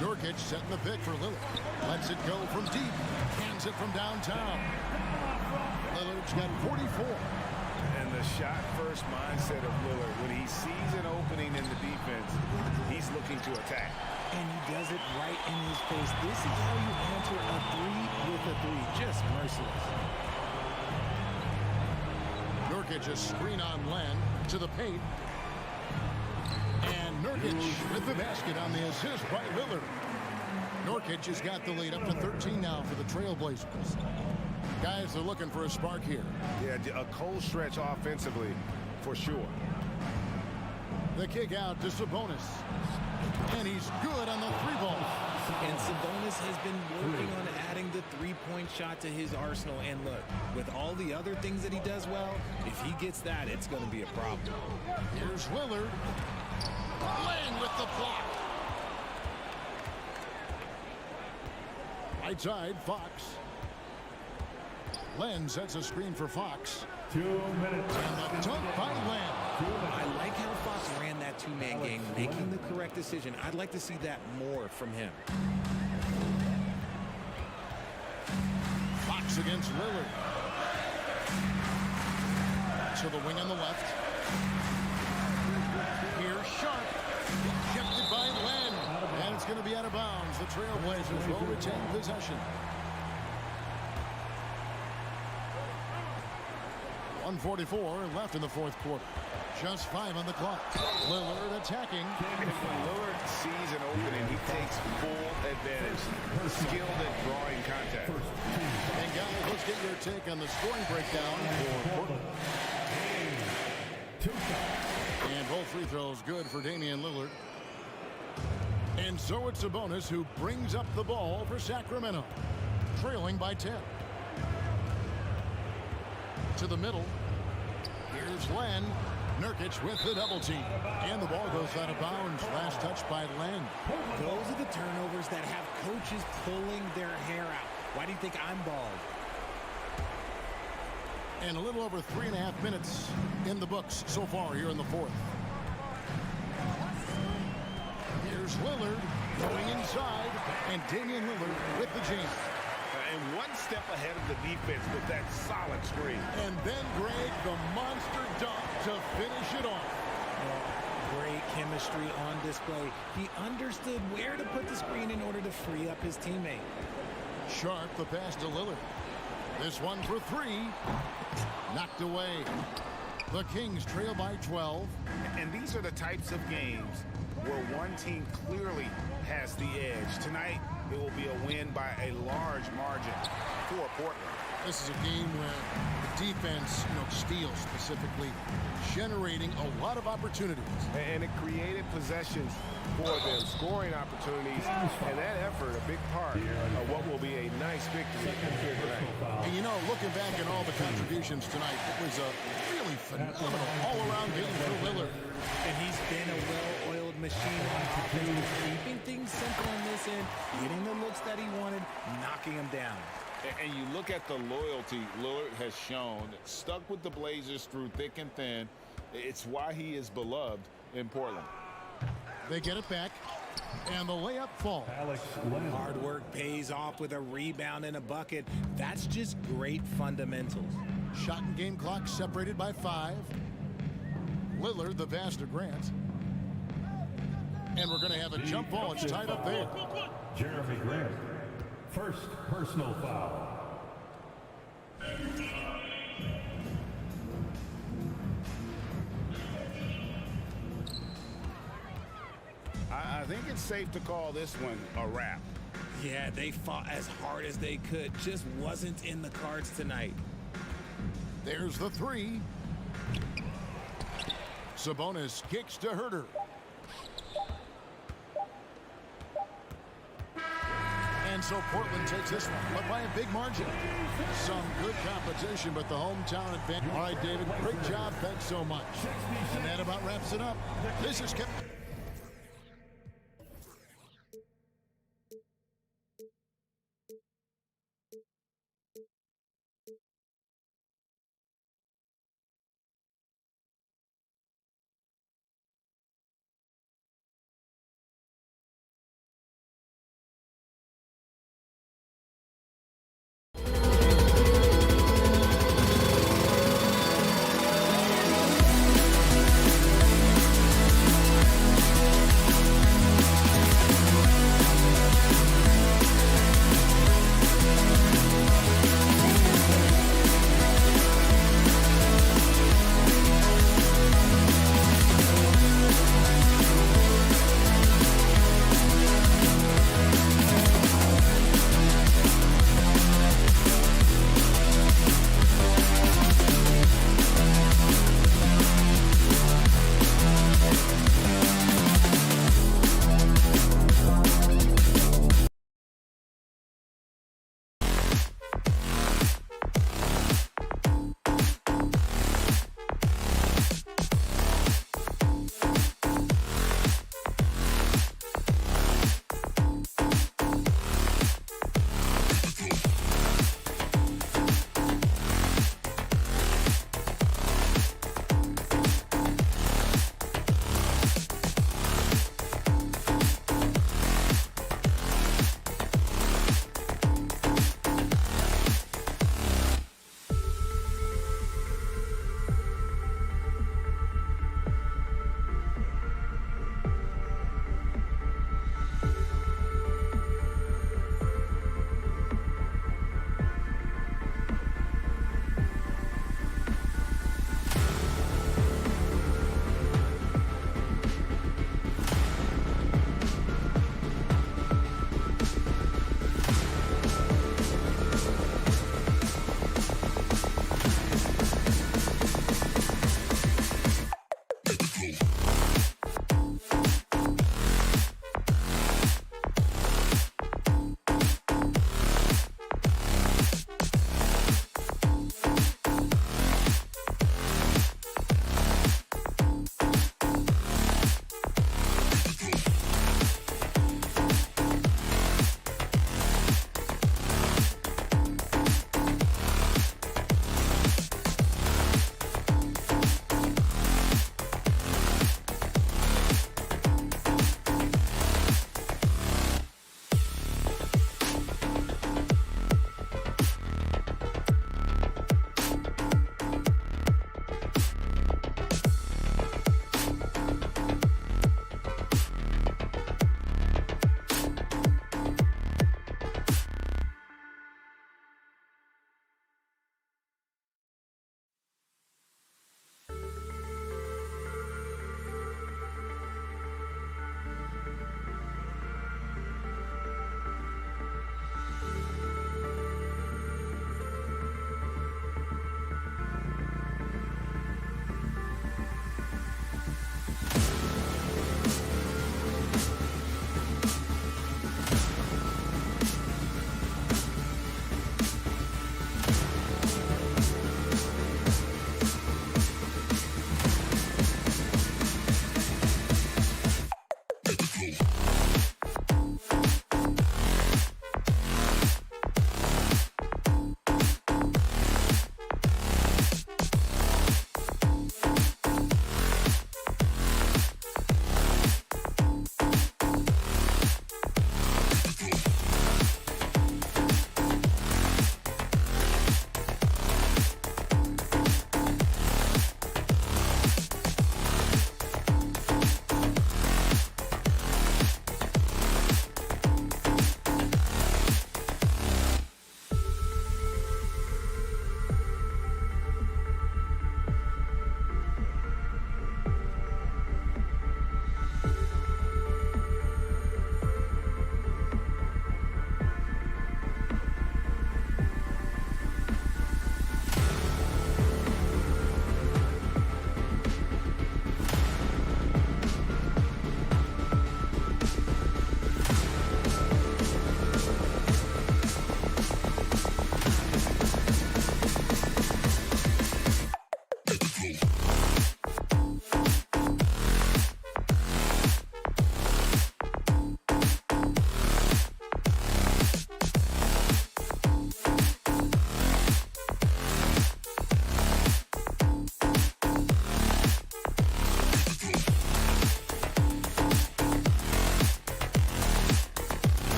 Nurkic setting the pick for Lillard. Lets it go from deep. Hands it from downtown. Lillard's got 44. And the shot-first mindset of Lillard, when he sees an opening in the defense, he's looking to attack. And he does it right in his face. This is how you answer a 3 with a 3. Just merciless. Nurkic a screen on Len to the paint. And Nurkic with the basket on the assist by Lillard. Nurkic has got the lead up to 13 now for the Trailblazers. Guys, they're looking for a spark here. Yeah, a cold stretch offensively, for sure. The kick out to Sabonis. And he's good on the 3 ball. And Sabonis has been working on adding the three-point shot to his arsenal. And look, with all the other things that he does well, if he gets that, it's going to be a problem. Here's Lillard. Lane with the block. Right side, Fox. Len sets a screen for Fox. 2 minutes. And the dunk by Len. I like how Fox ran that two-man game, making the correct decision. I'd like to see that more from him. Fox against Lillard. To the wing on the left. Here's Sharp. Shifted by Len. And it's going to be out of bounds. The Trailblazers will retain possession. 1:44 left in the fourth quarter. Just 5 on the clock. Lillard attacking. And when Lillard sees an opening, he takes full advantage. Skilled at drawing contact. And guys, let's get your take on the scoring breakdown for Portland. And both free throws good for Damian Lillard. And so it's Sabonis who brings up the ball for Sacramento, trailing by 10. To the middle. Here's Len. Nurkic with the double team. And the ball goes out of bounds. Last touch by Len. Those are the turnovers that have coaches pulling their hair out. Why do you think I'm bald? And a little over 3.5 minutes in the books so far here in the fourth. Here's Lillard going inside. And Damian Lillard with the jam. And one step ahead of the defense with that solid screen. And then Greg, the monster dunk to finish it off. Great chemistry on display. He understood where to put the screen in order to free up his teammate. Sharp the pass to Lillard. This one for 3. Knocked away. The Kings trail by 12. And these are the types of games where one team clearly has the edge. Tonight, it will be a win by a large margin for Portland. This is a game where the defense, steals specifically, generating a lot of opportunities. And it created possessions for them, scoring opportunities, and that effort a big part of what will be a nice victory here tonight. And looking back at all the contributions tonight, it was a really phenomenal all-around game for Lillard. And he's been a well-oiled machine on offense, keeping things simple on this end, getting the looks that he wanted, knocking them down. And you look at the loyalty Lillard has shown, stuck with the Blazers through thick and thin. It's why he is beloved in Portland. They get it back, and the layup falls. Hard work pays off with a rebound and a bucket. That's just great fundamentals. Shot and game clock separated by 5. Lillard, the pass to Grant. And we're going to have a jump ball. It's tied up there. Jeremy Grant. First personal foul. I think it's safe to call this one a wrap. Yeah, they fought as hard as they could. Just wasn't in the cards tonight. There's the 3. Sabonis kicks to Herter. And so Portland takes this one, but by a big margin. Some good competition, but the hometown advantage. All right, David, great job. Thanks so much. And that about wraps it up. This is Kevin.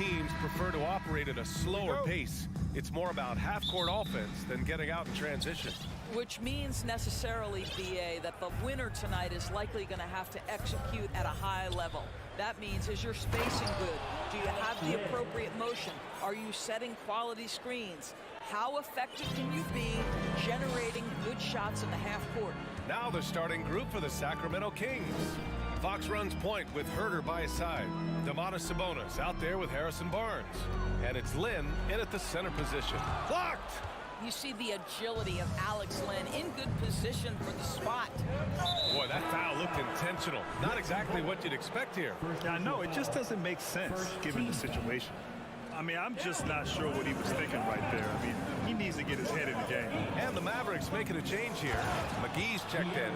teams prefer to operate at a slower pace. It's more about half-court offense than getting out in transition. Which means necessarily, BA, that the winner tonight is likely going to have to execute at a high level. That means, is your spacing good? Do you have the appropriate motion? Are you setting quality screens? How effective can you be generating good shots in the half court? Now the starting group for the Sacramento Kings. Fox runs point with Herter by his side. Domantas Sabonis out there with Harrison Barnes. And it's Lynn in at the center position. Blocked! You see the agility of Alex Lynn in good position for the spot. Boy, that foul looked intentional. Not exactly what you'd expect here. Yeah, I know. It just doesn't make sense given the situation. I mean, I'm just not sure what he was thinking right there. I mean, he needs to get his head in the game. And the Mavericks making a change here. McGee's checked in.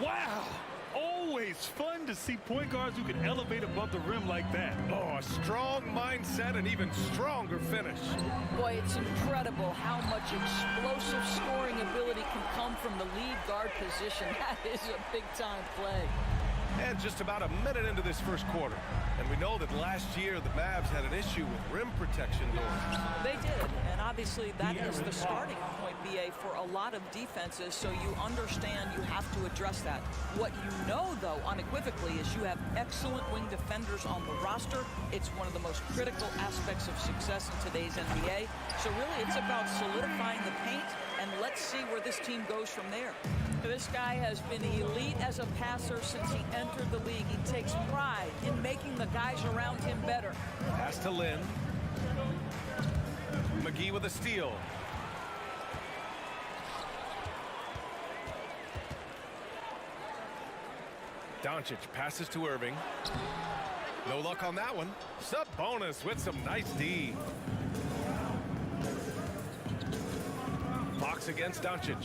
Wow! Always fun to see point guards who can elevate above the rim like that. Oh, a strong mindset and even stronger finish. Boy, it's incredible how much explosive scoring ability can come from the lead guard position. That is a big-time play. And just about a minute into this first quarter. And we know that last year the Mavs had an issue with rim protection doors. They did, and obviously that is the starting point, BA, for a lot of defenses, so you understand you have to address that. What you know, though, unequivocally, is you have excellent wing defenders on the roster. It's one of the most critical aspects of success in today's NBA. So really, it's about solidifying the paint, and let's see where this team goes from there. This guy has been elite as a passer since he entered the league. He takes pride in making the guys around him better. Pass to Lynn. McGee with a steal. Doncic passes to Irving. No luck on that one. Sabonis with some nice D. Fox against Doncic.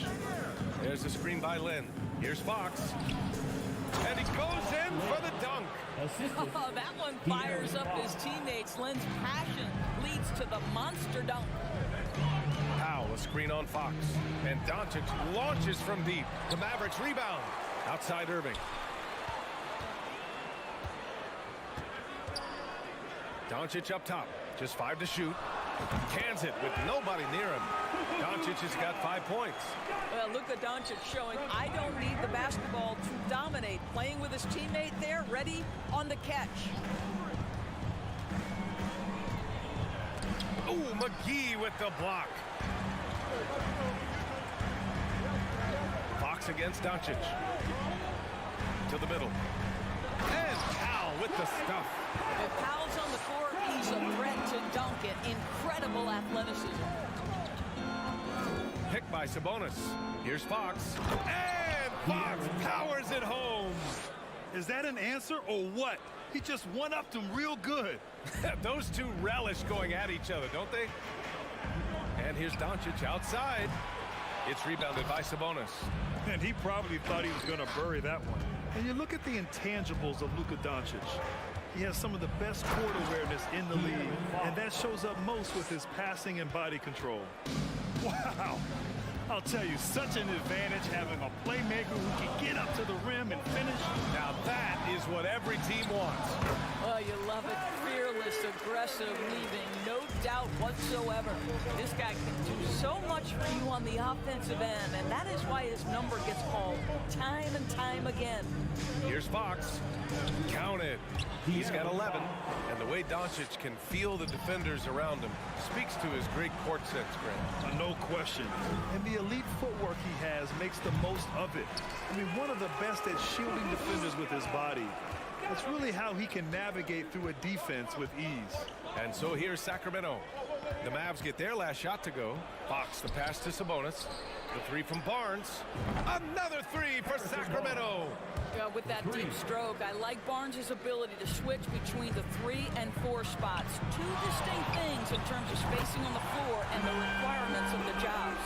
There's a screen by Lynn. Here's Fox. And he goes in for the dunk. Oh, that one fires up his teammates. Lynn's passion leads to the monster dunk. Powell, a screen on Fox. And Doncic launches from deep. The Mavericks rebound. Outside Irving. Doncic up top. Just 5 to shoot. Cans it with nobody near him. Doncic has got 5 points. Well, Luka Doncic showing I don't need the basketball to dominate. Playing with his teammate there, ready on the catch. Ooh, McGee with the block. Fox against Doncic. To the middle. And Powell with the stuff. If Powell's on the court, he's a threat to dunk it. Incredible athleticism. Picked by Sabonis. Here's Fox. And Fox powers it home. Is that an answer or what? He just one-upped him real good. Those two relish going at each other, don't they? And here's Doncic outside. It's rebounded by Sabonis. And he probably thought he was going to bury that one. And you look at the intangibles of Luka Doncic. He has some of the best court awareness in the league, and that shows up most with his passing and body control. Wow. I'll tell you, such an advantage having a playmaker who can get up to the rim and finish. Now that is what every team wants. Oh, you love it. Fearless, aggressive, leaving no doubt whatsoever. This guy can do so much for you on the offensive end, and that is why his number gets called time and time again. Here's Fox. Count it. He's got 11. And the way Doncic can feel the defenders around him speaks to his great court sense, Grant. No question. And the elite footwork he has makes the most of it. I mean, one of the best at shielding defenders with his body. It's really how he can navigate through a defense with ease. And so here's Sacramento. The Mavs get their last shot to go. Fox, the pass to Sabonis. The three from Barnes. Another three for Sacramento. Yeah, with that deep stroke, I like Barnes' ability to switch between the 3 and 4 spots. Two distinct things in terms of spacing on the floor and the requirements of the jobs.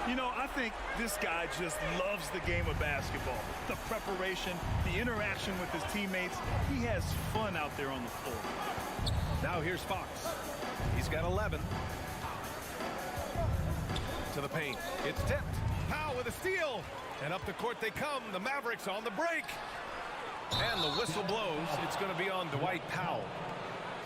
You know, I think this guy just loves the game of basketball. The preparation, the interaction with his teammates. He has fun out there on the floor. Now here's Fox. He's got 11. To the paint. It's tipped. Powell with a steal. And up the court they come. The Mavericks on the break. And the whistle blows. It's going to be on Dwight Powell.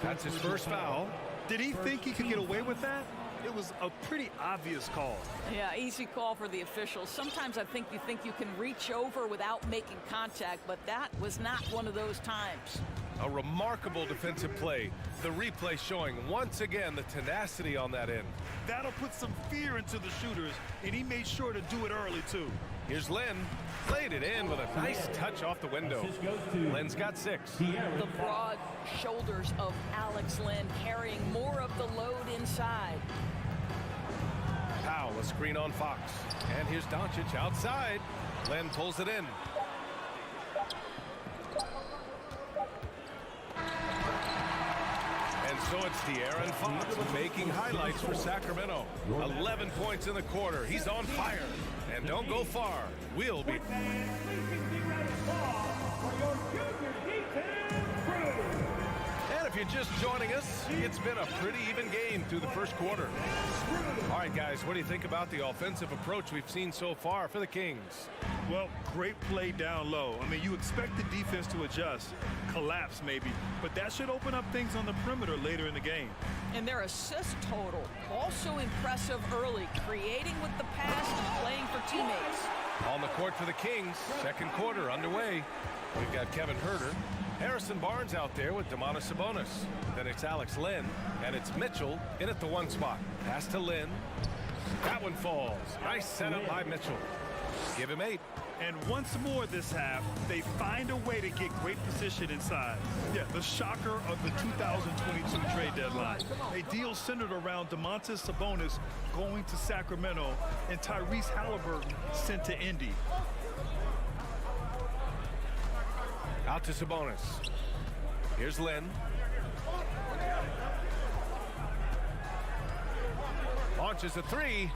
That's his first foul. Did he think he could get away with that? It was a pretty obvious call. Yeah, easy call for the officials. Sometimes I think you can reach over without making contact, but that was not one of those times. A remarkable defensive play. The replay showing once again the tenacity on that end. That'll put some fear into the shooters, and he made sure to do it early, too. Here's Lynn. Played it in with a nice touch off the window. Lynn's got 6. The broad shoulders of Alex Lynn carrying more of the load inside. Powell, a screen on Fox. And here's Doncic outside. Lynn pulls it in. And so it's De'Aaron Fox making highlights for Sacramento. 11 points in the quarter. He's on fire. And don't go far. We'll be... And if you're just joining us, it's been a pretty even game through the first quarter. All right, guys, what do you think about the offensive approach we've seen so far for the Kings? Well, great play down low. I mean, you expect the defense to adjust, collapse maybe, but that should open up things on the perimeter later in the game. And their assist total, also impressive early, creating with the pass and playing for teammates. On the court for the Kings, second quarter underway. We've got Kevin Huerter, Harrison Barnes out there with Domantas Sabonis. Then it's Alex Lynn, and it's Mitchell in at the 1 spot. Pass to Lynn. That one falls. Nice setup by Mitchell. Give him 8. And once more this half, they find a way to get great position inside. Yeah, the shocker of the 2022 trade deadline. A deal centered around Domantas Sabonis going to Sacramento and Tyrese Halliburton sent to Indy. Out to Sabonis. Here's Lynn. Launches a 3.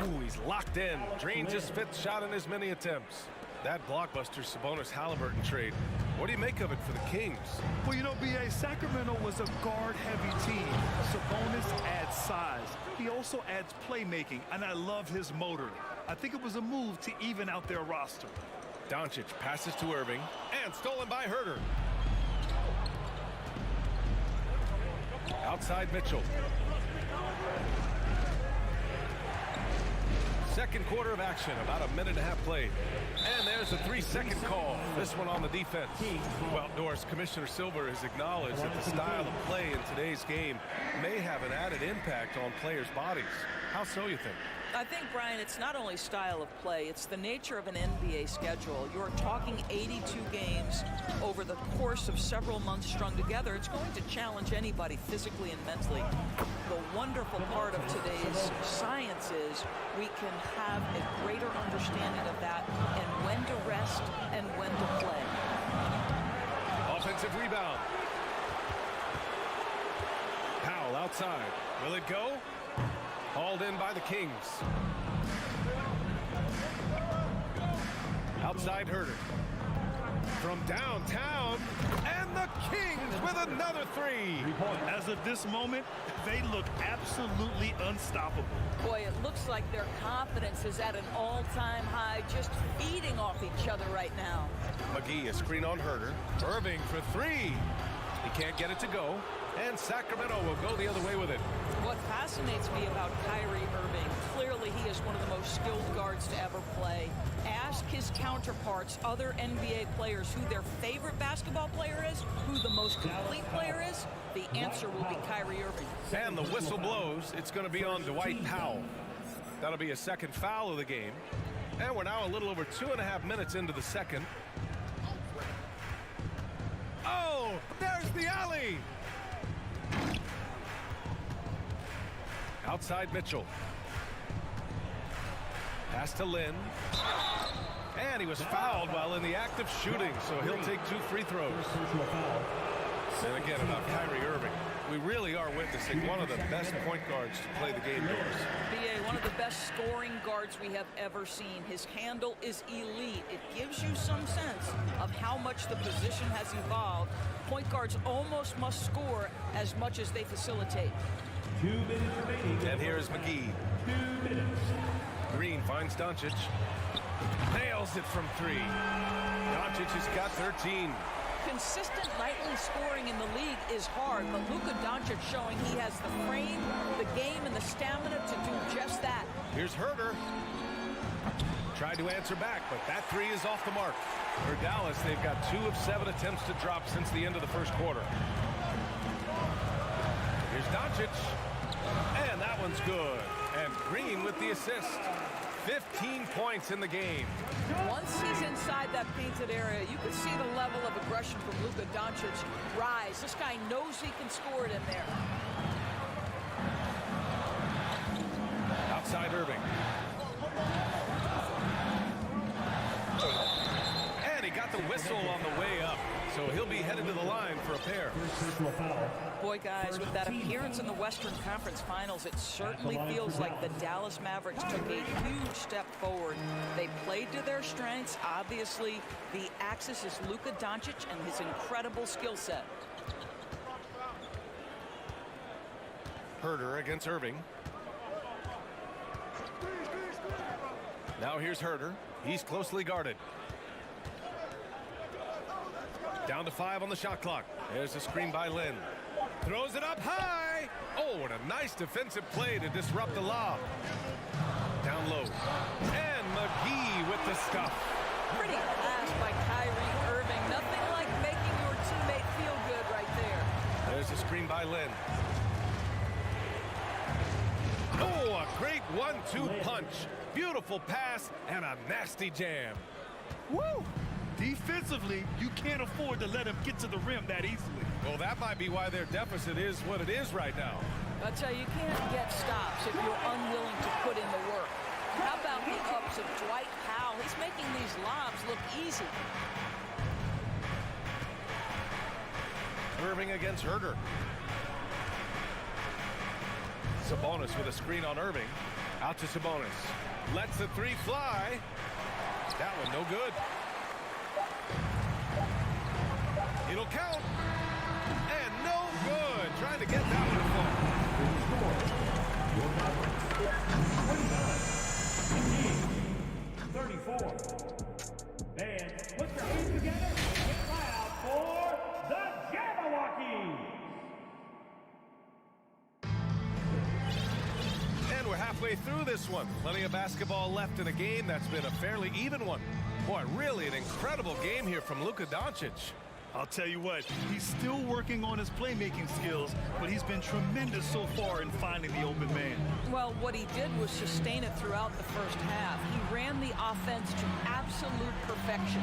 Ooh, he's locked in. Drains his 5th shot in as many attempts. That blockbuster Sabonis-Halliburton trade. What do you make of it for the Kings? Well, you know, B.A., Sacramento was a guard-heavy team. Sabonis adds size. He also adds playmaking, and I love his motor. I think it was a move to even out their roster. Doncic passes to Irving, and stolen by Huerter. Outside Mitchell. Second quarter of action, about a minute and a half played. And there's a 3-second call. This one on the defense. Well, Doris, Commissioner Silver has acknowledged that the style of play in today's game may have an added impact on players' bodies. How so, you think? I think, Brian, it's not only style of play, it's the nature of an NBA schedule. You're talking 82 games over the course of several months strung together. It's going to challenge anybody physically and mentally. The wonderful part of today's science is we can have a greater understanding of that and when to rest and when to play. Offensive rebound. Powell outside. Will it go? Hauled in by the Kings. Outside Huerter. From downtown, and the Kings with another 3. As of this moment, they look absolutely unstoppable. Boy, it looks like their confidence is at an all-time high, just feeding off each other right now. McGee, a screen on Huerter. Irving for 3. He can't get it to go, and Sacramento will go the other way with it. What fascinates me about Kyrie Irving, clearly he is one of the most skilled guards to ever play. Ask his counterparts, other NBA players, who their favorite basketball player is, who the most complete player is. The answer will be Kyrie Irving. And the whistle blows. It's going to be on Dwight Powell. That'll be a second foul of the game. And we're now a little over 2.5 minutes into the second. Oh, there's the alley. Outside Mitchell. Pass to Lynn. And he was fouled while in the act of shooting, so he'll take 2 free throws. And again, about Kyrie Irving. We really are witnessing one of the best point guards to play the game, Doris. BA, one of the best scoring guards we have ever seen. His handle is elite. It gives you some sense of how much the position has evolved. Point guards almost must score as much as they facilitate. 2 minutes remaining. And here's McGee. 2 minutes. Green finds Doncic. Nails it from 3. Doncic has got 13. Consistent nightly scoring in the league is hard, but Luka Doncic showing he has the frame, the game, and the stamina to do just that. Here's Herder. Tried to answer back, but that three is off the mark. For Dallas, they've got 2 of 7 attempts to drop since the end of the first quarter. Here's Doncic. And that one's good. And Green with the assist. 15 points in the game. Once he's inside that painted area, you can see the level of aggression from Luka Doncic rise. This guy knows he can score it in there. Outside Irving. And he got the whistle on the way up. So he'll be headed to the line for a pair. Boy, guys, with that appearance in the Western Conference Finals, it certainly feels like the Dallas Mavericks took a huge step forward. They played to their strengths. Obviously, the axis is Luka Doncic and his incredible skill set. Herder against Irving. Now here's Herder. He's closely guarded. Down to 5 on the shot clock. There's a screen by Lynn. Throws it up high. Oh, what a nice defensive play to disrupt the lob. Down low. And McGee with the stuff. Pretty pass by Kyrie Irving. Nothing like making your teammate feel good right there. There's a screen by Lynn. Oh, a great 1-2 punch. Beautiful pass and a nasty jam. Woo! Defensively, you can't afford to let him get to the rim that easily. Well, that might be why their deficit is what it is right now. I tell you, you can't get stops if you're unwilling to put in the work. How about the ups of Dwight Powell? He's making these lobs look easy. Irving against Herder. Sabonis with a screen on Irving. Out to Sabonis. Lets the three fly. That one no good. It'll count. And no good. Trying to get that one to fall. 34. And put your hands together and get loud for the JohnWick. And we're halfway through this one. Plenty of basketball left in a game that's been a fairly even one. Boy, really an incredible game here from Luka Doncic. I'll tell you what, he's still working on his playmaking skills, but he's been tremendous so far in finding the open man. Well, what he did was sustain it throughout the first half. He ran the offense to absolute perfection.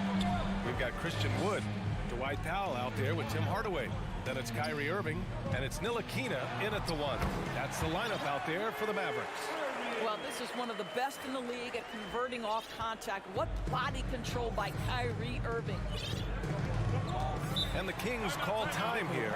We've got Christian Wood, Dwight Powell out there with Tim Hardaway. Then it's Kyrie Irving, and it's Ntilikina in at the 1. That's the lineup out there for the Mavericks. Well, this is one of the best in the league at converting off contact. What body control by Kyrie Irving. And the Kings call time here.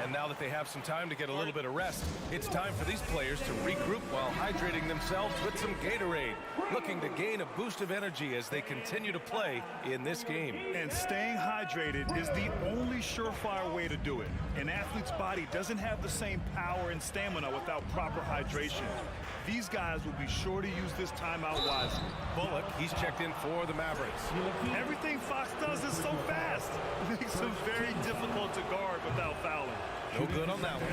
And now that they have some time to get a little bit of rest, it's time for these players to regroup while hydrating themselves with some Gatorade, looking to gain a boost of energy as they continue to play in this game. And staying hydrated is the only surefire way to do it. An athlete's body doesn't have the same power and stamina without proper hydration. These guys will be sure to use this timeout wisely. Bullock, he's checked in for the Mavericks. Everything Fox does is so fast. It makes him very difficult to guard without fouling. No good on that one.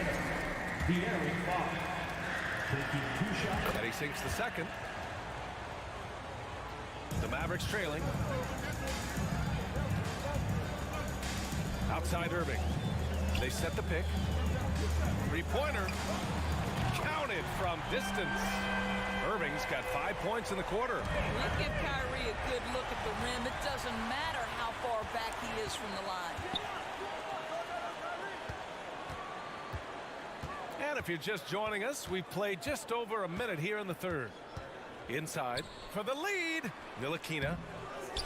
And he sinks the second. The Mavericks trailing. Outside Irving. They set the pick. Three-pointer. Counted from distance. Irving's got 5 points in the quarter. You give Kyrie a good look at the rim. It doesn't matter how far back he is from the line. And if you're just joining us, we've played just over a minute here in the third. Inside for the lead. Ntilikina.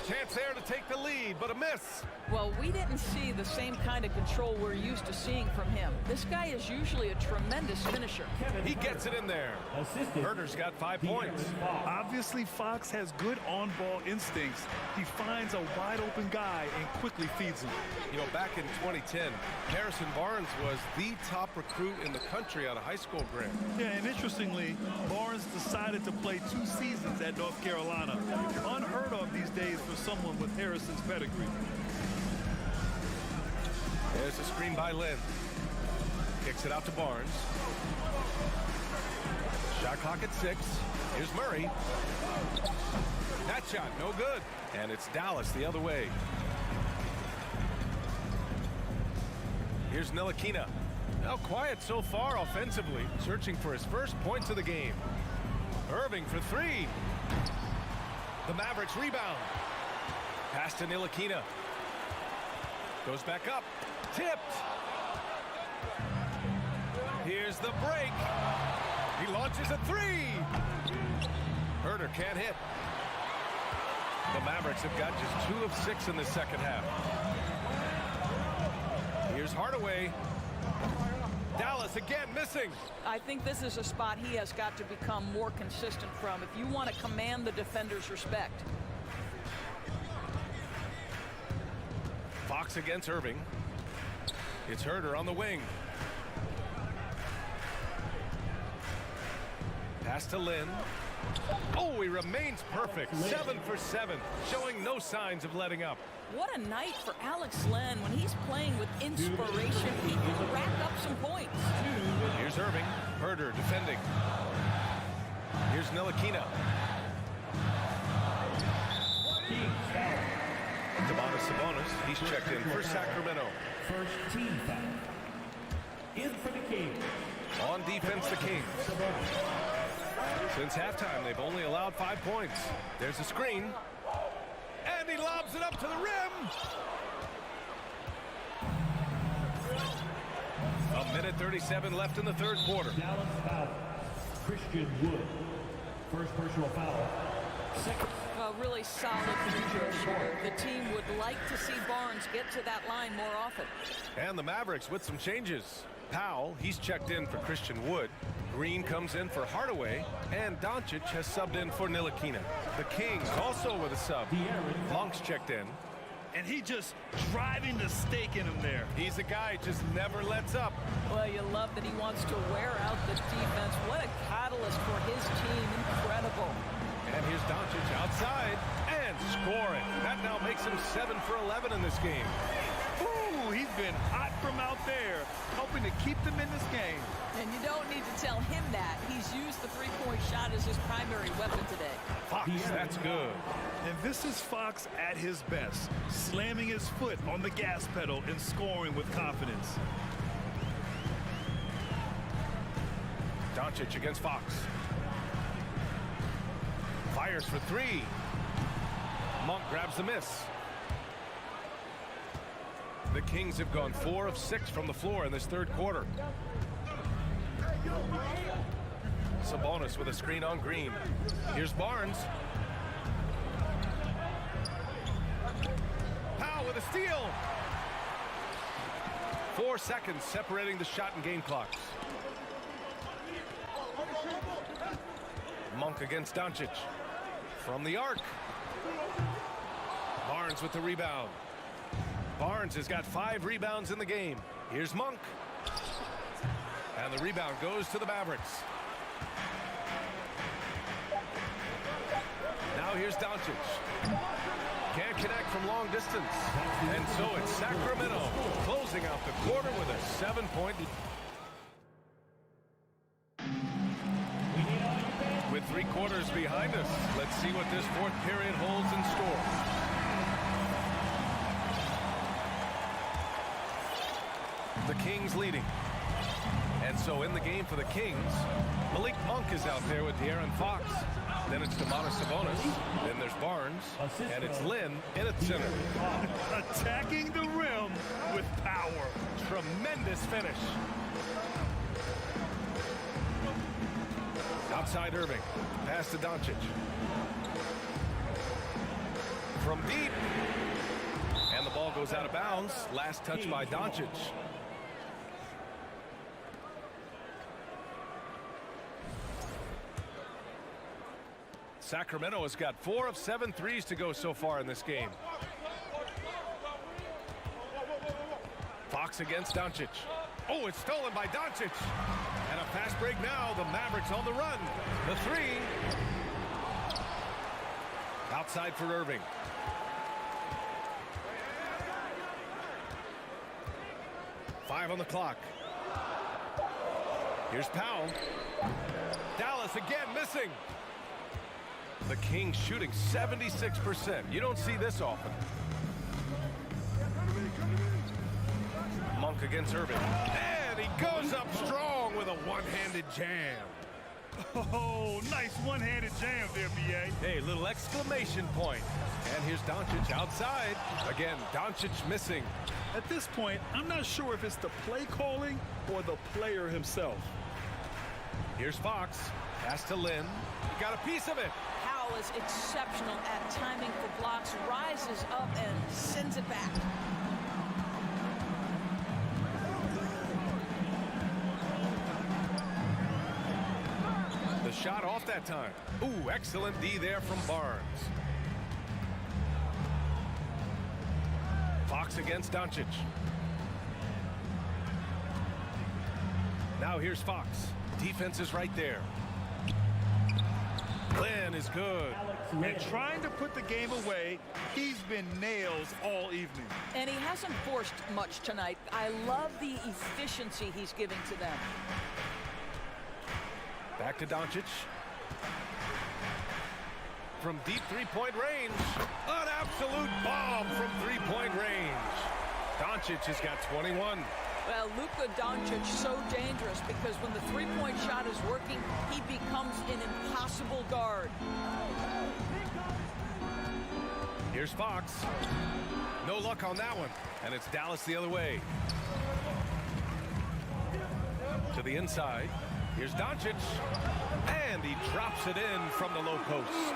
Chance there to take the lead, but a miss. Well, we didn't see the same kind of control we're used to seeing from him. This guy is usually a tremendous finisher. He gets it in there. Herder's got 5 points. Obviously, Fox has good on-ball instincts. He finds a wide-open guy and quickly feeds him. You know, back in 2010, Harrison Barnes was the top recruit in the country out of high school, Grant. Yeah, and interestingly, Barnes decided to play 2 seasons at North Carolina. Unheard of these days for someone with Harrison's pedigree. There's a screen by Lynn. Kicks it out to Barnes. Shot clock at 6. Here's Murray. That shot, no good. And it's Dallas the other way. Here's Ntilikina. Now quiet so far offensively, searching for his first points of the game. Irving for 3. The Mavericks rebound. Pass to Ntilikina. Goes back up. Tipped. Here's the break. He launches a 3. Herder can't hit. The Mavericks have got just 2 of 6 in the second half. Here's Hardaway. Dallas again missing. I think this is a spot he has got to become more consistent from if you want to command the defender's respect. Fox against Irving. It's Herder on the wing. Pass to Lynn. Oh, he remains perfect. 7 for 7, showing no signs of letting up. What a night for Alex Len. When he's playing with inspiration, he can rack up some points. Here's Irving. Herder defending. Here's Ntilikina. Domantas Sabonis, he's checked in for Sacramento. First team foul. In for the Kings. On defense, the Kings. Since halftime, they've only allowed 5 points. There's a screen. And he lobs it up to the rim. A minute 37 left in the third quarter. Dallas foul. Christian Wood. First personal foul. Second. A really solid shooter. The team would like to see Barnes get to that line more often. And the Mavericks with some changes. Powell, he's checked in for Christian Wood. Green comes in for Hardaway, and Doncic has subbed in for Ntilikina. The Kings also with a sub. Monk's checked in. And he just driving the stake in him there. He's a guy just never lets up. Well, you love that he wants to wear out the defense. What a catalyst for his team. Incredible. And here's Doncic outside and scoring. That now makes him 7 for 11 in this game. Ooh, he's been hot from out there, hoping to keep them in this game. And you don't need to tell him that. He's used the three-point shot as his primary weapon today. Fox, that's good. And this is Fox at his best, slamming his foot on the gas pedal and scoring with confidence. Doncic against Fox. Fires for 3. Monk grabs the miss. The Kings have gone 4 of 6 from the floor in this third quarter. Sabonis with a screen on Green. Here's Barnes. Powell with a steal. 4 seconds separating the shot and game clocks. Monk against Doncic. From the arc. Barnes with the rebound. Barnes has got 5 rebounds in the game. Here's Monk. And the rebound goes to the Mavericks. Now here's Doncic. Can't connect from long distance. And so it's Sacramento closing out the quarter with a 7-point lead. With 3 quarters behind us, let's see what this fourth period holds in store. The Kings leading. And so in the game for the Kings, Malik Monk is out there with De'Aaron Fox. Then it's Domantas Sabonis. Then there's Barnes. And it's Lynn in at center. Attacking the rim with power. Tremendous finish. Outside Irving. Pass to Doncic. From deep. And the ball goes out of bounds. Last touch by Doncic. Sacramento has got 4 of 7 threes to go so far in this game. Fox against Doncic. Oh, it's stolen by Doncic. And a fast break now. The Mavericks on the run. The 3. Outside for Irving. 5 on the clock. Here's Powell. Dallas again missing. The Kings shooting 76%. You don't see this often. Monk against Irving. And he goes up strong with a one-handed jam. Oh, nice one-handed jam there, B.A. Hey, little exclamation point. And here's Doncic outside. Again, Doncic missing. At this point, I'm not sure if it's the play calling or the player himself. Here's Fox. Pass to Lynn. He got a piece of it. Powell is exceptional at timing for blocks, rises up and sends it back. The shot off that time. Ooh, excellent D there from Barnes. Fox against Doncic. Now here's Fox. Defense is right there. Lynn is good. And trying to put the game away, he's been nails all evening. And he hasn't forced much tonight. I love the efficiency he's giving to them. Back to Doncic. From deep three-point range. An absolute bomb from three-point range. Doncic has got 21. Well, Luka Doncic so dangerous because when the three-point shot is working, he becomes an impossible guard. Here's Fox. No luck on that one. And it's Dallas the other way. To the inside. Here's Doncic. And he drops it in from the low post.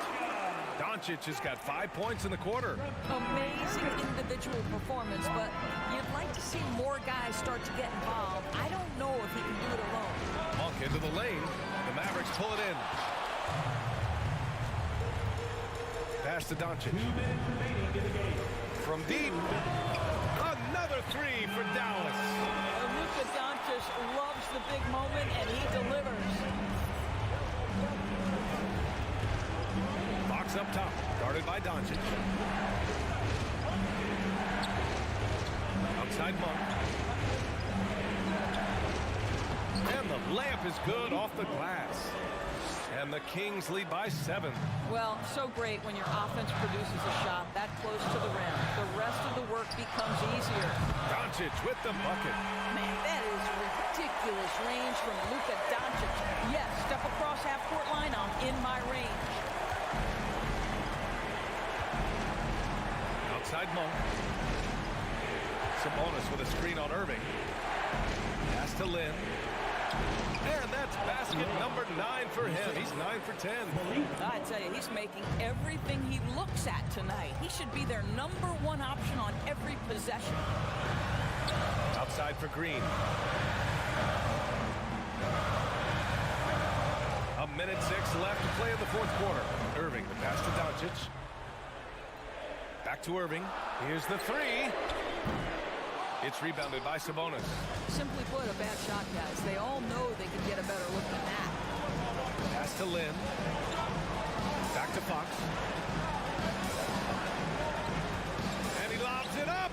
Doncic has got 5 points in the quarter. Amazing individual performance, but you'd like to see more guys start to get involved. I don't know if he can do it alone. Monk into the lane. The Mavericks pull it in. Pass to Doncic. From deep. Another three for Dallas. Luka Doncic loves the big moment, and he delivers. Fox up top, guarded by Doncic. Outside Monk. And the layup is good off the glass. And the Kings lead by 7. Well, so great when your offense produces a shot that close to the rim. The rest of the work becomes easier. Doncic with the bucket. Man, that is ridiculous range from Luka Doncic. Yes, step across half-court line, I'm in my range. Outside Monk. Sabonis with a screen on Irving. Pass to Lynn. And that's basket number 9 for him. He's 9 for 10. I tell you, he's making everything he looks at tonight. He should be their #1 option on every possession. Outside for Green. A minute 6 left to play in the fourth quarter. Irving, the pass to Doncic. Back to Irving. Here's the three. It's rebounded by Sabonis. Simply put, a bad shot, guys. They all know they can get a better look than that. Pass to Lynn. Back to Fox. And he lobs it up.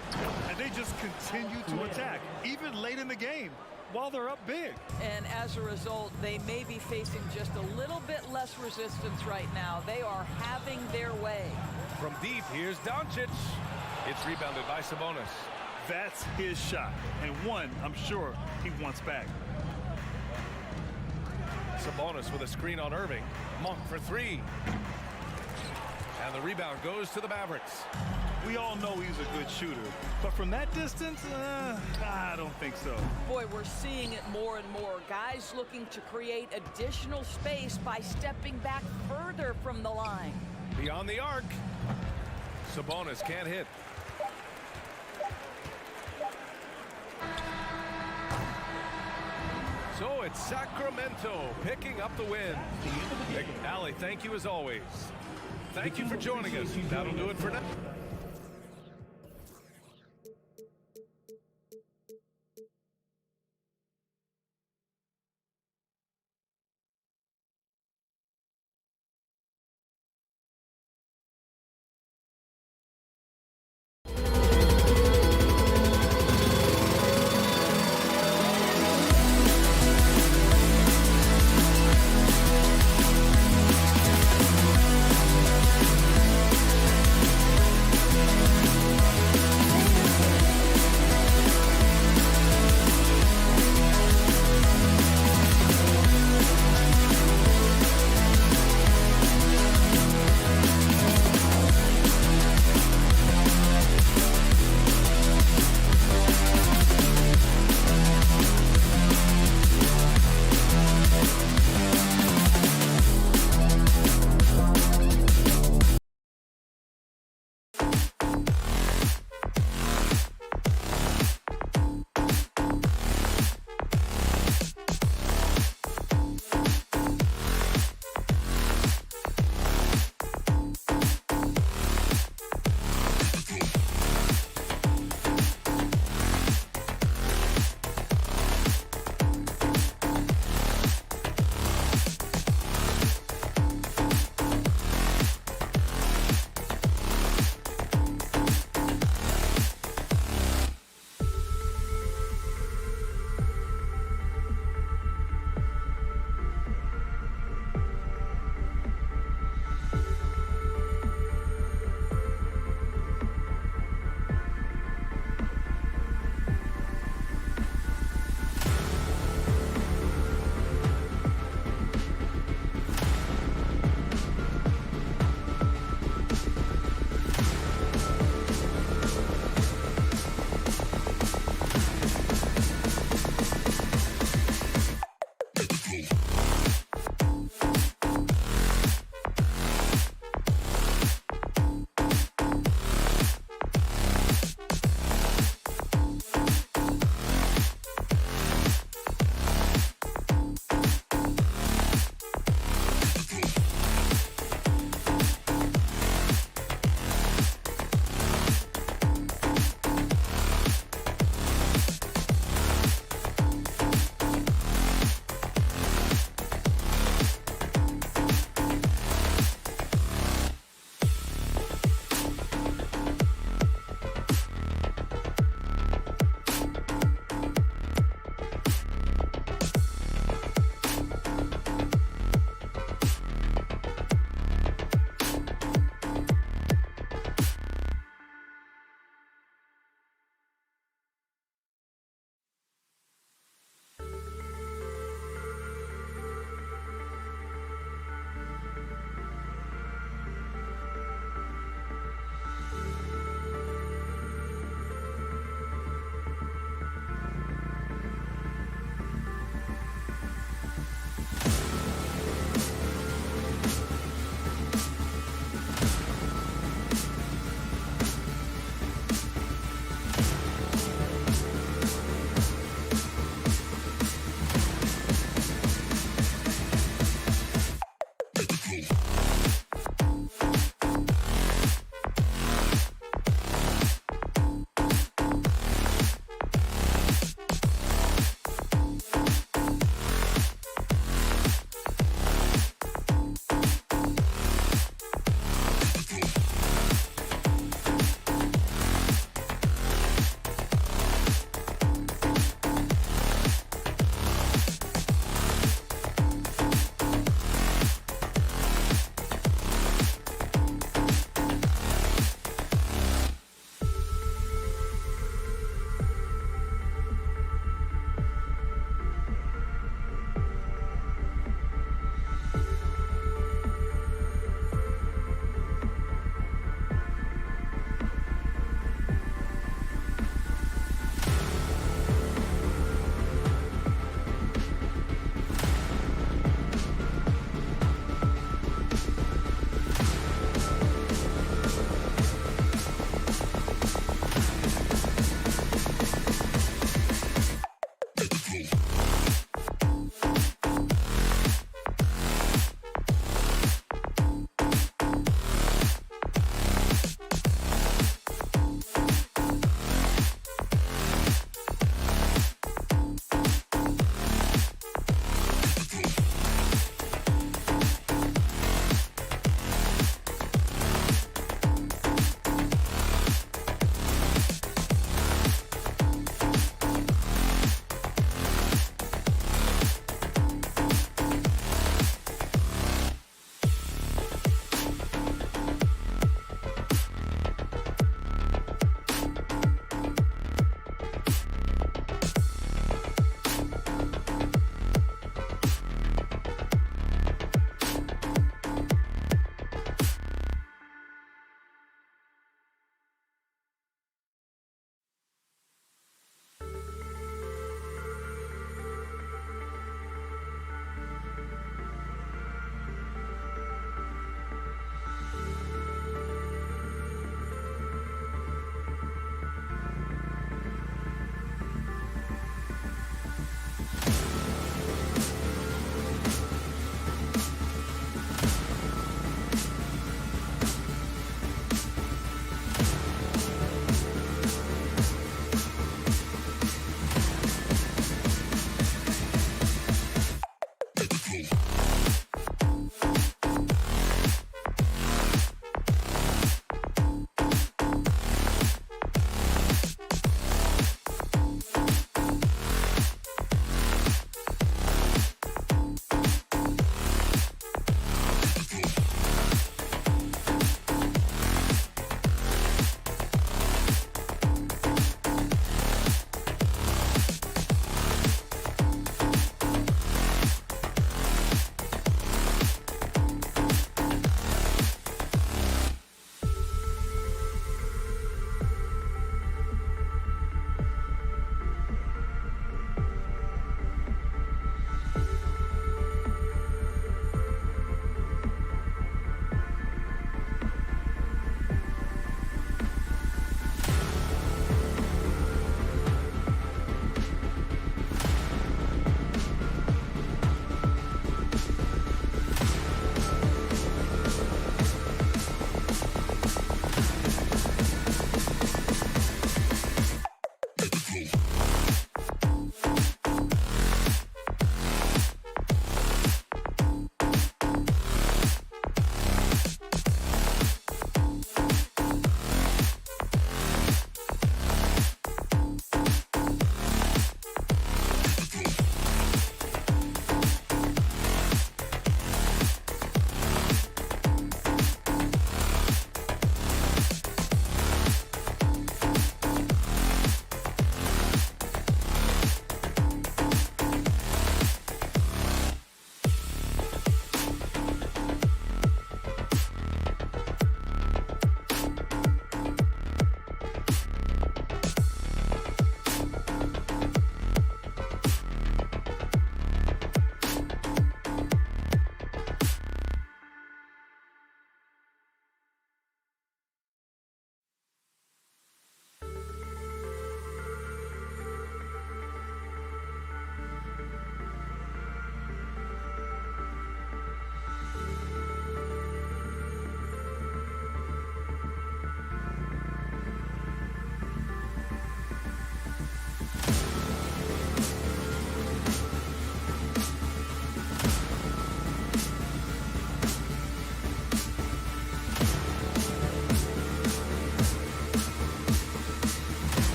And they just continue to attack, even late in the game, while they're up big. And as a result, they may be facing just a little bit less resistance right now. They are having their way. From deep, here's Doncic. It's rebounded by Sabonis. That's his shot, and one I'm sure he wants back. Sabonis with a screen on Irving. Monk for 3. And the rebound goes to the Mavericks. We all know he's a good shooter, but from that distance, I don't think so. Boy, we're seeing it more and more. Guys looking to create additional space by stepping back further from the line. Beyond the arc. Sabonis can't hit. So it's Sacramento picking up the win. Allie, thank you as always. Thank you for joining us. That'll do it for now.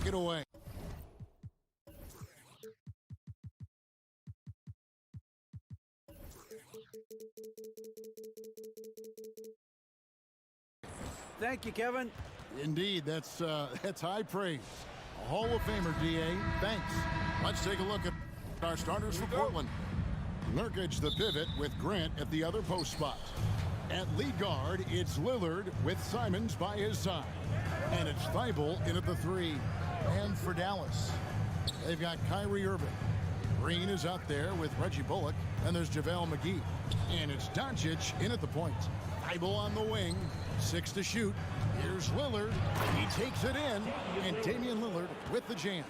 it away. Thank you, Kevin. Indeed, that's high praise. A Hall of Famer, D.A. Thanks. Let's take a look at our starters for Portland. Nurkic, the pivot, with Grant at the other post spot. At lead guard, it's Lillard with Simons by his side. And it's Thibault in at the 3. And for Dallas, they've got Kyrie Irving. Green is out there with Reggie Bullock. And there's JaVale McGee. And it's Doncic in at the point. Thibault on the wing. 6 to shoot. Here's Lillard. He takes it in. And Damian Lillard with the jam.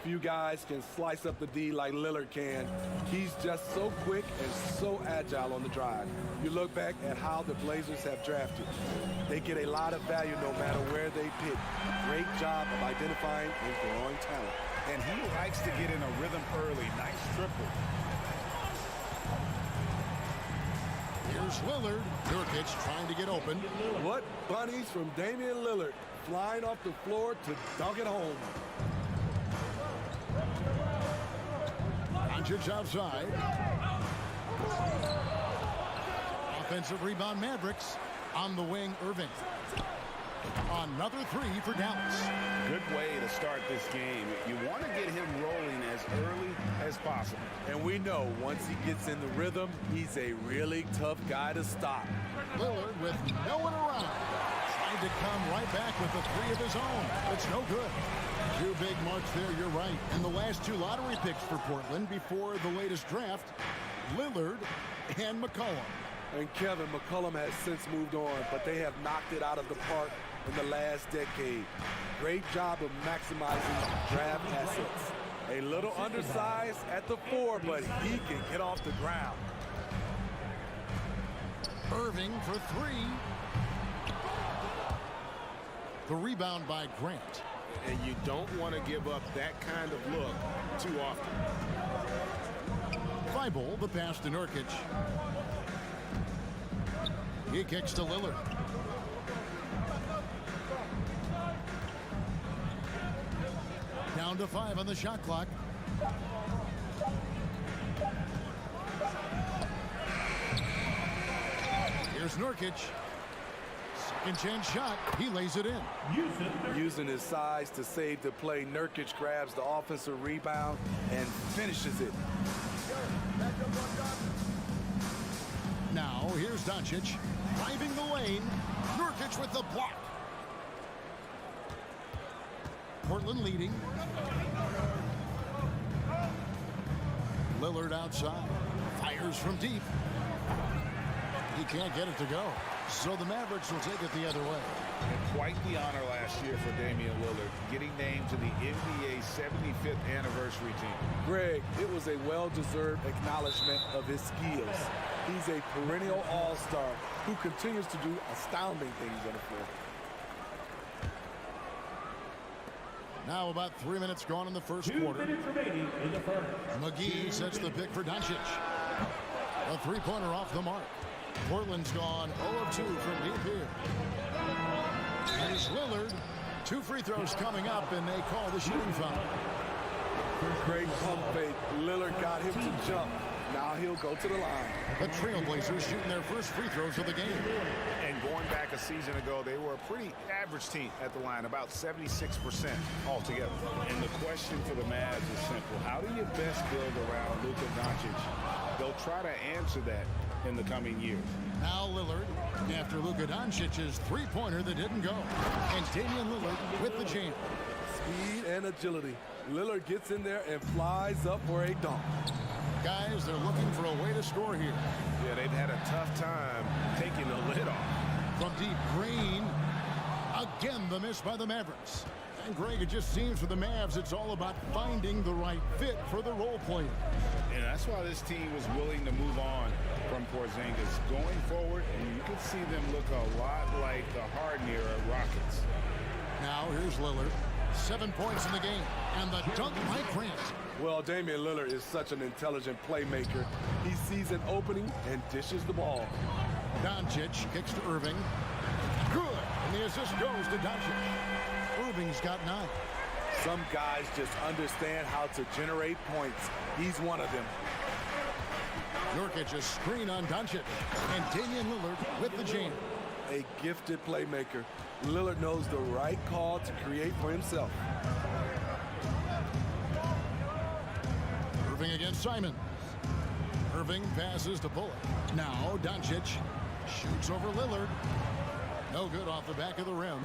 Few guys can slice up the D like Lillard can. He's just so quick and so agile on the drive. You look back at how the Blazers have drafted. They get a lot of value no matter where they pick. Great job of identifying and growing talent. And he likes to get in a rhythm early. Nice triple. Here's Lillard. Nurkic trying to get open. What bunnies from Damian Lillard. Flying off the floor to dunk it home. Doncic outside. Offensive rebound Mavericks. On the wing, Irving. Another 3 for Dallas. Good way to start this game. You want to get him rolling as early as possible. And we know once he gets in the rhythm, he's a really tough guy to stop. Lillard with no one around. Trying to come right back with the 3 of his own. It's no good. 2 big marks there, you're right. And the last 2 lottery picks for Portland before the latest draft, Lillard and McCollum. And Kevin, McCollum has since moved on, but they have knocked it out of the park in the last decade. Great job of maximizing draft assets. A little undersized at the 4, but he can get off the ground. Irving for 3. The rebound by Grant. And you don't want to give up that kind of look too often. Thibault, the pass to Nurkic. He kicks to Lillard. Down to 5 on the shot clock. Here's Nurkic. Second chance shot. He lays it in. Using his size to save the play, Nurkic grabs the offensive rebound and finishes it. Now here's Doncic driving the lane. Nurkic with the block. Portland leading. Lillard outside. Fires from deep. He can't get it to go. So the Mavericks will take it the other way. And quite the honor last year for Damian Lillard, getting named to the NBA 75th anniversary team. Greg, it was a well-deserved acknowledgement of his skills. He's a perennial all-star who continues to do astounding things on the floor. Now about 3 minutes gone in the first quarter. 2 minutes remaining in the first. McGee sets the pick for Doncic. A 3-pointer off the mark. Portland's gone 0 of 2 from deep here. Here's Lillard. 2 free throws coming up, and they call the shooting foul. Great pump fake. Lillard got him to jump. Now he'll go to the line. The Trailblazers shooting their first free throws of the game. And going back a season ago, they were a pretty average team at the line, about 76% altogether. And the question for the Mavs is simple. How do you best build around Luka Doncic? They'll try to answer that in the coming years. Now Lillard after Luka Doncic's 3-pointer that didn't go. And Damian Lillard with the jam. Speed and agility. Lillard gets in there and flies up for a dunk. Guys, they're looking for a way to score here. Yeah, they've had a tough time taking the lid off. From deep, Green. Again, the miss by the Mavericks. And Greg, it just seems for the Mavs, it's all about finding the right fit for the role player. And that's why this team was willing to move on from Porzingis. Going forward, and you can see them look a lot like the Harden-era Rockets. Now here's Lillard. 7 points in the game. And the dunk by Grant. Well, Damian Lillard is such an intelligent playmaker. He sees an opening and dishes the ball. Doncic kicks to Irving. Good. And the assist goes to Doncic. Irving's got 9. Some guys just understand how to generate points. He's one of them. Nurkic a screen on Doncic, and Damian Lillard with the jam. A gifted playmaker. Lillard knows the right call to create for himself. Irving against Simons. Irving passes to Bullock. Now Doncic shoots over Lillard. No good off the back of the rim.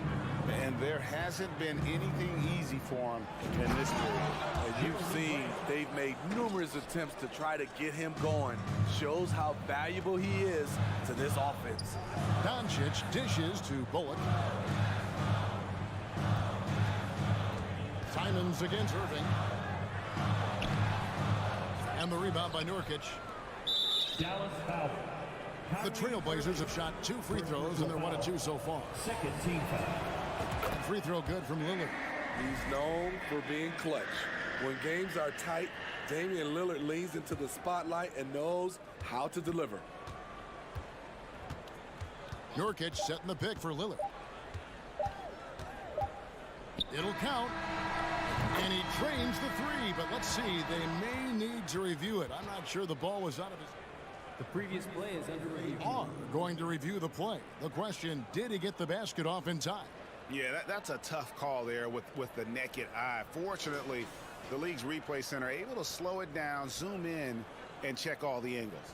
And there hasn't been anything easy for him in this period. As you've seen, they've made numerous attempts to try to get him going. Shows how valuable he is to this offense. Doncic dishes to Bullock. Simons against Irving. And the rebound by Nurkic. Dallas foul. The Trailblazers have shot 2 free throws, and they're 1 of 2 so far. Second team foul. Free throw good from Lillard. He's known for being clutch. When games are tight, Damian Lillard leans into the spotlight and knows how to deliver. Nurkic setting the pick for Lillard. It'll count. And he drains the 3, but let's see. They may need to review it. I'm not sure the ball was out of his... The previous play is under review. Are going to review the play. The question, did he get the basket off in time? Yeah, that's a tough call there with the naked eye. Fortunately, the league's replay center able to slow it down, zoom in, and check all the angles.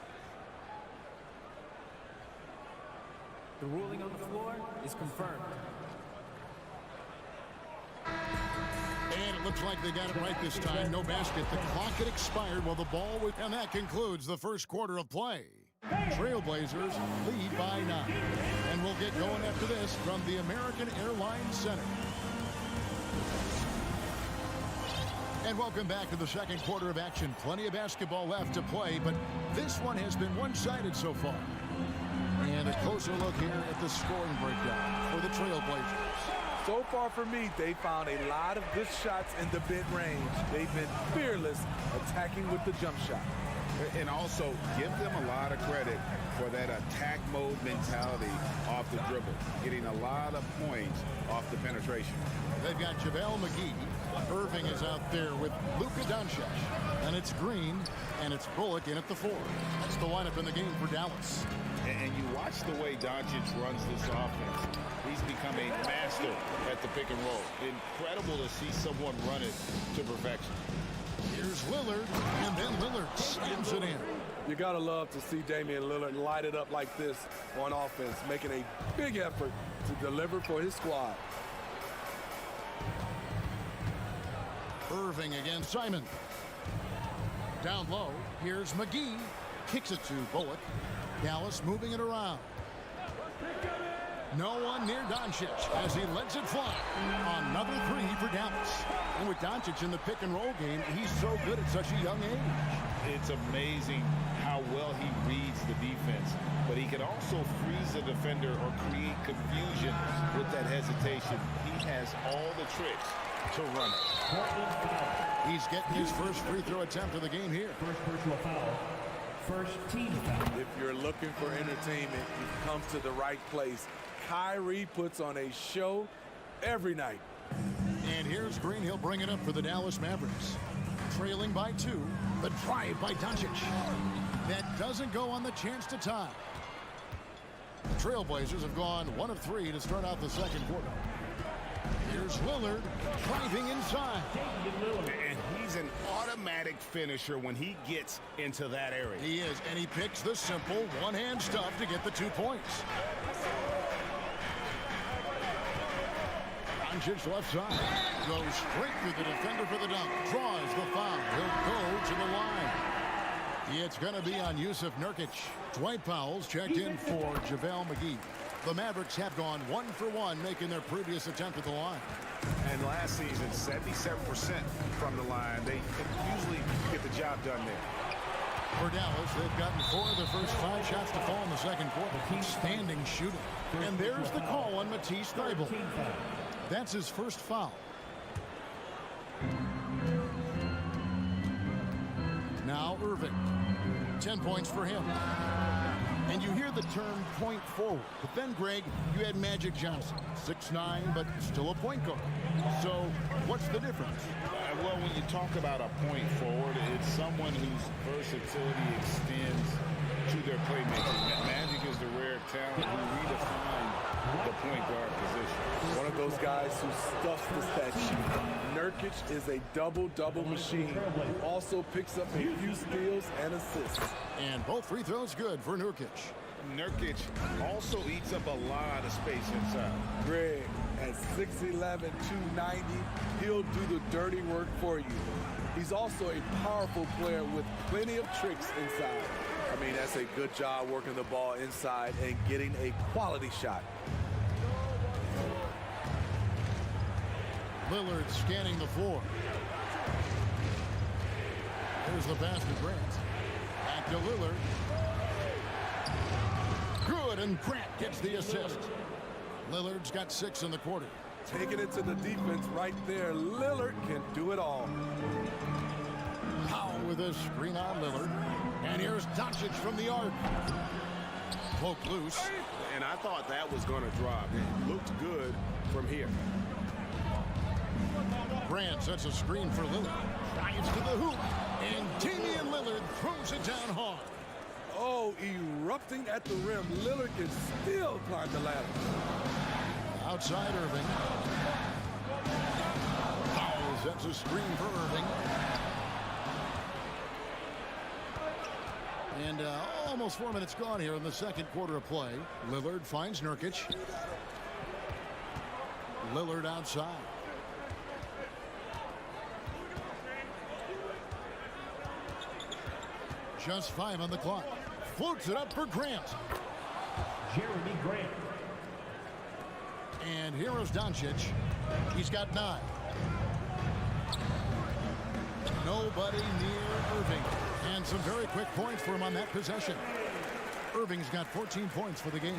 The ruling on the floor is confirmed. And it looks like they got it right this time. No basket. The clock had expired while the ball was... And that concludes the first quarter of play. Trailblazers lead by 9. And we'll get going after this from the American Airlines Center. And welcome back to the second quarter of action. Plenty of basketball left to play, but this one has been one-sided so far. And a closer look here at the scoring breakdown for the Trailblazers. So far for me, they found a lot of good shots in the mid-range. They've been fearless attacking with the jump shot. And also give them a lot of credit for that attack mode mentality off the dribble, getting a lot of points off the penetration. They've got JaVale McGee. Irving is out there with Luka Doncic. And it's Green, and it's Bullock in at the 4. That's the lineup in the game for Dallas. And you watch the way Doncic runs this offense. He's become a master at the pick and roll. Incredible to see someone run it to perfection. Here's Lillard, and then Lillard slams it in. You gotta love to see Damian Lillard light it up like this on offense, making a big effort to deliver for his squad. Irving against Simon. Down low, here's McGee. Kicks it to Bullock. Dallas moving it around. No one near Doncic as he lets it fly. Another 3 for Dallas. And with Doncic in the pick and roll game, he's so good at such a young age. It's amazing how well he reads the defense, but he can also freeze the defender or create confusion with that hesitation. He has all the tricks to run it. He's getting his first free throw attempt of the game here. First personal foul. First team foul. If you're looking for entertainment, you've come to the right place. Kyrie puts on a show every night. And here's Green. He'll bring it up for the Dallas Mavericks. Trailing by 2. The drive by Doncic. That doesn't go on the chance to tie. The Trailblazers have gone 1 of 3 to start out the second quarter. Here's Lillard driving inside. And he's an automatic finisher when he gets into that area. He is, and he picks the simple one-hand stuff to get the 2 points. Doncic left side. Goes straight through the defender for the dunk. Draws the foul. He'll go to the line. It's going to be on Yusuf Nurkic. Dwight Powell's checked in for JaVale McGee. The Mavericks have gone 1 for 1, making their previous attempt at the line. And last season, 77% from the line. They usually get the job done there. For Dallas, they've gotten 4 of their first 5 shots to fall in the second quarter. Standing shooting. And there's the call on Matisse Thybulle. That's his first foul. Now Irving. 10 points for him. And you hear the term point forward. But then, Greg, you had Magic Johnson, 6'9", but still a point guard. So what's the difference? Well, when you talk about a point forward, it's someone whose versatility extends to their playmaking. Magic is the rare talent who redefined the point guard position. One of those guys who stuffs the stat sheet. Nurkic is a double-double machine who also picks up a few steals and assists. And both free throws good for Nurkic. Nurkic also eats up a lot of space inside. Greg, at 6'11", 290, he'll do the dirty work for you. He's also a powerful player with plenty of tricks inside. I mean, that's a good job working the ball inside and getting a quality shot. Lillard scanning the floor. There's the pass to Grant. Back to Lillard. Good, and Grant gets the assist. Lillard's got 6 in the quarter. Taking it to the defense right there. Lillard can do it all. Powell with a screen on Lillard. And here's Doncic from the arc. Poke loose. And I thought that was going to drop. It looked good from here. Grant sets a screen for Lillard. Drives to the hoop. And Damian Lillard throws it down hard. Oh, erupting at the rim. Lillard can still climb the ladder. Outside Irving. Powell sets a screen for Irving. And almost 4 minutes gone here in the second quarter of play. Lillard finds Nurkic. Lillard outside. Just 5 on the clock. Floats it up for Grant. Jeremy Grant. And here is Doncic. He's got 9. Nobody near Irving. And some very quick points for him on that possession. Irving's got 14 points for the game.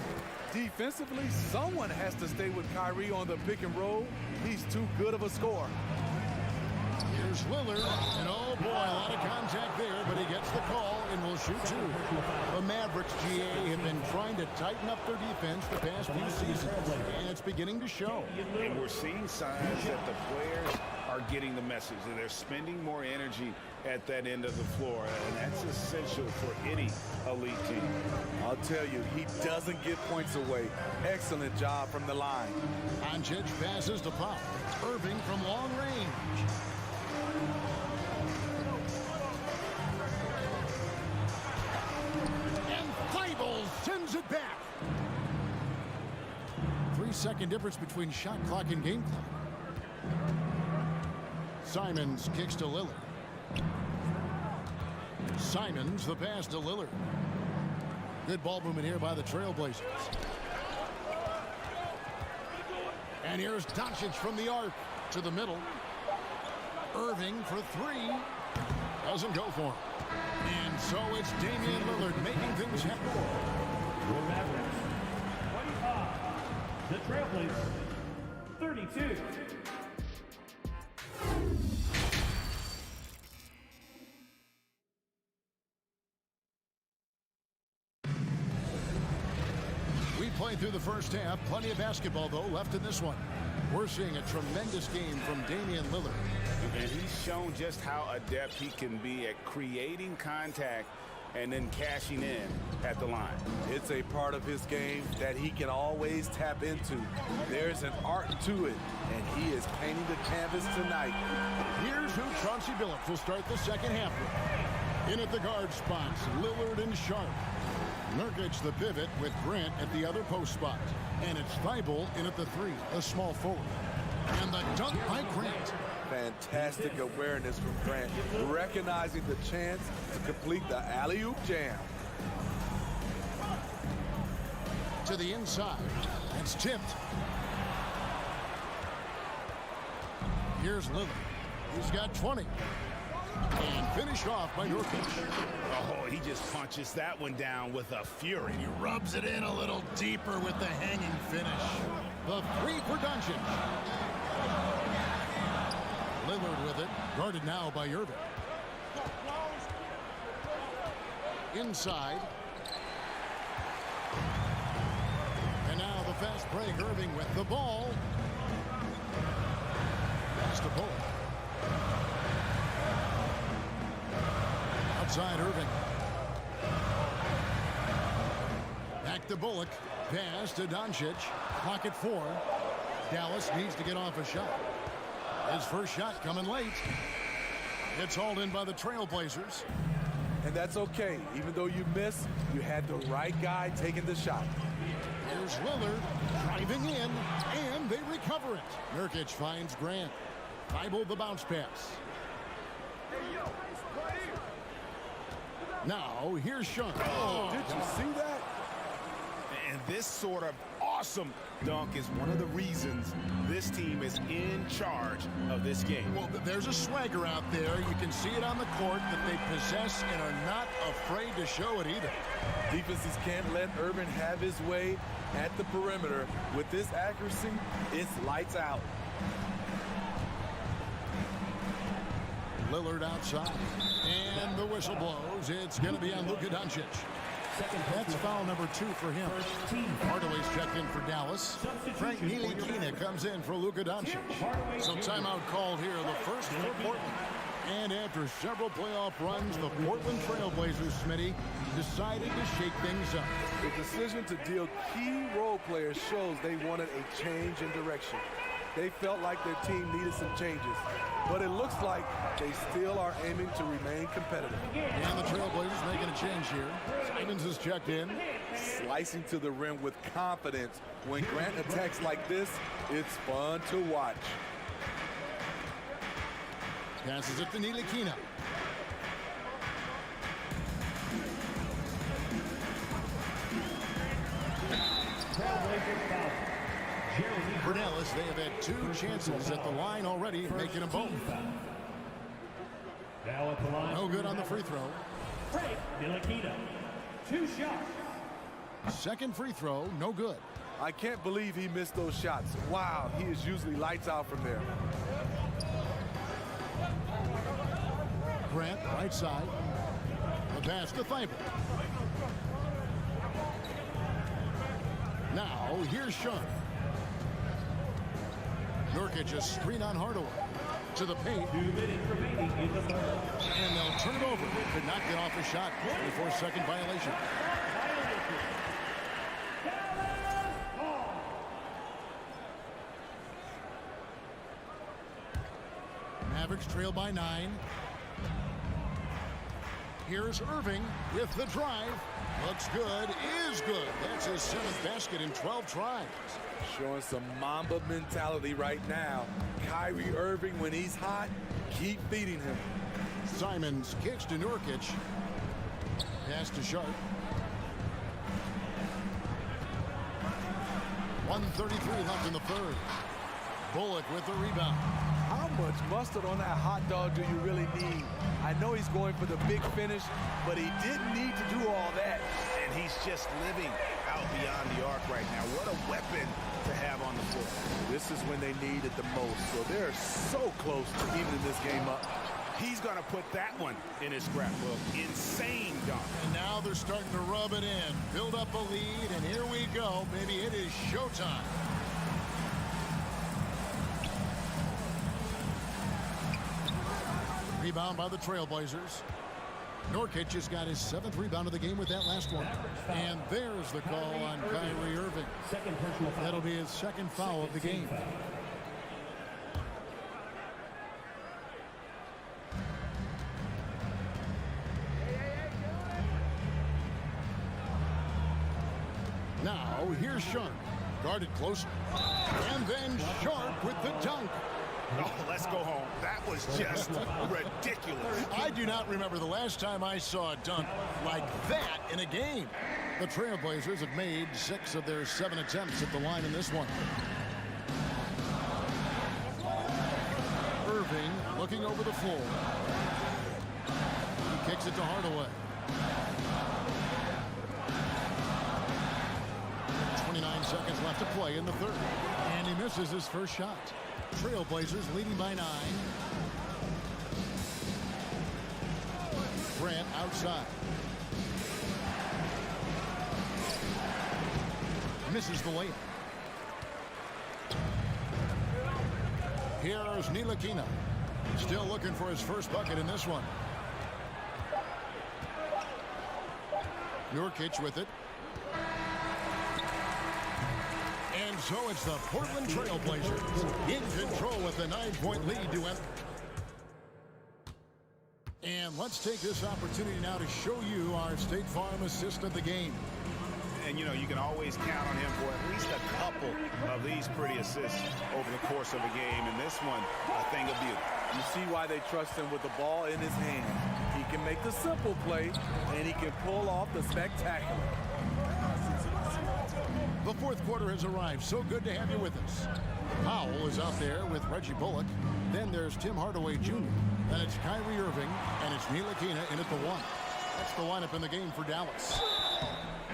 Defensively, someone has to stay with Kyrie on the pick and roll. He's too good of a scorer. Here's Lillard, and oh boy, a lot of contact there, but he gets the call and will shoot 2. The Mavericks, GA, have been trying to tighten up their defense the past few seasons, and it's beginning to show. And we're seeing signs that the players are getting the message, that they're spending more energy at that end of the floor, and that's essential for any elite team. I'll tell you, he doesn't give points away. Excellent job from the line. Doncic passes to Powell. Irving from long range. And Thibault sends it back. 3-second difference between shot clock and game clock. Simons kicks to Lillard. Simons the pass to Lillard. Good ball movement here by the Trailblazers. And here's Doncic from the arc to the middle. Irving for 3. Doesn't go for him. And so it's Damian Lillard making things happen. The Mavericks, 25. The Trailblazers, 32. We played through the first half. Plenty of basketball, though, left in this one. We're seeing a tremendous game from Damian Lillard. And he's shown just how adept he can be at creating contact and then cashing in at the line. It's a part of his game that he can always tap into. There's an art to it, and he is painting the canvas tonight. Here's who Chauncey Billups will start the second half with. In at the guard spots, Lillard and Sharp. Nurkic the pivot with Grant at the other post spot. And it's Thibault in at the 3, a small forward. And the dunk by Grant. Fantastic awareness from Grant, recognizing the chance to complete the alley-oop jam. To the inside. It's tipped. Here's Lillard. He's got 20. And finished off by Nurkic. Oh, he just punches that one down with a fury. He rubs it in a little deeper with the hanging finish. The 3 for Doncic. Lillard with it, guarded now by Irving. And now the fast break. Irving with the ball. Pass to Bullock. Outside Irving. Back to Bullock. Pass to Doncic. Clock at 4. Dallas needs to get off a shot. His first shot coming late. It's hauled in by the Trailblazers. And that's okay. Even though you miss, you had the right guy taking the shot. Here's Lillard driving in, and they recover it. Nurkic finds Grant. Thibault the bounce pass. Now, here's Sean. Oh, did you see that? And this sort of awesome dunk is one of the reasons this team is in charge of this game. Well, there's a swagger out there. You can see it on the court that they possess and are not afraid to show it either. Defenses can't let Irving have his way at the perimeter. With this accuracy, it's lights out. Lillard outside. And the whistle blows. It's going to be on Luka Doncic. That's foul number 2 for him. Hardaway's checked in for Dallas. Frank Ntilikina comes in for Luka Doncic. So timeout called here, the first for Portland. And after several playoff runs, the Portland Trailblazers, Smitty, decided to shake things up. The decision to deal key role players shows they wanted a change in direction. They felt like their team needed some changes. But it looks like they still are aiming to remain competitive. And the Trailblazers making a change here. Simons is checked in. Slicing to the rim with confidence. When Grant attacks like this, it's fun to watch. Passes it to Ntilikina. For Dallas, they have had 2 chances at the line already, making them both. No good on the free throw. Frank Ntilikina, 2 shots. Second free throw, no good. I can't believe he missed those shots. Wow, he is usually lights out from there. Grant, right side. The pass to Thibault. Now, here's Sean. Nurkic, a screen on Hardaway. To the paint. 2 minutes remaining in the third. And they'll turn it over. Could not get off a shot. 24-second violation. Mavericks trail by 9. Here's Irving with the drive. Looks good, is good. That's his 7th basket in 12 tries. Showing some Mamba mentality right now. Kyrie Irving, when he's hot, keep feeding him. Simons kicks to Nurkic. Pass to Sharp. 1:33 left in the third. Bullock with the rebound. How much mustard on that hot dog do you really need? I know he's going for the big finish, but he didn't need to do all that. And he's just living out beyond the arc right now. What a weapon to have on the floor. This is when they need it the most. So they're so close to evening this game up. He's going to put that one in his scrapbook. Insane dunk. And now they're starting to rub it in. Build up a lead, and here we go. Baby, it is showtime. Rebound by the Trailblazers. Nurkic has got his 7th rebound of the game with that last one. And there's the call on Kyrie Irving. That'll be his 2nd foul of the game. Now, here's Sharp. Guarded closer. And then Sharp with the dunk. Oh, let's go home. That was just ridiculous. I do not remember the last time I saw a dunk like that in a game. The Trailblazers have made 6 of their 7 attempts at the line in this one. Irving looking over the floor. He kicks it to Hardaway. 29 seconds left to play in the third. And he misses his first shot. Trailblazers leading by 9. Grant outside. misses the layup. Here's Ntilikina. Still looking for his first bucket in this one. Nurkic with it. And so it's the Portland Trail Blazers in control with a 9-point lead to enter. And let's take this opportunity now to show you our State Farm assist of the game. And, you know, you can always count on him for at least a couple of these pretty assists over the course of a game. And this one, a thing of beauty. You see why they trust him with the ball in his hand. He can make the simple play, and he can pull off the spectacular. The fourth quarter has arrived. So good to have you with us. Powell is out there with Reggie Bullock. Then there's Tim Hardaway Jr. Then it's Kyrie Irving, and it's Ntilikina in at the 1. That's the lineup in the game for Dallas.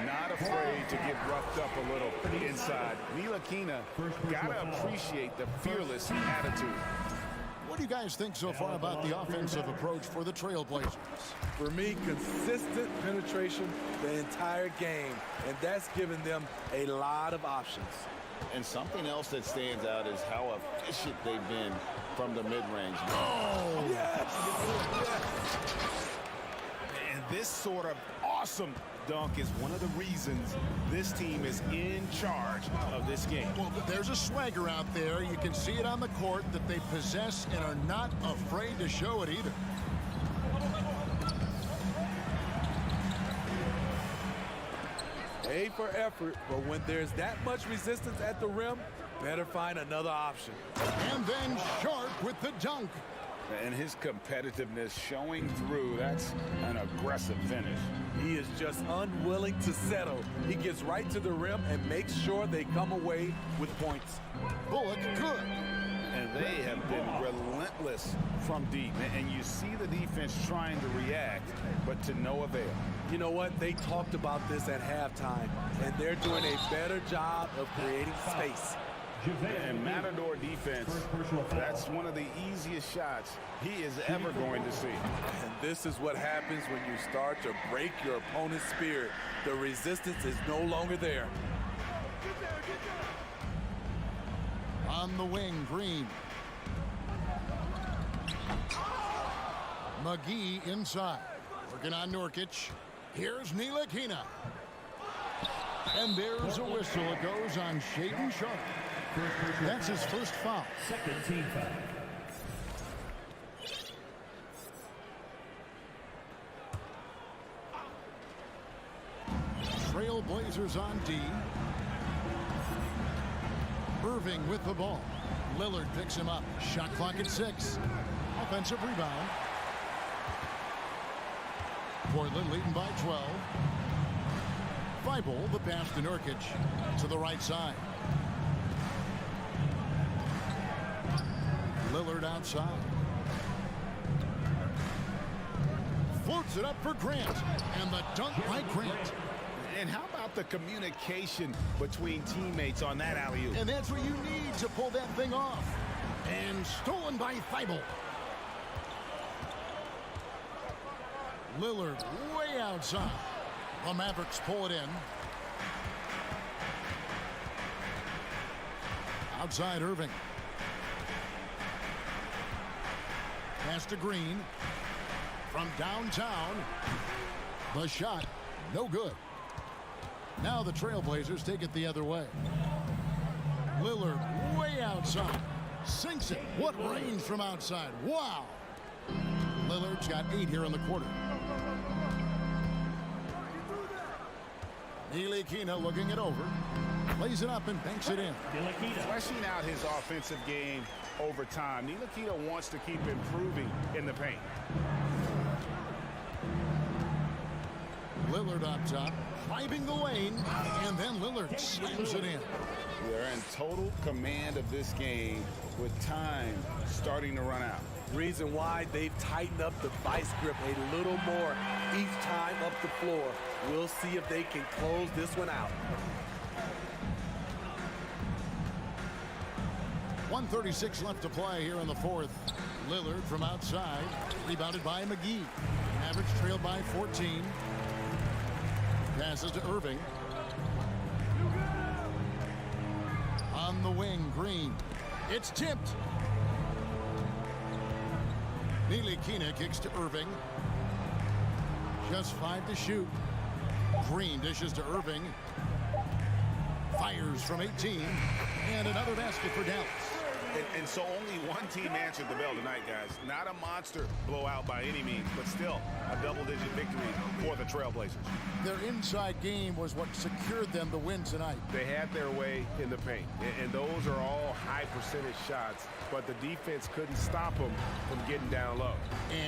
Not afraid to get roughed up a little inside. Ntilikina gotta appreciate the fearless attitude. What do you guys think so far about the offensive approach for the Trailblazers? For me, consistent penetration the entire game, and that's given them a lot of options. And something else that stands out is how efficient they've been from the mid-range. Oh, yes! And this sort of awesome dunk is one of the reasons this team is in charge of this game. Well, there's a swagger out there. You can see it on the court that they possess and are not afraid to show it either. A for effort, but when there's that much resistance at the rim, better find another option. And then Sharp with the dunk. And his competitiveness showing through. That's an aggressive finish. He is just unwilling to settle. He gets right to the rim and makes sure they come away with points. Bullock good. And they have been relentless from deep. And you see the defense trying to react, but to no avail. You know what? They talked about this at halftime, and they're doing a better job of creating space. And Matador defense, that's one of the easiest shots he is ever going to see. And this is what happens when you start to break your opponent's spirit. The resistance is no longer there. On the wing, Green. McGee inside. Working on Nurkic. Here's Ntilikina. And there's a whistle. It goes on Shaedon Sharp. That's his first foul. Second team foul. Trailblazers on D. Irving with the ball. Lillard picks him up. Shot clock at 6. Offensive rebound. Portland leading by 12. Thibault, the pass to Nurkic. To the right side. Lillard outside. Floats it up for Grant. And the dunk by Grant. And how about the communication between teammates on that alley-oop? And that's what you need to pull that thing off. And stolen by Thibault. Lillard way outside. The Mavericks pull it in. Outside Irving. Pass to Green. From downtown. The shot, no good. Now the Trailblazers take it the other way. Lillard way outside. Sinks it. What range from outside. Wow. Lillard's got 8 here in the quarter. Ntilikina looking it over. Lays it up and banks it in. Fleshing out his offensive game over time. Ntilikina wants to keep improving in the paint. Lillard up top, driving the lane, and then Lillard slams it in. They're in total command of this game with time starting to run out. Reason why they've tightened up the vice grip a little more each time up the floor. We'll see if they can close this one out. 1:36 left to play here in the fourth. Lillard from outside, rebounded by McGee. Mavericks trailed by 14. Passes to Irving. the wing, Green. It's tipped. Ntilikina kicks to Irving. Just 5 to shoot. Green dishes to Irving. Fires from 18. And another basket for Dallas. And so only one team answered the bell tonight, guys. Not a monster blowout by any means, but still a double-digit victory for the Trailblazers. Their inside game was what secured them the win tonight. They had their way in the paint, and those are all high-percentage shots, but the defense couldn't stop them from getting down low.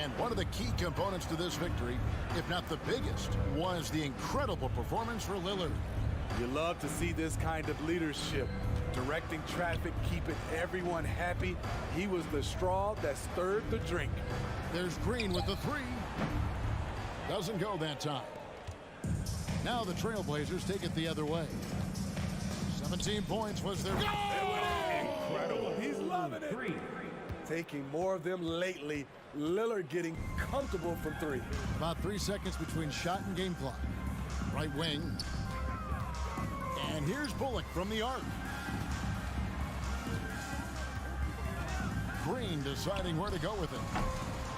And one of the key components to this victory, if not the biggest, was the incredible performance for Lillard. You love to see this kind of leadership. Directing traffic, keeping everyone happy. He was the straw that stirred the drink. There's Green with the 3. Doesn't go that time. Now the Trailblazers take it the other way. 17 points was their... Incredible. He's loving it. Taking more of them lately. Lillard getting comfortable from 3. About 3 seconds between shot and game clock. Right wing. And here's Bullock from the arc. Green deciding where to go with it.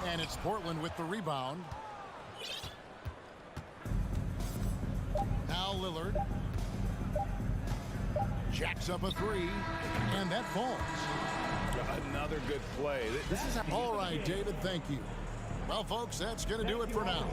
And it's Portland with the rebound. Now Lillard. Jacks up a 3. And that falls. Another good play. All right, David, thank you. Well, folks, that's going to do it for now.